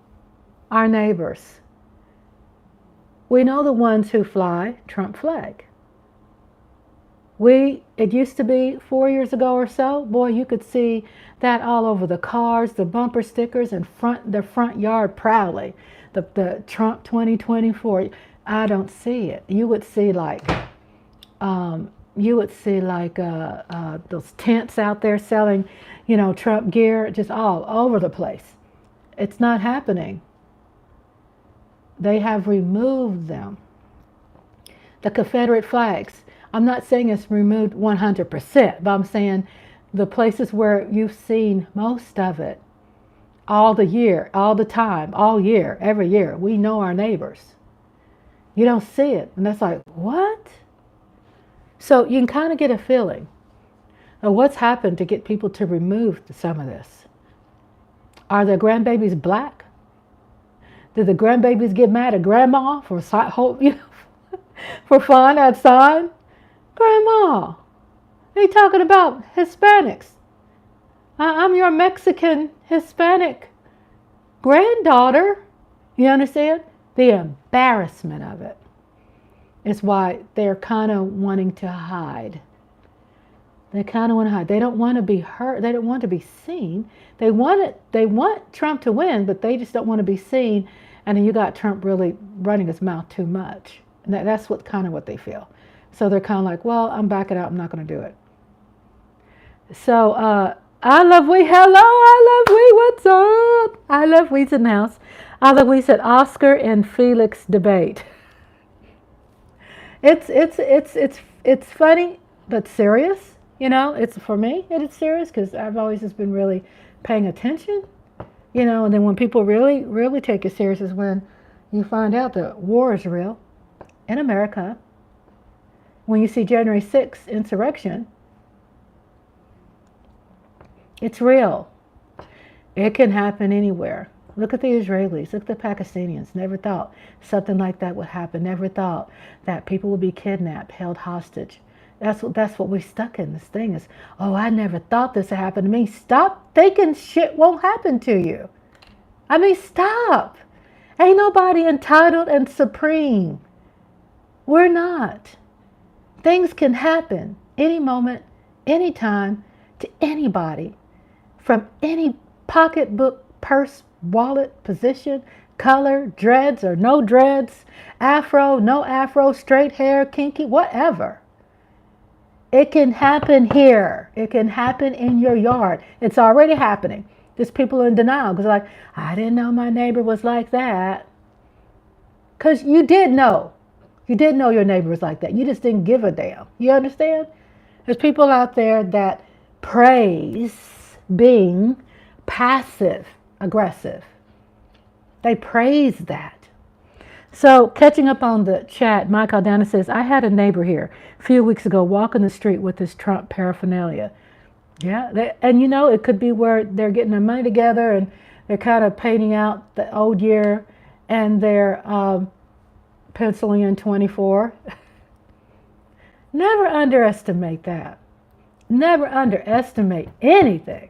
our neighbors. We know the ones who fly Trump flag. It used to be 4 years ago or so, boy, you could see that all over the cars, the bumper stickers, and their front yard proudly. The Trump 2024. I don't see it. You would see those tents out there selling, you know, Trump gear, just all over the place. It's not happening. They have removed them. The Confederate flags, I'm not saying it's removed 100%, but I'm saying the places where you've seen most of it all the year, all the time, all year, every year, we know our neighbors. You don't see it. And that's like, what? So you can kind of get a feeling of what's happened to get people to remove some of this. Are their grandbabies black? Did the grandbabies get mad at grandma for fun outside? Grandma, they talking about Hispanics. I'm your Mexican Hispanic granddaughter. You understand? The embarrassment of it is why they're kind of wanting to hide. They kind of want to hide. They don't want to be heard. They don't want to be seen. They want Trump to win, but they just don't want to be seen and then you got Trump really running his mouth too much. And that's what they feel. So they're kind of like, well, I'm backing out. I'm not going to do it. So I love we. Hello, I love we. What's up? I love we's in the house. I love we said Oscar and Felix debate. It's funny but serious. You know, it's for me. It is serious because I've always just been really paying attention. You know, and then when people really, really take it serious is when you find out that war is real in America. When you see January 6th insurrection, it's real. It can happen anywhere. Look at the Israelis. Look at the Pakistanians. Never thought something like that would happen. Never thought that people would be kidnapped, held hostage. That's what we're stuck in. This thing is, oh, I never thought this would happen to me. Stop thinking shit won't happen to you. I mean, stop. Ain't nobody entitled and supreme. We're not. Things can happen any moment, any time, to anybody, from any pocketbook, purse, wallet, position, color, dreads or no dreads, afro, no afro, straight hair, kinky, whatever. It can happen here. It can happen in your yard. It's already happening. There's people in denial because like, I didn't know my neighbor was like that. Because you did know. You did know your neighbor was like that. You just didn't give a damn. You understand? There's people out there that praise being passive aggressive. They praise that. So catching up on the chat, Mike Aldana says, I had a neighbor here a few weeks ago walking the street with this Trump paraphernalia. Yeah, and you know, it could be where they're getting their money together and they're kind of painting out the old year and they're penciling in 24. Never underestimate that. Never underestimate anything.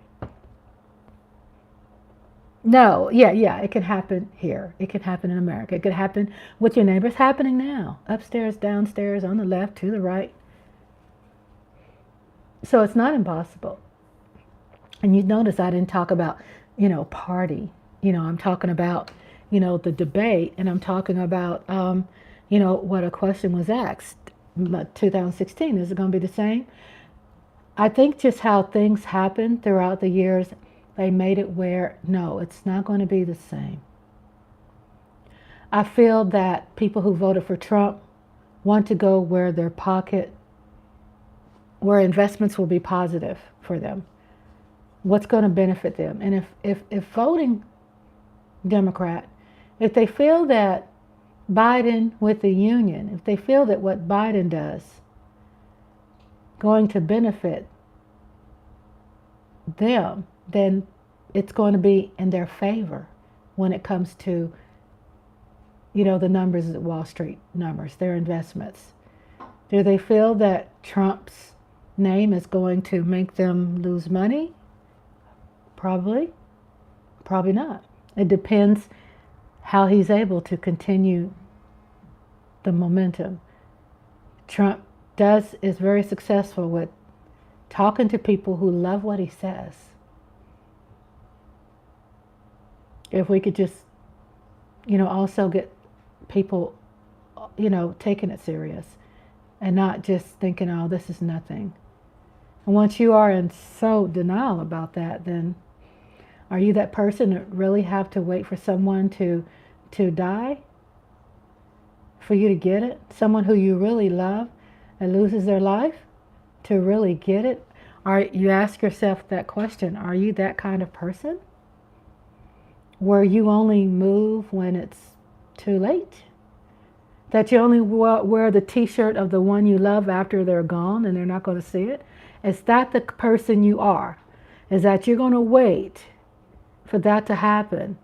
No, yeah, it can happen here. It can happen in America. It could happen with your neighbors. Happening now. Upstairs, downstairs, on the left, to the right. So it's not impossible. And you notice I didn't talk about, party. I'm talking about, the debate, and I'm talking about, what a question was asked. 2016, is it going to be the same? I think just how things happen throughout the years, they made it where, no, it's not going to be the same. I feel that people who voted for Trump want to go where where investments will be positive for them. What's going to benefit them. And if voting Democrat, if they feel that Biden with the union, if they feel that what Biden does going to benefit them, then it's going to be in their favor when it comes to, the numbers at Wall Street numbers, their investments. Do they feel that Trump's name is going to make them lose money? Probably. Probably not. It depends how he's able to continue the momentum. Trump is very successful with talking to people who love what he says. If we could just, also get people, taking it serious and not just thinking, oh, this is nothing. And once you are in so denial about that, then are you that person that really have to wait for someone to die for you to get it? Someone who you really love and loses their life to really get it? You ask yourself that question, are you that kind of person? Where you only move when it's too late? That you only wear the t-shirt of the one you love after they're gone and they're not going to see it? Is that the person you are? Is that you're going to wait for that to happen?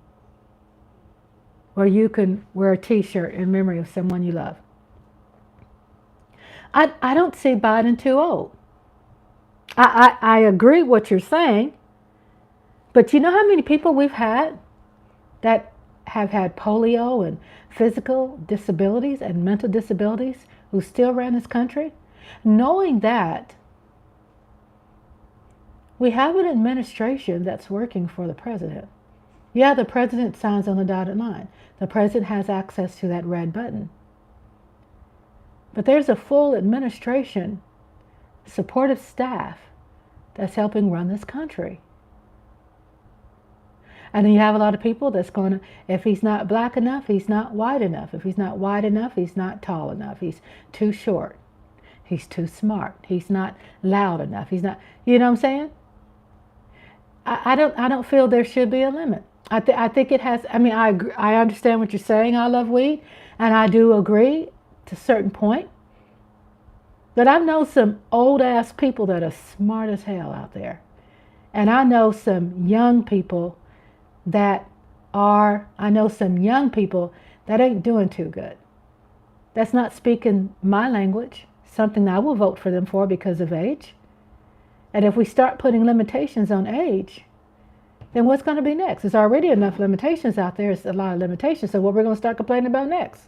Where you can wear a t-shirt in memory of someone you love? I don't see Biden too old. I agree what you're saying. But you know how many people we've had that have had polio and physical disabilities and mental disabilities who still ran this country? Knowing that we have an administration that's working for the president. Yeah, the president signs on the dotted line. The president has access to that red button. But there's a full administration, supportive staff that's helping run this country. And then you have a lot of people that's going to, if he's not black enough, he's not white enough. If he's not white enough, he's not tall enough. He's too short. He's too smart. He's not loud enough. He's not, you know what I'm saying? I don't feel there should be a limit. I think it has, I mean, I understand what you're saying, I love weed, and I do agree to a certain point. But I know some old ass people that are smart as hell out there. And I know some young people that ain't doing too good. That's not speaking my language, something that I will vote for them for because of age. And if we start putting limitations on age, then what's going to be next? There's already enough limitations out there. It's a lot of limitations. So what we're going to start complaining about next?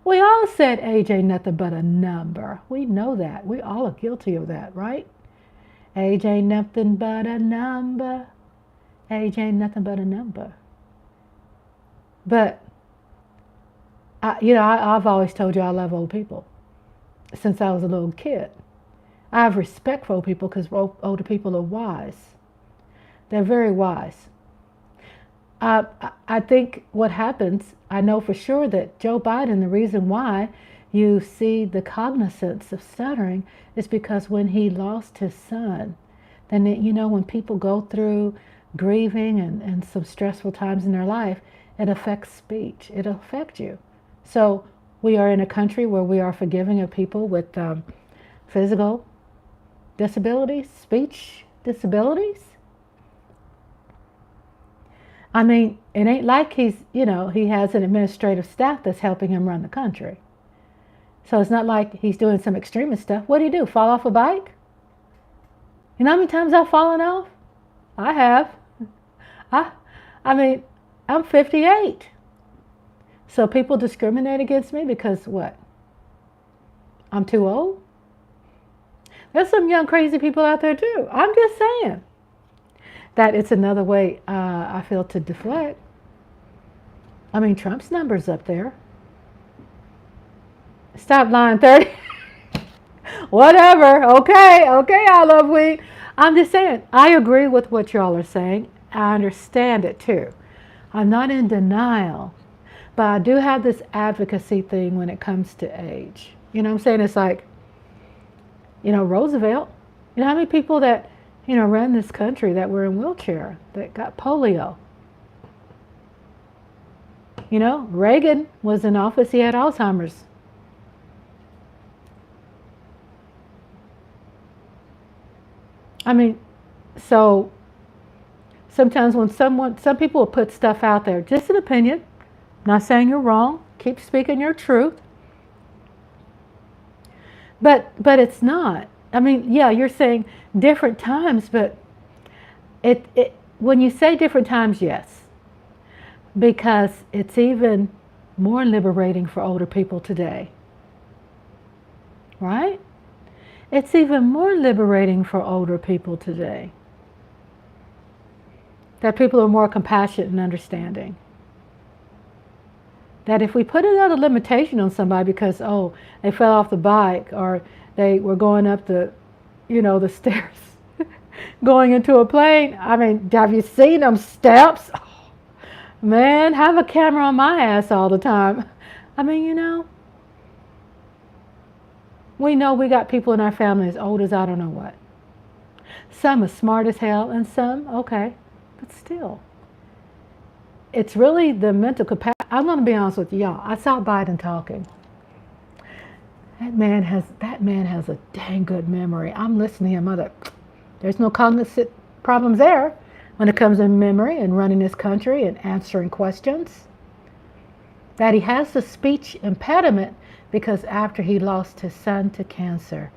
We all said age ain't nothing but a number. We know that. We all are guilty of that, right? Age ain't nothing but a number. Age ain't nothing but a number. But, I've always told you I love old people since I was a little kid. I have respect for old people because older people are wise. They're very wise. I think what happens, I know for sure that Joe Biden, the reason why you see the cognizance of stuttering is because when he lost his son, then, when people go through grieving and some stressful times in their life, it affects speech. It'll affect you. So we are in a country where we are forgiving of people with physical disabilities, speech disabilities. I mean, it ain't like he has an administrative staff that's helping him run the country. So it's not like he's doing some extremist stuff. What do? Fall off a bike? You know how many times I've fallen off? I have. I mean, I'm 58. So people discriminate against me because what? I'm too old? There's some young crazy people out there too. I'm just saying that it's another way I feel to deflect. I mean, Trump's number's up there. Stop lying, 30. Whatever. Okay, I love weed. I'm just saying, I agree with what y'all are saying. I understand it too. I'm not in denial, but I do have this advocacy thing when it comes to age. You know what I'm saying? It's like, Roosevelt, how many people that, ran this country that were in wheelchair, that got polio? Reagan was in office, he had Alzheimer's. I mean, so sometimes when some people will put stuff out there, just an opinion, not saying you're wrong, keep speaking your truth. But it's not. I mean, yeah, you're saying different times, but when you say different times, yes, because it's even more liberating for older people today, right? It's even more liberating for older people today. That people are more compassionate and understanding. That if we put another limitation on somebody because, they fell off the bike or they were going up the stairs, going into a plane. I mean, have you seen them steps? Oh, man, have a camera on my ass all the time. I mean, we know we got people in our family as old as I don't know what. Some are smart as hell and some, okay, but still. It's really the mental capacity. I'm going to be honest with y'all. I saw Biden talking. That man has a dang good memory. I'm listening to him. There's no cognitive problems there when it comes to memory and running this country and answering questions. That he has the speech impediment because after he lost his son to cancer,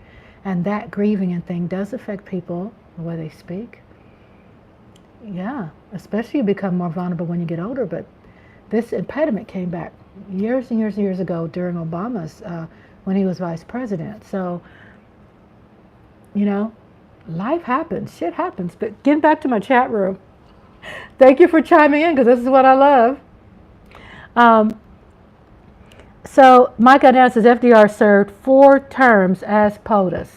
and that grieving and thing does affect people, the way they speak. Yeah, especially you become more vulnerable when you get older, but this impediment came back years and years and years ago during Obama's, when he was vice president. So, life happens, shit happens. But getting back to my chat room, Thank you for chiming in, because this is what I love. So Mike Adana says FDR served 4 terms as POTUS.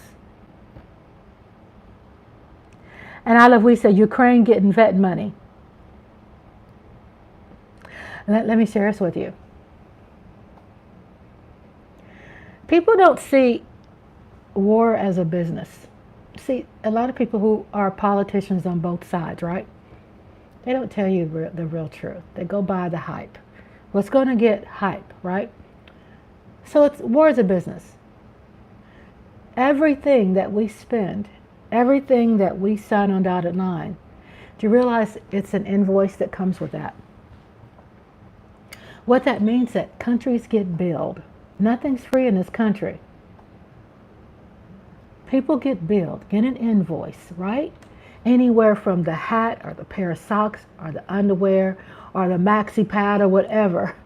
And I love, we say Ukraine getting vet money. Let me share this with you. People don't see war as a business. See, a lot of people who are politicians on both sides, right? They don't tell you the real truth. They go by the hype. What's going to get hype, right? So war is a business. Everything that we spend, everything that we sign on dotted line, do you realize it's an invoice that comes with that? What that means is that countries get billed. Nothing's free in this country. People get billed, get an invoice, right? Anywhere from the hat or the pair of socks or the underwear or the maxi pad or whatever.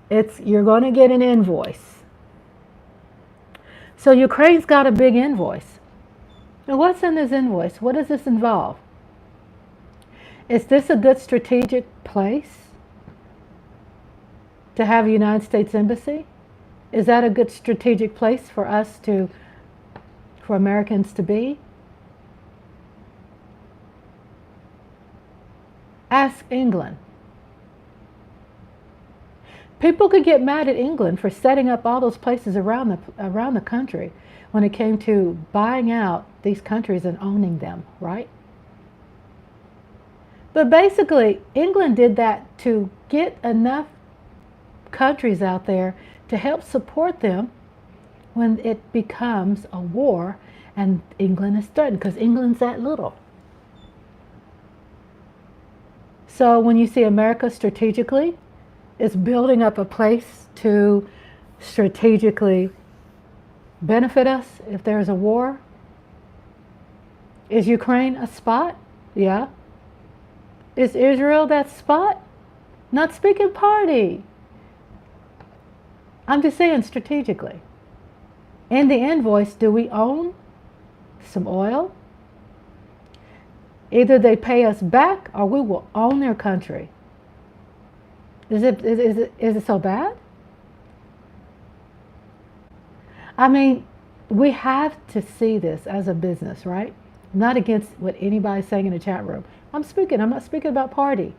You're going to get an invoice. So Ukraine's got a big invoice. Now what's in this invoice? What does this involve? Is this a good strategic place to have a United States Embassy? Is that a good strategic place for for Americans to be? Ask England. People could get mad at England for setting up all those places around the country when it came to buying out these countries and owning them, right? But basically, England did that to get enough countries out there to help support them when it becomes a war and England is threatened, because England's that little. So when you see America strategically is building up a place to strategically benefit us if there's a war, is Ukraine a spot? Yeah. Is Israel that spot? Not speaking party. I'm just saying strategically. In the invoice, do we own some oil? Either they pay us back or we will own their country. Is it so bad? I mean, we have to see this as a business, right? Not against what anybody's saying in the chat room. I'm not speaking about party.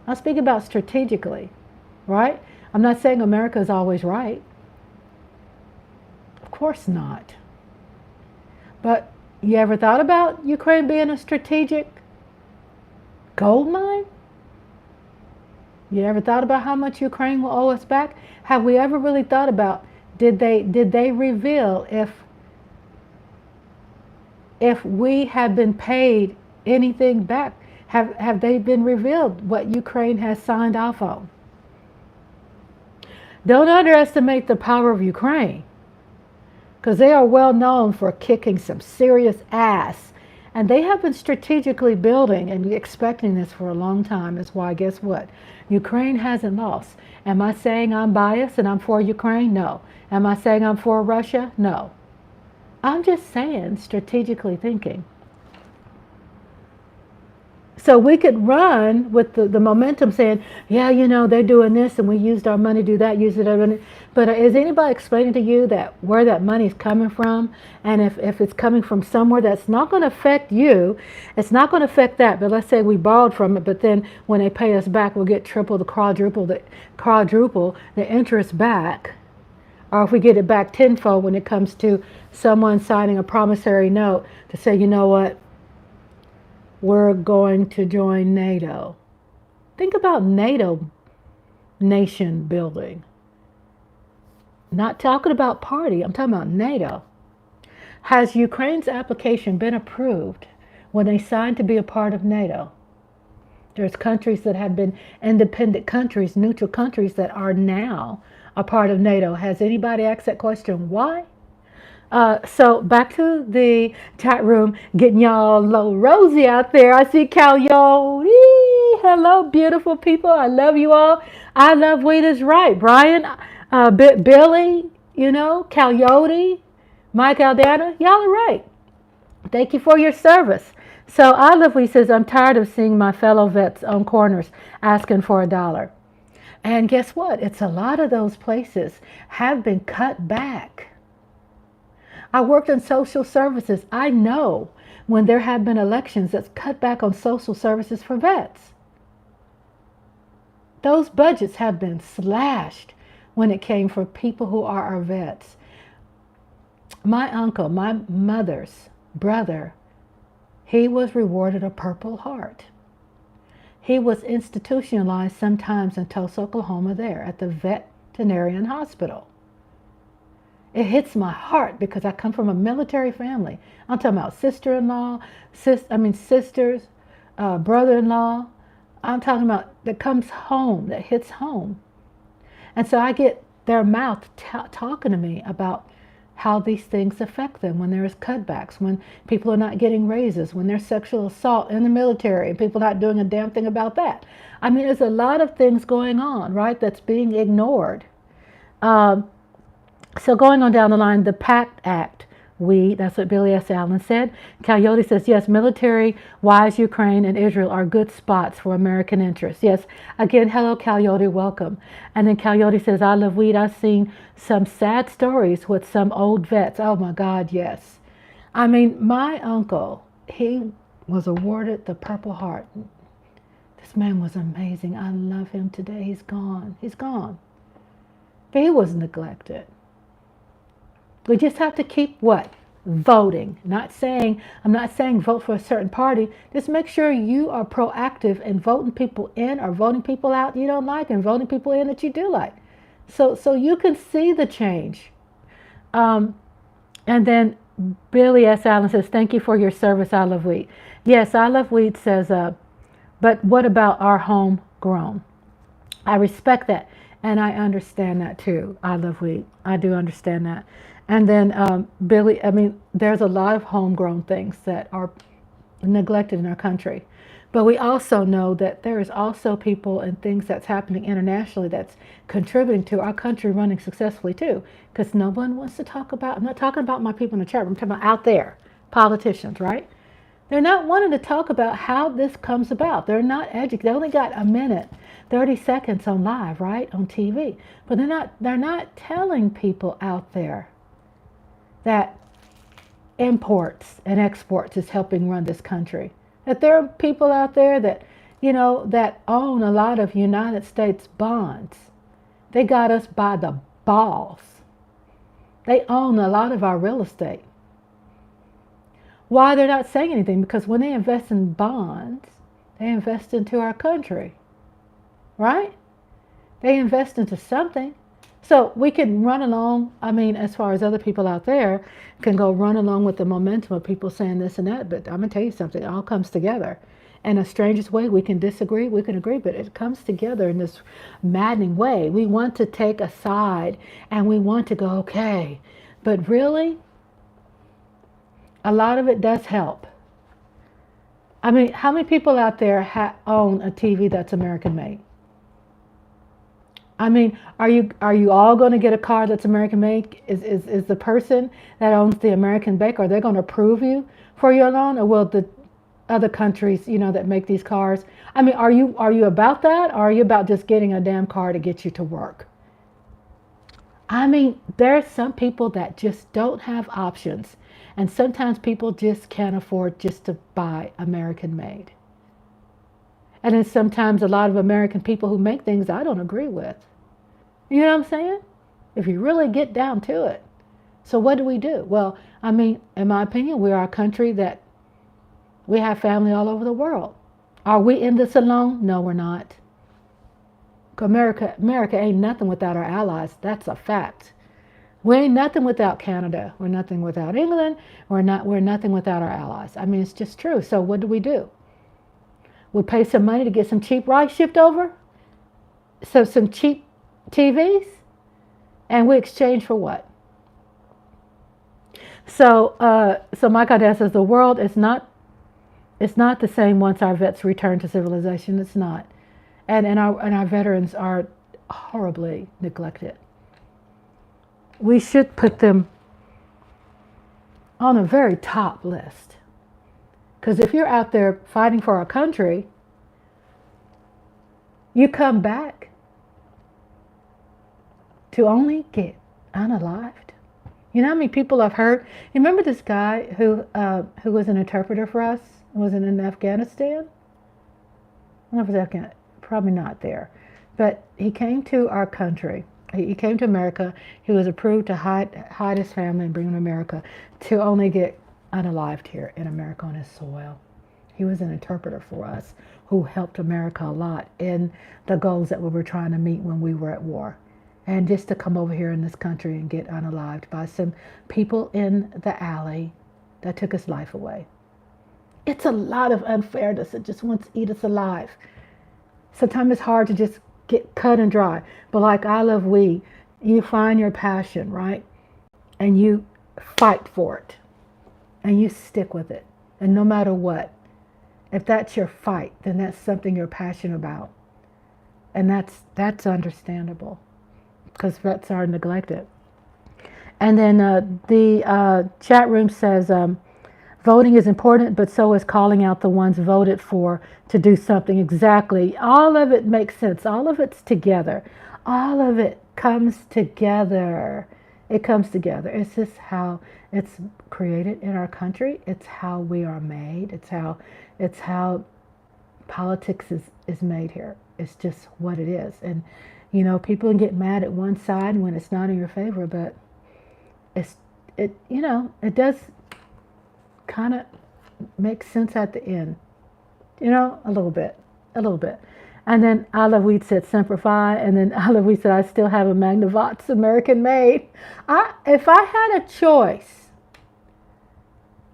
I'm speaking about strategically, right? I'm not saying America is always right. Of course not. But you ever thought about Ukraine being a strategic gold mine? You ever thought about how much Ukraine will owe us back? Have we ever really thought about, did they reveal if we have been paid anything back? Have they been revealed what Ukraine has signed off on? Don't underestimate the power of Ukraine, because they are well known for kicking some serious ass. And they have been strategically building and expecting this for a long time. That's why, guess what? Ukraine hasn't lost. Am I saying I'm biased and I'm for Ukraine? No. Am I saying I'm for Russia? No. I'm just saying, strategically thinking. So we could run with the momentum saying, yeah, they're doing this and we used our money to do that, use it. But is anybody explaining to you that where that money is coming from? And if it's coming from somewhere that's not going to affect you, it's not going to affect that. But let's say we borrowed from it, but then when they pay us back, we'll get triple, quadruple the interest back. Or if we get it back tenfold when it comes to someone signing a promissory note to say, you know what? We're going to join NATO. Think about NATO nation building. Not talking about party, I'm talking about NATO. Has Ukraine's application been approved when they signed to be a part of NATO? There's countries that have been independent countries, neutral countries that are now a part of NATO. Has anybody asked that question? Why? So back to the chat room, getting y'all low rosy out there. I see Coyote. Hello, beautiful people. I love you all. I love Wheat is right. Brian, Billy, Coyote, Mike Aldana. Y'all are right. Thank you for your service. So I Love Weed says, I'm tired of seeing my fellow vets on corners asking for $1. And guess what? It's a lot of those places have been cut back. I worked in social services. I know when there have been elections that's cut back on social services for vets. Those budgets have been slashed when it came for people who are our vets. My uncle, my mother's brother, he was rewarded a Purple Heart. He was institutionalized sometimes in Tulsa, Oklahoma there at the veterinarian hospital. It hits my heart because I come from a military family. I'm talking about sister-in-law, sisters, brother-in-law. I'm talking about that comes home, that hits home. And so I get their mouth talking to me about how these things affect them when there's cutbacks, when people are not getting raises, when there's sexual assault in the military and people not doing a damn thing about that. I mean, there's a lot of things going on, right, that's being ignored. So going on down the line, the PACT Act, that's what Billy S. Allen said. Coyote says, yes, military-wise, Ukraine and Israel are good spots for American interests. Yes, again, hello, Coyote, welcome. And then Coyote says, I love weed. I've seen some sad stories with some old vets. Oh, my God, yes. I mean, my uncle, he was awarded the Purple Heart. This man was amazing. I love him today. He's gone. He's gone. But he was neglected. We just have to keep what? Voting. I'm not saying vote for a certain party. Just make sure you are proactive in voting people in or voting people out you don't like and voting people in that you do like. So you can see the change. And then Billy S. Allen says, thank you for your service, I Love Weed. Yes, I Love Weed says, but what about our homegrown? I respect that. And I understand that too. I Love Weed. I do understand that. And then Billy, I mean, there's a lot of homegrown things that are neglected in our country. But we also know that there is also people and things that's happening internationally that's contributing to our country running successfully too. Because no one wants to talk about, I'm not talking about my people in the chat room, I'm talking about out there, politicians, right? They're not wanting to talk about how this comes about. They're not educated. They only got a minute, 30 seconds on live, right, on TV. But they're not telling people out there that imports and exports is helping run this country. That there are people out there that, that own a lot of United States bonds. They got us by the balls. They own a lot of our real estate. Why they're not saying anything? Because when they invest in bonds, they invest into our country, right? They invest into something. So we can run along, as far as other people out there can go run along with the momentum of people saying this and that, but I'm going to tell you something, it all comes together. In the strangest way, we can disagree, we can agree, but it comes together in this maddening way. We want to take a side and we want to go, okay, but really, a lot of it does help. How many people out there own a TV that's American made? Are you all going to get a car that's American made? Is the person that owns the American make, are they going to approve you for your loan, or will the other countries, that make these cars? Are you about that, or are you about just getting a damn car to get you to work? There's some people that just don't have options, and sometimes people just can't afford just to buy American made. And then sometimes a lot of American people who make things I don't agree with. You know what I'm saying? If you really get down to it. So what do we do? Well, in my opinion, we are a country that we have family all over the world. Are we in this alone? No, we're not. America ain't nothing without our allies. That's a fact. We ain't nothing without Canada. We're nothing without England. We're nothing without our allies. It's just true. So what do? We pay some money to get some cheap rice shipped over? So some cheap TVs? And we exchange for what? So Michael Dad says the world is not the same once our vets return to civilization. It's not. And our veterans are horribly neglected. We should put them on a very top list. Because if you're out there fighting for our country, you come back to only get unalived. You know how many people I've heard? You remember this guy who was an interpreter for us? Was it in Afghanistan? I don't know if it was Afghanistan. Probably not there. But he came to our country. He came to America. He was approved to hide his family and bring him to America to only get unalived here in America on his soil. He was an interpreter for us who helped America a lot in the goals that we were trying to meet when we were at war. And just to come over here in this country and get unalived by some people in the alley that took his life away. It's a lot of unfairness. It just wants to eat us alive. Sometimes it's hard to just get cut and dry. But like I Love We, you find your passion, right? And you fight for it. And you stick with it. And no matter what, if that's your fight, then that's something you're passionate about. And that's understandable. Because vets are neglected. And then the chat room says, voting is important, but so is calling out the ones voted for to do something. Exactly. All of it makes sense. All of it's together. All of it comes together. It comes together. It's just how it's created in our country. It's how we are made. It's how politics is made here. It's just what it is. And you know, people can get mad at one side when it's not in your favor, but it does kind of make sense at the end. You know, a little bit. And then I Love Weed said simplify, and then I Love Weed said I still have a Magnavox American made. If I had a choice,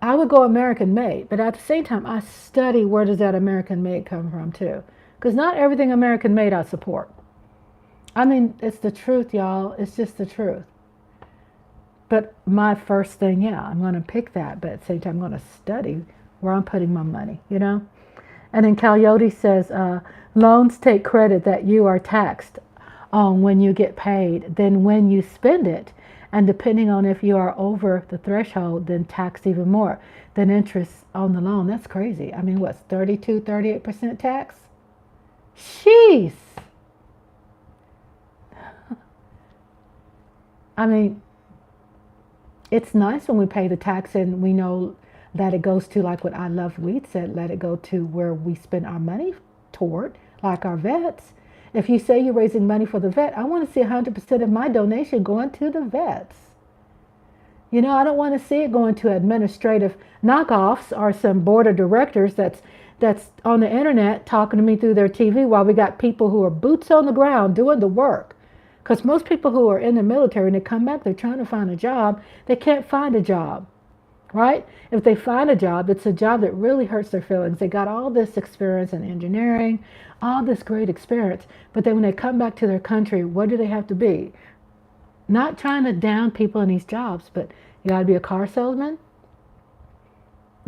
I would go American made, but at the same time, I study where does that American made come from too, because not everything American made I support. I mean, it's the truth, y'all. It's just the truth. But my first thing, yeah, I'm going to pick that. But at the same time, I'm going to study where I'm putting my money, you know. And then Coyote says, loans take credit that you are taxed on when you get paid. Then when you spend it, and depending on if you are over the threshold, then taxed even more than interest on the loan. That's crazy. I mean, what's 32, 38% tax? Jeez. I mean, it's nice when we pay the tax and we know that it goes to, like what I Love Weed said, let it go to where we spend our money toward, like our vets. If you say you're raising money for the vet, I want to see 100% of my donation going to the vets. You know, I don't want to see it going to administrative knockoffs or some board of directors that's on the internet talking to me through their TV while we got people who are boots on the ground doing the work. Because most people who are in the military and they come back, they're trying to find a job. They can't find a job, right? If they find a job, it's a job that really hurts their feelings. They got all this experience in engineering, all this great experience. But then when they come back to their country, what do they have to be? Not trying to down people in these jobs, but you got to be a car salesman.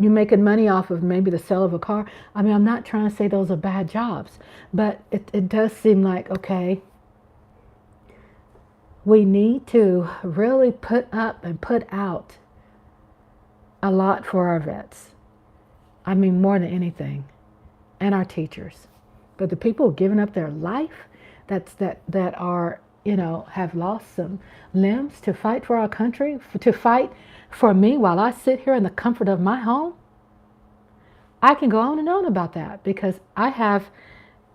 You're making money off of maybe the sale of a car. I mean, I'm not trying to say those are bad jobs, but it does seem like, okay, we need to really put up and put out a lot for our vets. I mean, more than anything. And our teachers. But the people giving up their life, that are, you know, have lost some limbs to fight for our country, to fight for me while I sit here in the comfort of my home. I can go on and on about that because I have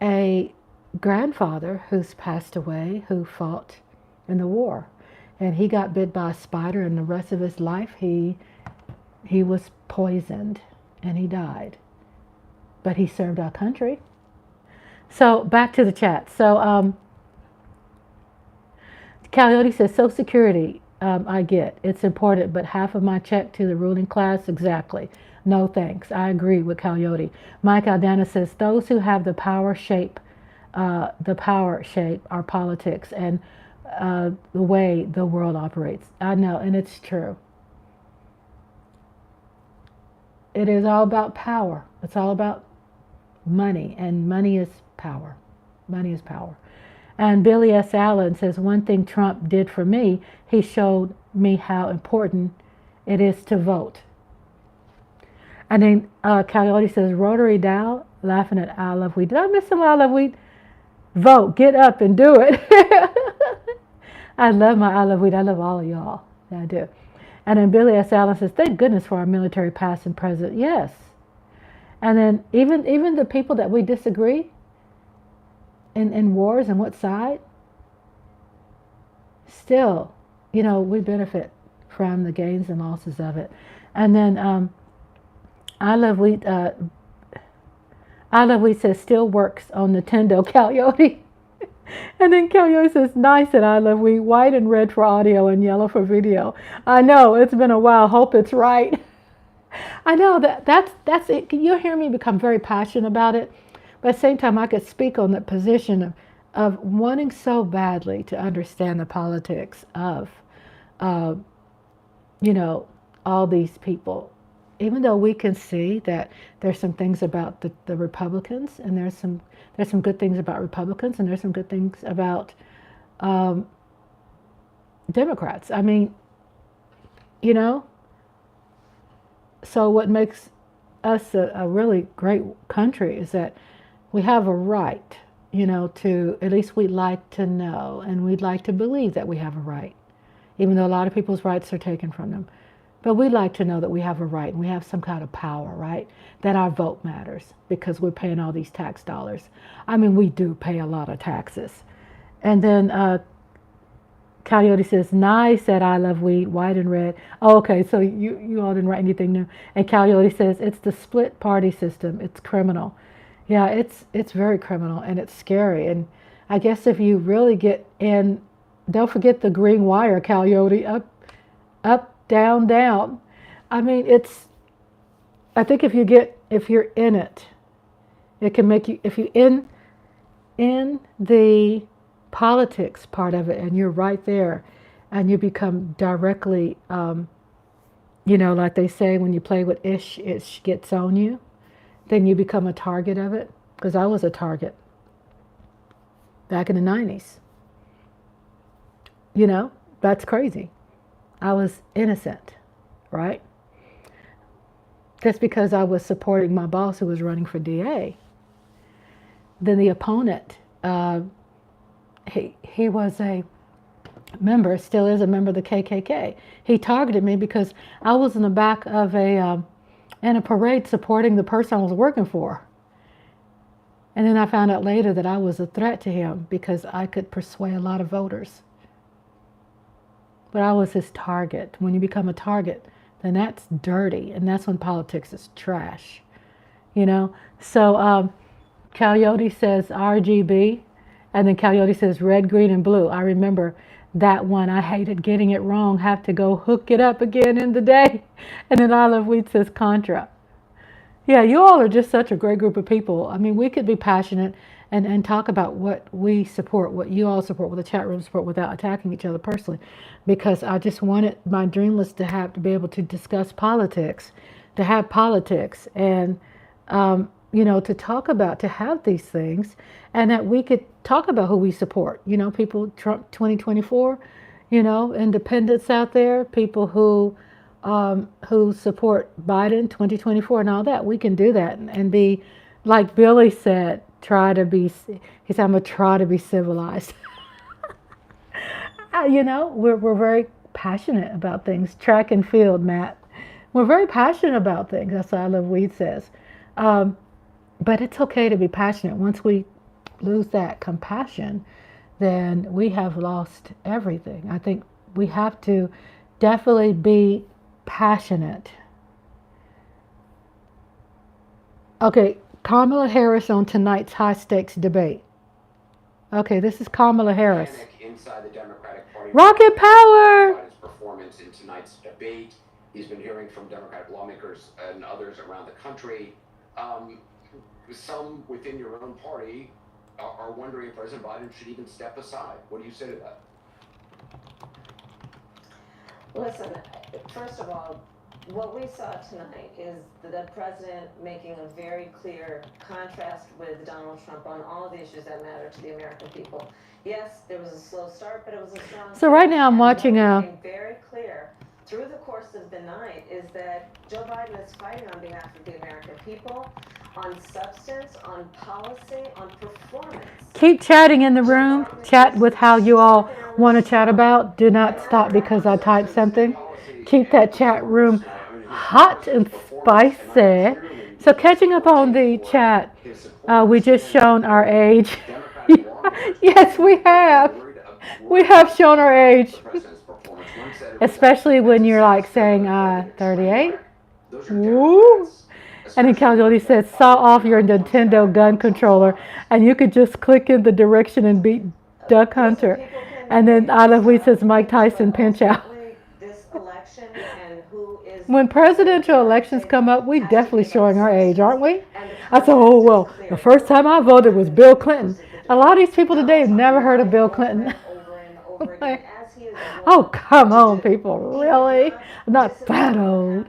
a grandfather who's passed away who fought in the war, and he got bit by a spider, and the rest of his life he was poisoned and he died, but he served our country. So back to the chat. So Coyote says Social Security, I get it's important, but half of my check to the ruling class. Exactly. No thanks. I agree with Coyote. Mike Aldana says those who have the power shape our politics and the way the world operates. I know, and it's true. It is all about power. It's all about money, and money is power. Money is power. And Billy S. Allen says, one thing Trump did for me, he showed me how important it is to vote. And then Coyote says, Rotary Dow, laughing at I Love Wheat. Did I miss some I Love Wheat? Vote, get up and do it. I love my I Love Wheat. I love all of y'all. Yeah, I do. And then Billy S. Allen says, thank goodness for our military past and present. Yes. And then even the people that we disagree in wars and what side, still, you know, we benefit from the gains and losses of it. And then I Love Wheat says still works on Nintendo, Coyote. And then Coyote says, nice at I Love Wheat, white and red for audio and yellow for video. I know, it's been a while. Hope it's right. I know that's it. You'll hear me become very passionate about it. But at the same time, I could speak on that position of wanting so badly to understand the politics of, you know, all these people. Even though we can see that there's some things about the Republicans, and there's some good things about Republicans, and there's some good things about Democrats. I mean, you know, so what makes us a really great country is that we have a right, you know, to, at least we'd like to know, and we'd like to believe that we have a right, even though a lot of people's rights are taken from them. But we like to know that we have a right and we have some kind of power, right? That our vote matters because we're paying all these tax dollars. I mean, we do pay a lot of taxes. And then Coyote says, nice at I Love Wheat, white and red. Oh, okay, so you all didn't write anything new. And Coyote says, it's the split party system. It's criminal. Yeah, it's very criminal and it's scary. And I guess if you really get in, don't forget the green wire, Coyote, up, down, down. I mean, I think if you're in it, it can make you, if you're in the politics part of it and you're right there and you become directly, you know, like they say, when you play with ish, it gets on you, then you become a target of it. Because I was a target back in the 90s. You know, that's crazy. I was innocent, right? Just because I was supporting my boss who was running for DA. Then the opponent, he was a member, still is a member of the KKK. He targeted me because I was in the back of in a parade supporting the person I was working for. And then I found out later that I was a threat to him because I could persuade a lot of voters. But I was his target. When you become a target, then that's dirty, and that's when politics is trash, you know? So Coyote says RGB, and then Coyote says red, green, and blue. I remember that one. I hated getting it wrong, have to go hook it up again in the day. And then I Love Wheat says Contra. Yeah, you all are just such a great group of people. I mean, we could be passionate and talk about what we support, what you all support, what the chat room support, without attacking each other personally, because I just wanted, my dream was to be able to discuss politics, to have politics, and you know, to talk about, to have these things, and that we could talk about who we support. You know, people, Trump 2024, you know, independents out there, people who support Biden 2024 and all that. We can do that and be, like Billy said, he said, I'm going to try to be civilized. You know, we're very passionate about things. Track and field, Matt. We're very passionate about things. That's what I Love Weed says. But it's okay to be passionate. Once we lose that compassion, then we have lost everything. I think we have to definitely be passionate. Okay, Kamala Harris on tonight's high stakes debate. Okay, this is Kamala Harris. Inside the Democratic Party. Rocket power! Biden's performance in tonight's debate. He's been hearing from Democratic lawmakers and others around the country. Some within your own party are wondering if President Biden should even step aside. What do you say to that? Listen, first of all, what we saw tonight is the president making a very clear contrast with Donald Trump on all of the issues that matter to the American people. Yes, there was a slow start, but it was a strong So right now I'm watching very clear through the course of the night is that Joe Biden is fighting on behalf of the American people, on substance, on policy, on performance. Keep chatting in the room. Chat with how you all want to chat about. Do not stop because I typed something. Keep that chat room hot and spicy. So catching up on the chat, we just shown our age. Yes, we have. We have shown our age. Especially when you're like saying 38. Woo. And then Coyote says, saw off your Nintendo gun controller and you could just click in the direction and beat Duck Hunter. And then I love Wheat says Mike Tyson pinch out. When presidential elections come up, we definitely showing our age, aren't we? I said, oh, well, the first time I voted was Bill Clinton. A lot of these people today have never heard of Bill Clinton. Like, oh, come on, people. Really? I'm not that old.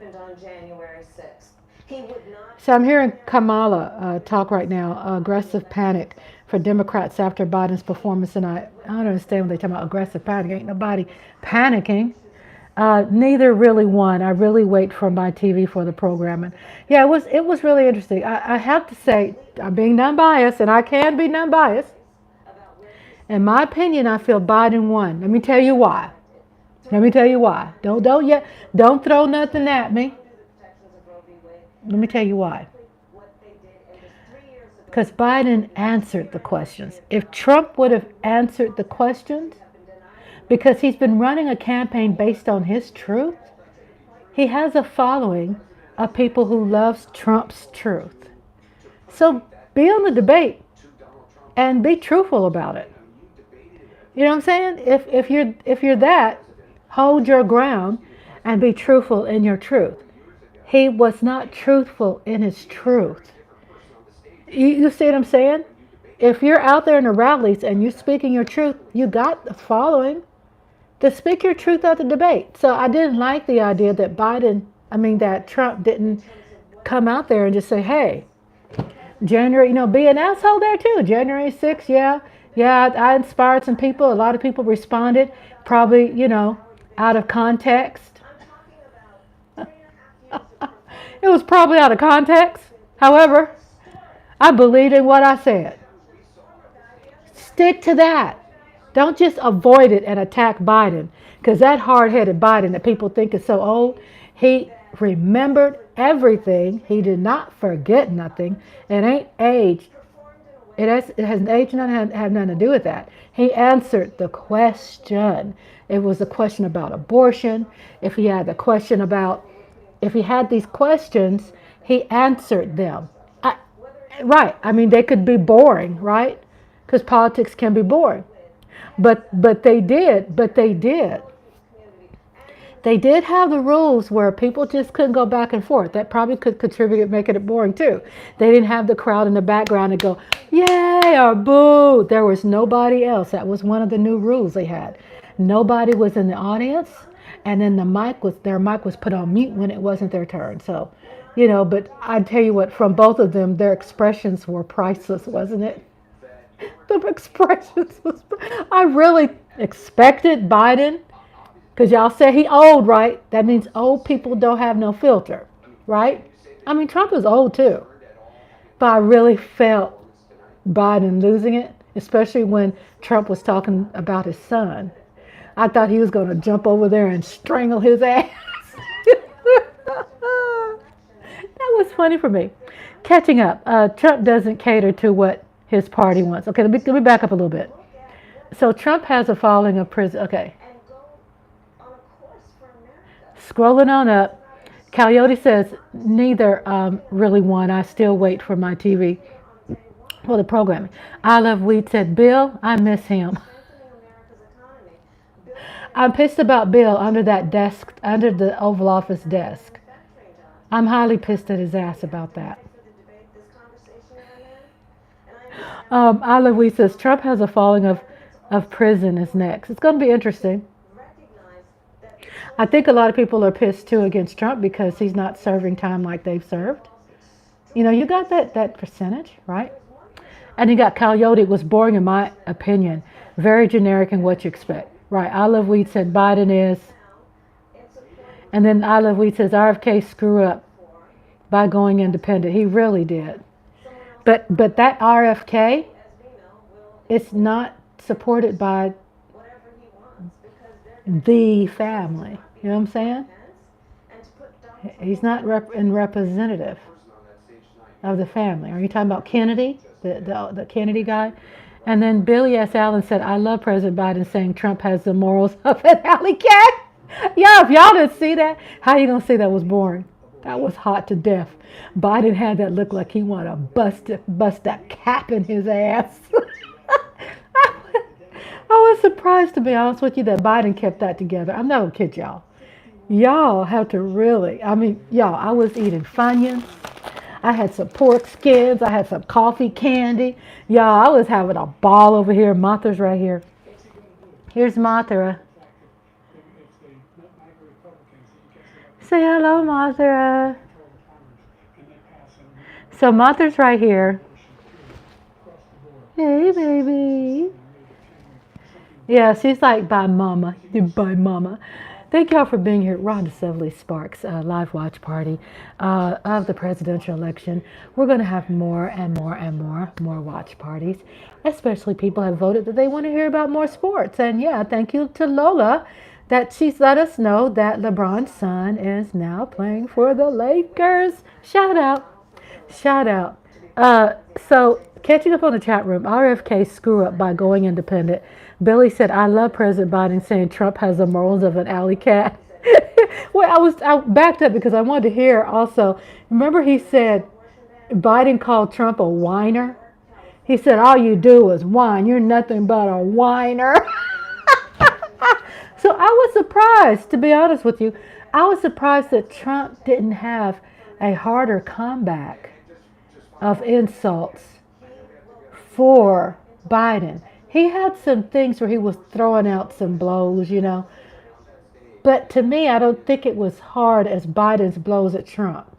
So I'm hearing Kamala talk right now, aggressive panic for Democrats after Biden's performance tonight. I don't understand when they talk about aggressive panic. Ain't nobody panicking. Neither really won. I really wait for my TV for the programming. Yeah, it was really interesting. I have to say, I'm being non-biased, and I can be non-biased. In my opinion, I feel Biden won. Let me tell you why. Don't throw nothing at me. Let me tell you why. Because Biden answered the questions. If Trump would have answered the questions, because he's been running a campaign based on his truth, he has a following of people who loves Trump's truth. So be on the debate and be truthful about it. You know what I'm saying? If you're that, hold your ground and be truthful in your truth. He was not truthful in his truth. You see what I'm saying? If you're out there in the rallies and you're speaking your truth, you got the following to speak your truth at the debate. So I didn't like the idea that that Trump didn't come out there and just say, hey, January, be an asshole there too. January 6th, yeah, I inspired some people. A lot of people responded, probably, out of context. It was probably out of context. However, I believed in what I said. Stick to that. Don't just avoid it and attack Biden, because that hard-headed Biden that people think is so old, he remembered everything. He did not forget nothing. It ain't age. It has age have nothing to do with that. He answered the question. It was a question about abortion. If he had these questions, he answered them. Right. They could be boring, right? Because politics can be boring. But they did. They did have the rules where people just couldn't go back and forth. That probably could contribute to making it boring too. They didn't have the crowd in the background and go, yay or boo. There was nobody else. That was one of the new rules they had. Nobody was in the audience, and then their mic was put on mute when it wasn't their turn. So, but I tell you what, from both of them, their expressions were priceless, wasn't it? The expressions I really expected Biden, because y'all said he old, right? That means old people don't have no filter, right? Trump is old too. But I really felt Biden losing it, especially when Trump was talking about his son. I thought he was going to jump over there and strangle his ass. That was funny for me. Catching up. Trump doesn't cater to what his party wants. Okay, let me back up a little bit. So Trump has a following of prison. Okay. Scrolling on up. Coyote says, neither really won. I still wait for my TV for the programming. I Love Weed said, Bill, I miss him. I'm pissed about Bill under that desk, under the Oval Office desk. I'm highly pissed at his ass about that. I Love Weed says, Trump has a following of prison is next. It's going to be interesting. I think a lot of people are pissed too against Trump because he's not serving time like they've served. You got that percentage, right? And you got Coyote. It was boring in my opinion. Very generic in what you expect. Right. I Love Weed said Biden is. And then I Love Weed says RFK screw up by going independent. He really did. But that RFK, it's not supported by the family. You know what I'm saying? He's not representative of the family. Are you talking about Kennedy, the Kennedy guy? And then Billy S. Allen said, I love President Biden saying Trump has the morals of an alley cat. Yeah, if y'all didn't see that, how you gonna say that was boring? That was hot to death. Biden had that look like he wanted to bust that cap in his ass. I was surprised, to be honest with you, that Biden kept that together. I'm not gonna kid y'all. Y'all have to really, y'all, I was eating Funyuns. I had some pork skins. I had some coffee candy. Y'all, I was having a ball over here. Martha's right here. Here's Martha. Say hello, Martha. So Martha's right here. Hey, baby. Yeah, she's like, bye, mama. Bye, mama. Thank y'all for being here at Rhonda Sevely Sparks live watch party of the presidential election. We're going to have more and more and more watch parties, especially people have voted that they want to hear about more sports. And yeah, thank you to Lola that she's let us know that LeBron's son is now playing for the Lakers. Shout out. Shout out. So catching up on the chat room, RFK screw up by going independent. Billy said, I love President Biden saying Trump has the morals of an alley cat. Well, I backed up because I wanted to hear also. Remember he said Biden called Trump a whiner? He said, all you do is whine. You're nothing but a whiner. So I was surprised, to be honest with you. I was surprised that Trump didn't have a harder comeback of insults for Biden. He had some things where he was throwing out some blows, you know. But to me, I don't think it was hard as Biden's blows at Trump.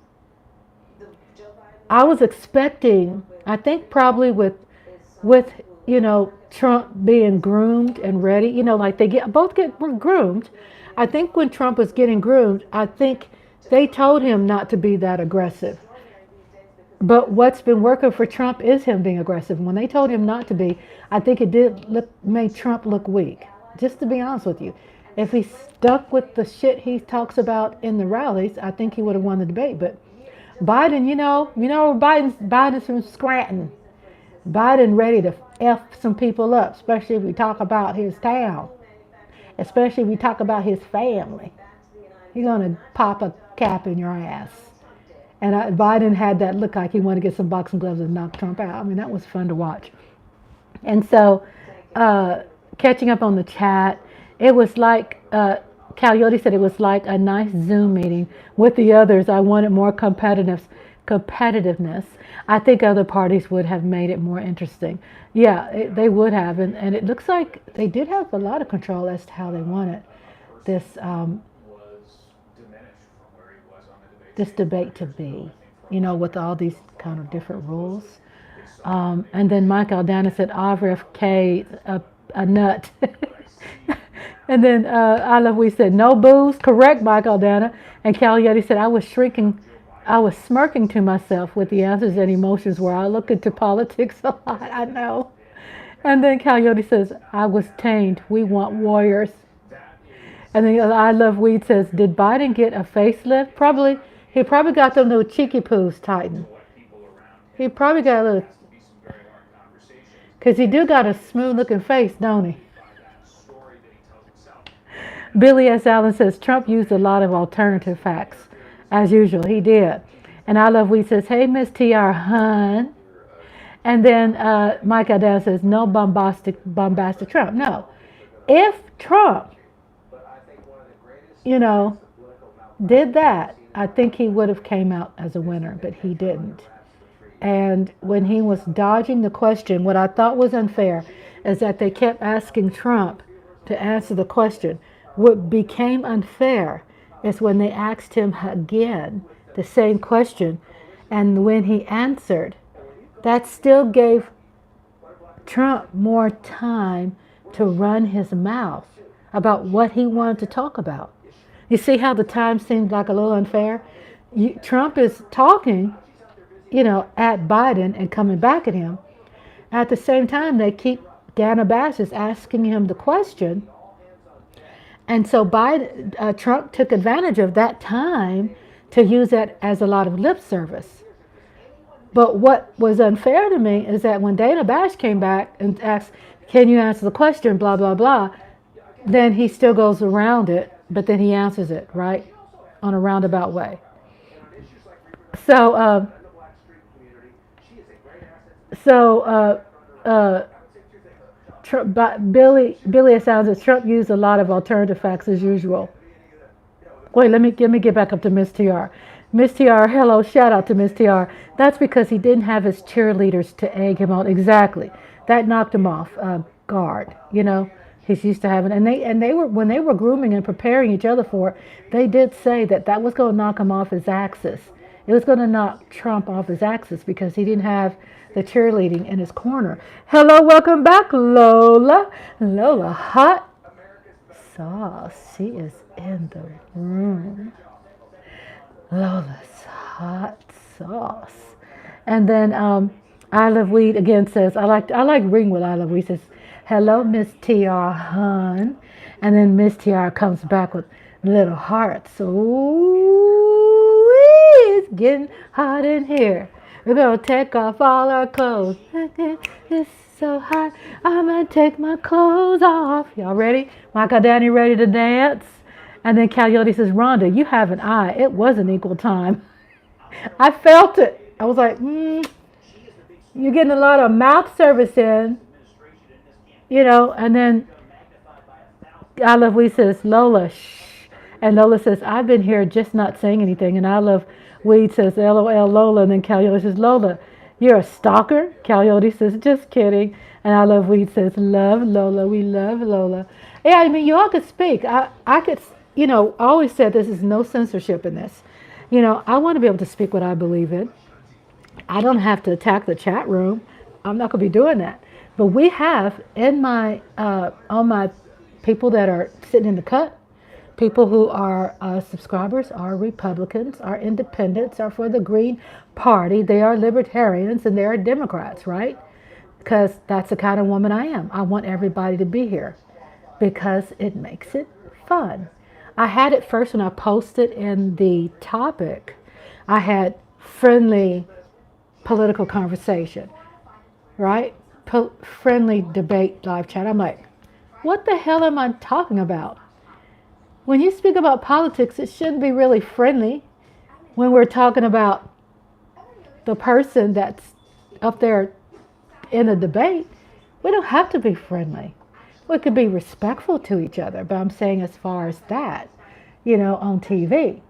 I was expecting, I think probably with you know, Trump being groomed and ready, you know, like both were groomed. I think when Trump was getting groomed, I think they told him not to be that aggressive. But what's been working for Trump is him being aggressive. When they told him not to be, I think it made Trump look weak. Just to be honest with you. If he stuck with the shit he talks about in the rallies, I think he would have won the debate. But Biden, you know Biden's from Scranton. Biden ready to F some people up, especially if we talk about his town. Especially if we talk about his family. He's going to pop a cap in your ass. And Biden had that look like he wanted to get some boxing gloves and knock Trump out. I mean, that was fun to watch. And so, catching up on the chat, it was like, Coyote said it was like a nice Zoom meeting with the others. I wanted more competitiveness. I think other parties would have made it more interesting. Yeah, they would have. And it looks like they did have a lot of control as to how they wanted this this debate to be, you know, with all these kind of different rules. And then Mike Aldana said, RFK, a nut. And then I love we said, no booze. Correct, Mike Aldana. And Cal Yeti said, I was smirking to myself with the answers and emotions where I look into politics a lot. I know. And then Cal Yeti says, I was tamed. We want warriors. And then I Love Weed says, did Biden get a facelift? Probably. He probably got them little cheeky poos tightened. He probably got a little, because he do got a smooth looking face, don't he? Billy S. Allen says, Trump used a lot of alternative facts. As usual, he did. And I Love Weed says, hey, Miss T.R. Hun. And then Mike Adele says, no bombastic Trump. No. If Trump, you know, did that, I think he would have came out as a winner, but he didn't. And when he was dodging the question, what I thought was unfair is that they kept asking Trump to answer the question. What became unfair is when they asked him again the same question, and when he answered, that still gave Trump more time to run his mouth about what he wanted to talk about. You see how the time seemed like a little unfair? Trump is talking, at Biden and coming back at him. At the same time, they keep Dana Bash is asking him the question. And so Trump took advantage of that time to use that as a lot of lip service. But what was unfair to me is that when Dana Bash came back and asked, can you answer the question, blah, blah, blah, then he still goes around it, but then he answers it, right, on a roundabout way. So, Billy sounds as Trump used a lot of alternative facts as usual. Wait, let me get back up to Miss TR. Miss TR, hello, shout out to Miss TR. That's because he didn't have his cheerleaders to egg him on. Exactly, that knocked him off guard. He's used to having, and they were when they were grooming and preparing each other for it. They did say that was going to knock him off his axis. It was going to knock Trump off his axis because he didn't have the cheerleading in his corner. Hello, welcome back, Lola. Lola, hot sauce. She is in the room. Lola's hot sauce. And then I Love Weed again says, I like reading what I Love Weed says. Hello, Miss TR, hun. And then Miss TR comes back with little hearts. Ooh, it's getting hot in here. We're going to take off all our clothes. It's so hot. I'm going to take my clothes off. Y'all ready? Michael Danny ready to dance? And then Coyote says, Rhonda, you have an eye. It was an equal time. I felt it. I was like, you're getting a lot of mouth service in. And then I Love Weed says, Lola, shh. And Lola says, I've been here just not saying anything. And I Love Weed says, LOL, Lola. And then Coyote says, Lola, you're a stalker? Coyote says, just kidding. And I Love Weed says, love Lola. We love Lola. Yeah, I mean, you all could speak. I could, I always said this is no censorship in this. I want to be able to speak what I believe in. I don't have to attack the chat room. I'm not going to be doing that. But we have in my, on my people that are sitting in the cut, people who are subscribers are Republicans, are independents, are for the Green Party. They are libertarians and they are Democrats, right? Because that's the kind of woman I am. I want everybody to be here because it makes it fun. I had it first when I posted in the topic. I had friendly political conversation, right? Friendly debate live chat. I'm like, what the hell am I talking about? When you speak about politics, it shouldn't be really friendly when we're talking about the person that's up there in a debate. We don't have to be friendly. We could be respectful to each other, but I'm saying as far as that, on TV.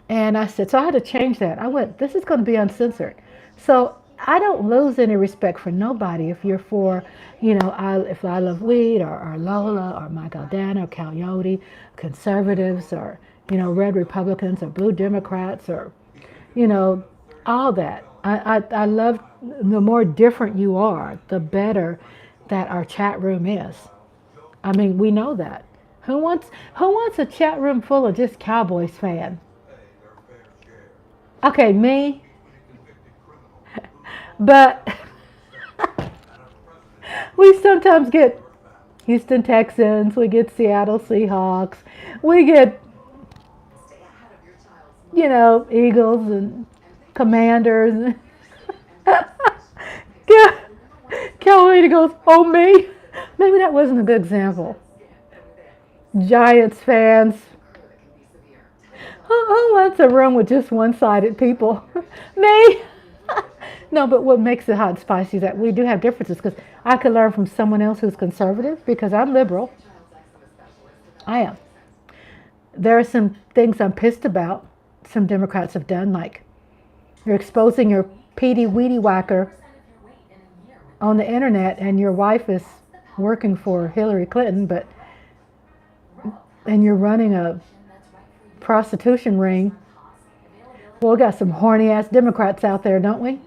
And I said, so I had to change that. I went, this is going to be uncensored. So I don't lose any respect for nobody if you're for, if I Love Weed or Lola or Michael Dan or Coyote, conservatives or, red Republicans or blue Democrats or, all that. I love the more different you are, the better that our chat room is. I mean, we know that. Who wants a chat room full of just Cowboys fan? Okay, me. But we sometimes get Houston Texans, we get Seattle Seahawks, we get, Eagles and Commanders. Kelly goes, oh me. Maybe that wasn't a good example. Giants fans. Who wants a room with just one-sided people? Me. No, but what makes it hot and spicy is that we do have differences because I could learn from someone else who's conservative because I'm liberal. I am. There are some things I'm pissed about some Democrats have done, like you're exposing your Petey Weedy Whacker on the internet and your wife is working for Hillary Clinton, and you're running a prostitution ring. Well, we got some horny ass Democrats out there, don't we?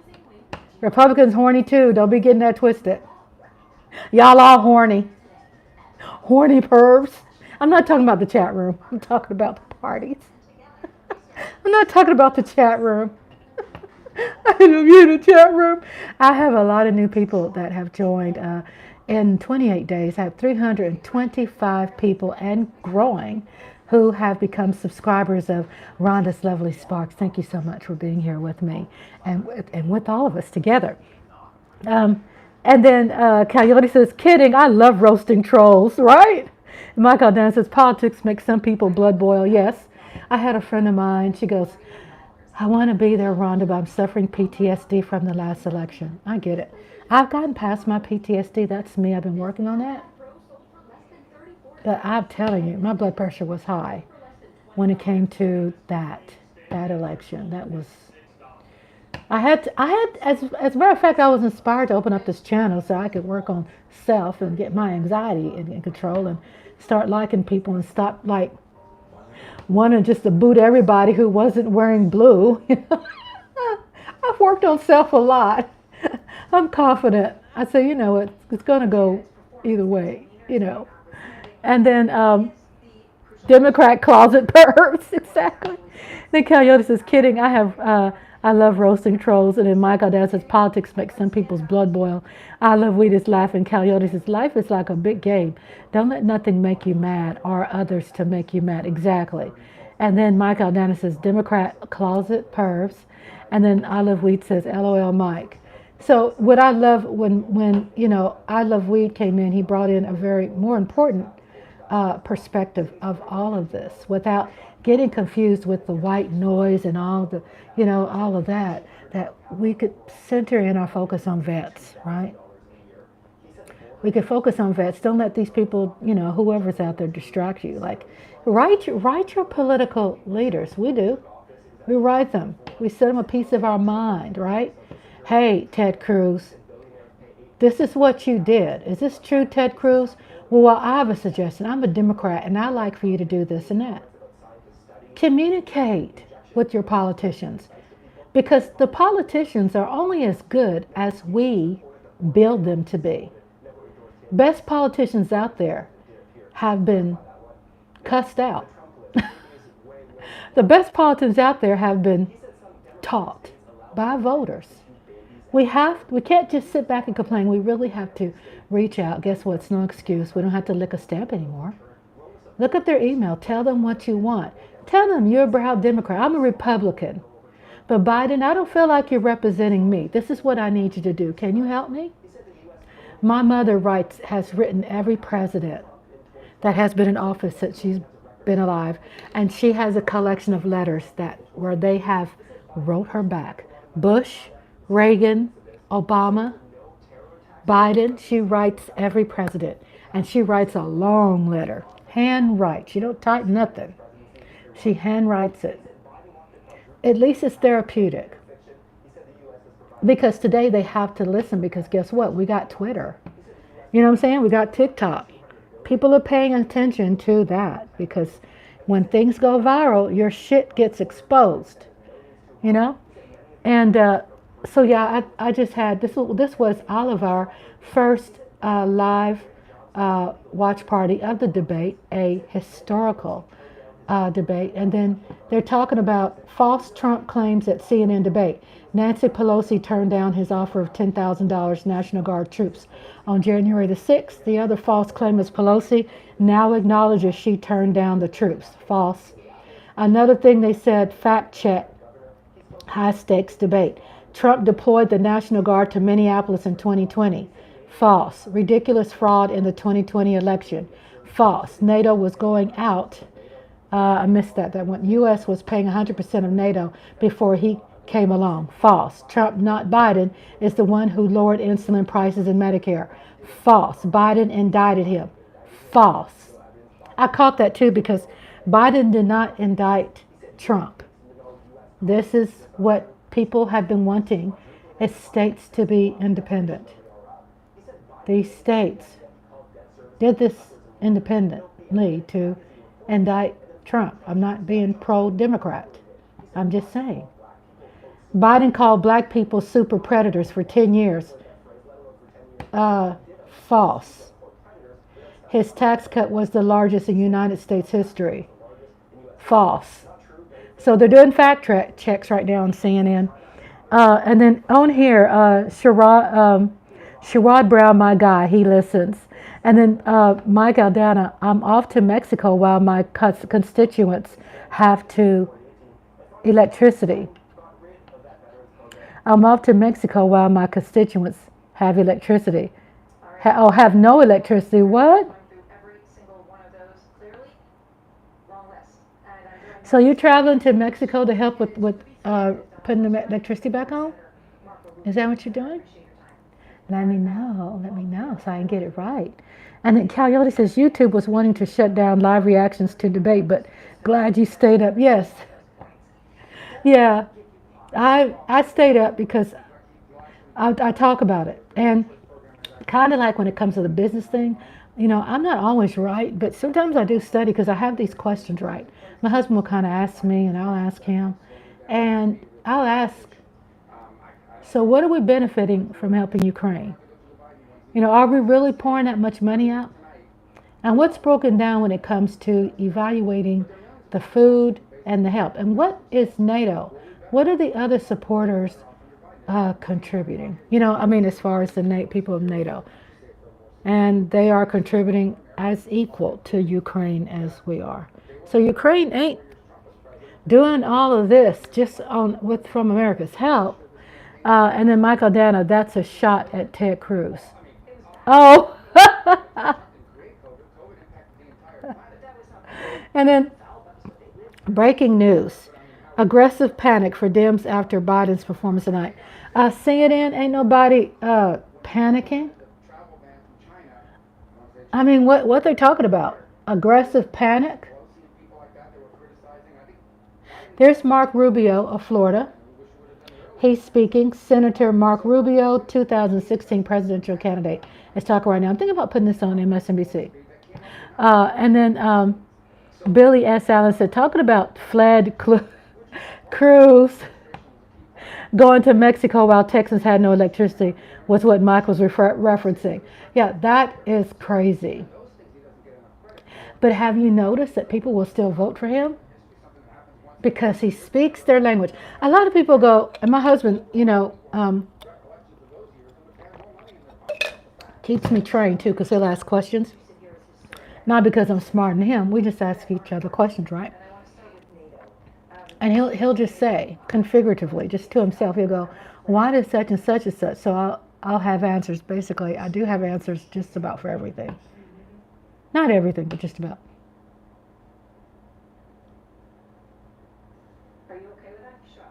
Republicans horny too. Don't be getting that twisted. Y'all all horny. Horny pervs. I'm not talking about the chat room. I'm talking about the parties. I'm not talking about the chat room. I don't be in the chat room. I have a lot of new people that have joined. In 28 days, I have 325 people and growing who have become subscribers of Rhonda's Lovely Sparks. Thank you so much for being here with me and with all of us together. And then Coyote says, kidding, I love roasting trolls, right? Michael Dan says, politics makes some people blood boil. Yes. I had a friend of mine, she goes, I want to be there, Rhonda, but I'm suffering PTSD from the last election. I get it. I've gotten past my PTSD. That's me. I've been working on that. But I'm telling you, my blood pressure was high when it came to that election. That was, as a matter of fact, I was inspired to open up this channel so I could work on self and get my anxiety in control and start liking people and stop wanting just to boot everybody who wasn't wearing blue. I've worked on self a lot. I'm confident. I say, it's going to go either way, And then Democrat closet pervs, exactly. Then Coyote says, kidding, I love roasting trolls. And then Michael Dad says, politics makes some people's blood boil. I love weed is laughing. Coyote says, life is like a big game. Don't let nothing make you mad or others to make you mad. Exactly. And then Michael Dana says, Democrat closet pervs. And then I love weed says, LOL Mike. So what I love when I love weed came in, he brought in a very more important perspective of all of this without getting confused with the white noise and all the, all of that we could center in our focus on vets, right? We could focus on vets. Don't let these people, whoever's out there distract you. Like, write your political leaders. We do. We write them. We send them a piece of our mind, right? Hey, Ted Cruz, this is what you did. Is this true, Ted Cruz? Well, I have a suggestion. I'm a Democrat, and I like for you to do this and that. Communicate with your politicians, because the politicians are only as good as we build them to be. Best politicians out there have been cussed out. The best politicians out there have been taught by voters. We can't just sit back and complain. We really have to reach out. Guess what? It's no excuse. We don't have to lick a stamp anymore. Look at their email. Tell them what you want. Tell them you're a proud Democrat. I'm a Republican. But Biden, I don't feel like you're representing me. This is what I need you to do. Can you help me? My mother has written every president that has been in office since she's been alive. And she has a collection of letters where they have wrote her back. Bush, Reagan, Obama, Biden, she writes every president. And she writes a long letter. Hand write. She don't type nothing. She hand writes it. At least it's therapeutic. Because today they have to listen, because guess what? We got Twitter. You know what I'm saying? We got TikTok. People are paying attention to that, because when things go viral, your shit gets exposed. And so yeah, I just had, this was all of our first live watch party of the debate, a historical debate. And then they're talking about false Trump claims at CNN debate. Nancy Pelosi turned down his offer of $10,000 National Guard troops on January the 6th. The other false claim is Pelosi now acknowledges she turned down the troops. False. Another thing they said, fact check, high stakes debate. Trump deployed the National Guard to Minneapolis in 2020. False. Ridiculous fraud in the 2020 election. False. NATO was going out. I missed that one. U.S. was paying 100% of NATO before he came along. False. Trump, not Biden, is the one who lowered insulin prices in Medicare. False. Biden indicted him. False. I caught that too, because Biden did not indict Trump. This is what people have been wanting, is states to be independent. These states did this independently to indict Trump. I'm not being pro-Democrat. I'm just saying. Biden called black people super predators for 10 years. False. His tax cut was the largest in United States history. false. So they're doing checks right now on CNN. And then on here, Sherrod Brown, my guy, he listens. And then Mike Aldana, I'm off to Mexico while my constituents have to electricity. I'm off to Mexico while my constituents have electricity. Have no electricity. What? So you're traveling to Mexico to help with putting the electricity back on? Is that what you're doing? Let me know so I can get it right. And then Coyote says YouTube was wanting to shut down live reactions to debate, but glad you stayed up. Yes. Yeah. I stayed up because I talk about it. And kind of like when it comes to the business thing, you know, I'm not always right, but sometimes I do study because I have these questions right. My husband will kind of ask me and I'll ask him. And I'll ask, so what are we benefiting from helping Ukraine? You know, are we really pouring that much money out? And what's broken down when it comes to evaluating the food and the help? And what is NATO? What are the other supporters contributing? You know, I mean, as far as the people of NATO. And they are contributing as equal to Ukraine as we are. So Ukraine ain't doing all of this just from America's help. And then Michael Dana, that's a shot at Ted Cruz. Oh. And then breaking news. Aggressive panic for Dems after Biden's performance tonight. CNN, ain't nobody panicking. I mean, what they're talking about? Aggressive panic? There's Mark Rubio of Florida. He's speaking. Senator Mark Rubio, 2016 presidential candidate, is talking right now. I'm thinking about putting this on MSNBC. And then Billy S. Allen said, talking about fled Cruz going to Mexico while Texans had no electricity was what Mike was referencing. Yeah, that is crazy. But have you noticed that people will still vote for him? Because he speaks their language. A lot of people go, and my husband, you know, keeps me trained too, because he'll ask questions. Not because I'm smarter than him. We just ask each other questions, right? And he'll just say, configuratively, just to himself, he'll go, why does such and such and such? So I'll have answers. Basically, I do have answers just about for everything. Not everything, but just about. Are you okay with that? Sure.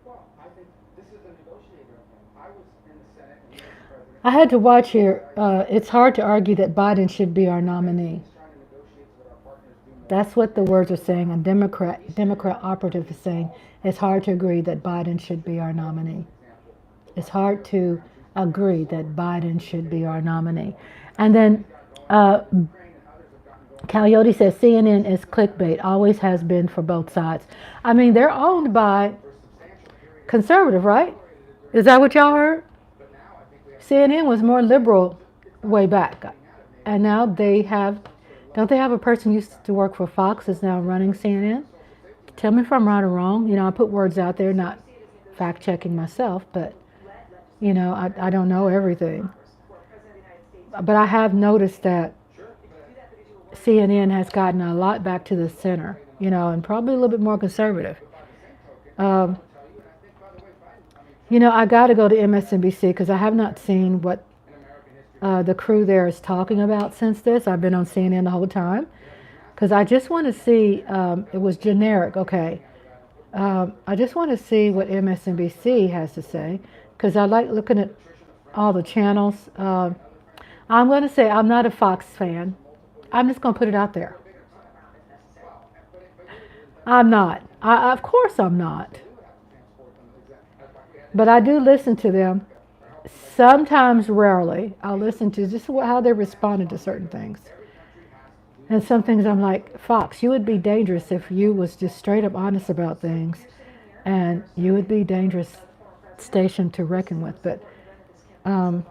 Well, I think this is a negotiator. I was in the Senate and he was the president. I had to watch here. It's hard to argue that Biden should be our nominee. That's what the words are saying. A Democrat operative is saying. It's hard to agree that Biden should be our nominee. It's hard to agree that Biden should be our nominee. And then Coyote says CNN is clickbait, always has been for both sides. I mean, they're owned by conservative, right? Is that what y'all heard? CNN was more liberal way back. And now they have, don't they have a person who used to work for Fox is now running CNN? Tell me if I'm right or wrong. You know, I put words out there, not fact checking myself, but, you know, I don't know everything. But I have noticed that CNN has gotten a lot back to the center, you know, and probably a little bit more conservative. You know, I got to go to MSNBC because I have not seen what the crew there is talking about since this. I've been on CNN the whole time because I just want to see, it was generic, okay. I just want to see what MSNBC has to say because I like looking at all the channels. I'm going to say I'm not a Fox fan. I'm just going to put it out there. I'm not. Of course I'm not. But I do listen to them. Sometimes, rarely, I'll listen to just how they responded to certain things. And some things I'm like, Fox, you would be dangerous if you was just straight up honest about things. And you would be a dangerous station to reckon with. But I'm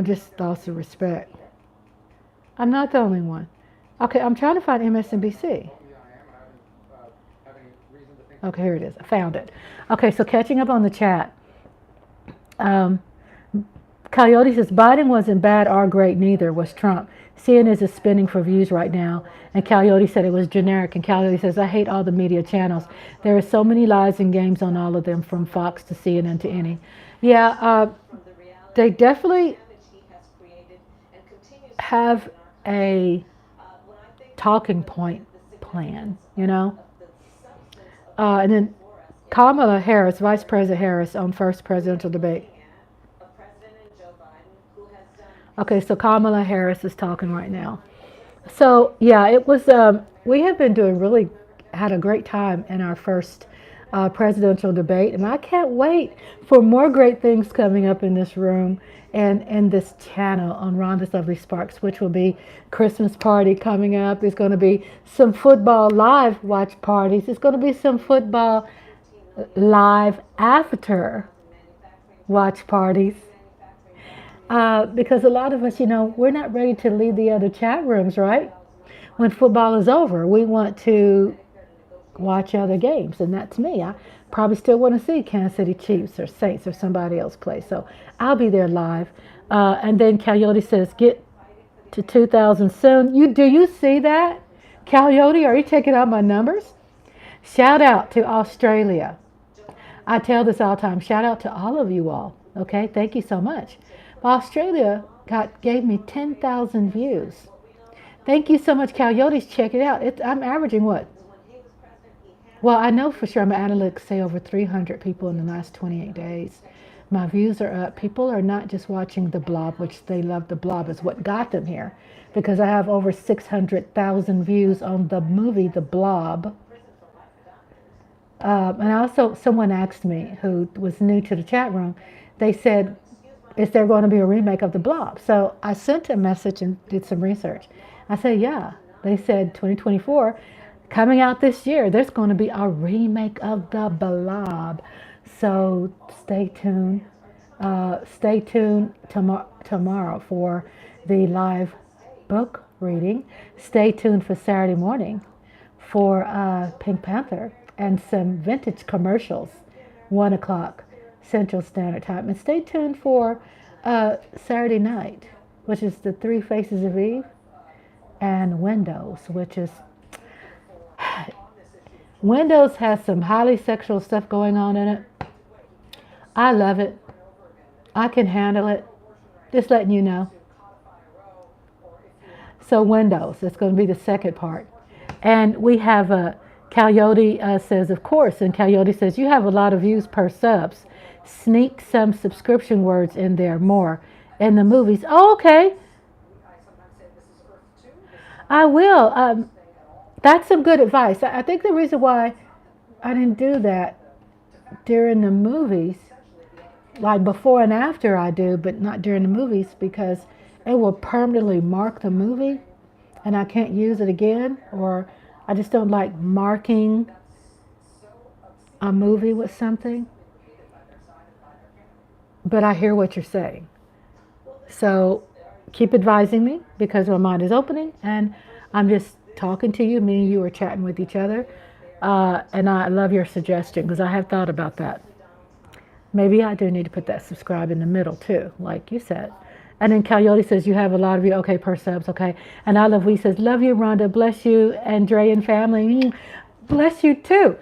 just thoughts of respect. I'm not the only one. Okay, I'm trying to find MSNBC. Okay, here it is. I found it. Okay, so catching up on the chat. Coyote says, Biden wasn't bad or great, neither was Trump. CNN is spinning for views right now. And Coyote said it was generic. And Coyote says, I hate all the media channels. There are so many lies and games on all of them, from Fox to CNN to any. Yeah, they definitely have a talking point plan, you know. And then Kamala Harris, Vice President Harris, on first presidential debate. Okay, so Kamala Harris is talking right now. So yeah, it was. We have been had a great time in our first presidential debate, and I can't wait for more great things coming up in this room and in this channel on Rhonda's Lovely Sparks, which will be Christmas party coming up. There's going to be some football live watch parties. There's going to be some football live after watch parties. Because a lot of us, you know, we're not ready to leave the other chat rooms, right? When football is over, we want to watch other games, and that's me. I probably still want to see Kansas City Chiefs or Saints or somebody else play, so I'll be there live. And then Coyote says, get to 2,000 soon. Do you see that? Coyote, are you checking out my numbers? Shout out to Australia. I tell this all the time. Shout out to all of you all. Okay, thank you so much. Australia gave me 10,000 views. Thank you so much, Coyotes. Check it out. I'm averaging what? Well, I know for sure. My analytics say over 300 people in the last 28 days. My views are up. People are not just watching The Blob, which they love. The Blob is what got them here, because I have over 600,000 views on the movie The Blob. And also, someone asked me, who was new to the chat room, they said, is there going to be a remake of The Blob? So I sent a message and did some research. I said, yeah. They said 2024, coming out this year, there's going to be a remake of The Blob. So stay tuned. Stay tuned tomorrow for the live book reading. Stay tuned for Saturday morning for Pink Panther and some vintage commercials, 1 o'clock Central Standard Time. And stay tuned for Saturday night, which is The Three Faces of Eve, and Windows, which is... Windows has some highly sexual stuff going on in it. I love it. I can handle it. Just letting you know. So Windows, it's going to be the second part. And we have Coyote says, of course, and Coyote says, you have a lot of views per subs. Sneak some subscription words in there more in the movies. Oh, okay. I will. That's some good advice. I think the reason why I didn't do that during the movies, like before and after I do, but not during the movies, because it will permanently mark the movie and I can't use it again, or I just don't like marking a movie with something. But I hear what you're saying. So keep advising me, because my mind is opening and I'm just talking to you. Me and you are chatting with each other. And I love your suggestion, because I have thought about that. Maybe I do need to put that subscribe in the middle too, like you said. And then Coyote says, you have a lot of you. Okay, per subs, okay. And I Love We says, love you, Rhonda. Bless you, and Dre and family. Bless you too.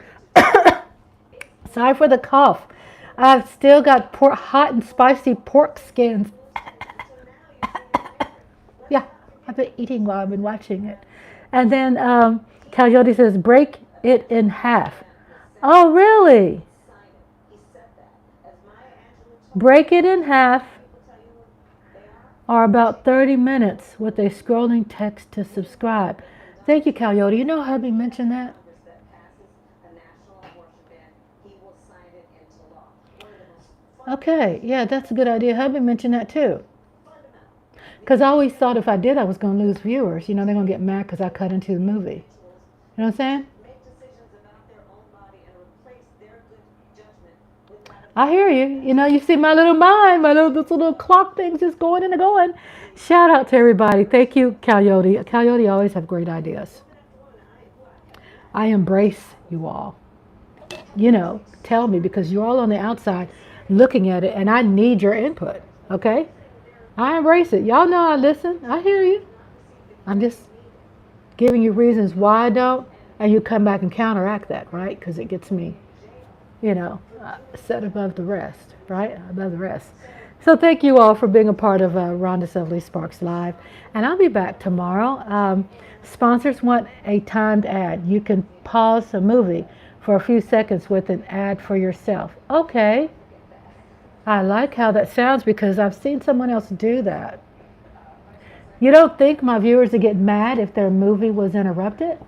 Sorry for the cough. I've still got hot and spicy pork skins. Yeah, I've been eating while I've been watching it. And then Coyote says, break it in half. Oh, really? Break it in half, or about 30 minutes with a scrolling text to subscribe. Thank you, Coyote. You know Hubby mentioned that? Okay, yeah, that's a good idea. Hubby mentioned that too. Because I always thought if I did, I was going to lose viewers. You know, they're going to get mad because I cut into the movie. You know what I'm saying? I hear you. You know, you see my little mind, this little clock thing's just going and going. Shout out to everybody. Thank you, Coyote. Coyote always have great ideas. I embrace you all. tell me, because you're all on the outside looking at it, and I need your input, okay? I embrace it. Y'all know I listen. I hear you. I'm just giving you reasons why I don't, and you come back and counteract that, right? Because it gets me, set above the rest, right? Above the rest. So thank you all for being a part of Rhonda Sylvie Sparks Live. And I'll be back tomorrow. Sponsors want a timed ad. You can pause a movie for a few seconds with an ad for yourself. Okay. I like how that sounds because I've seen someone else do that. You don't think my viewers would get mad if their movie was interrupted?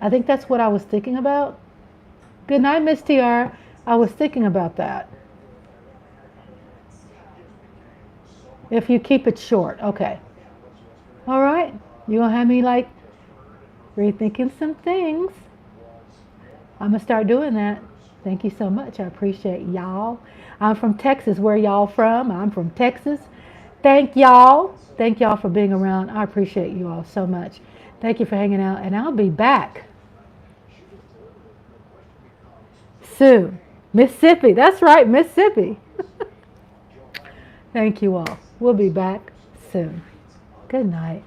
I think that's what I was thinking about. Good night, Miss TR. I was thinking about that. If you keep it short, okay. All right. You're going to have me rethinking some things. I'm going to start doing that. Thank you so much. I appreciate y'all. I'm from Texas. Where y'all from? I'm from Texas. Thank y'all. Thank y'all for being around. I appreciate you all so much. Thank you for hanging out. And I'll be back soon. Mississippi. That's right, Mississippi. Thank you all. We'll be back soon. Good night.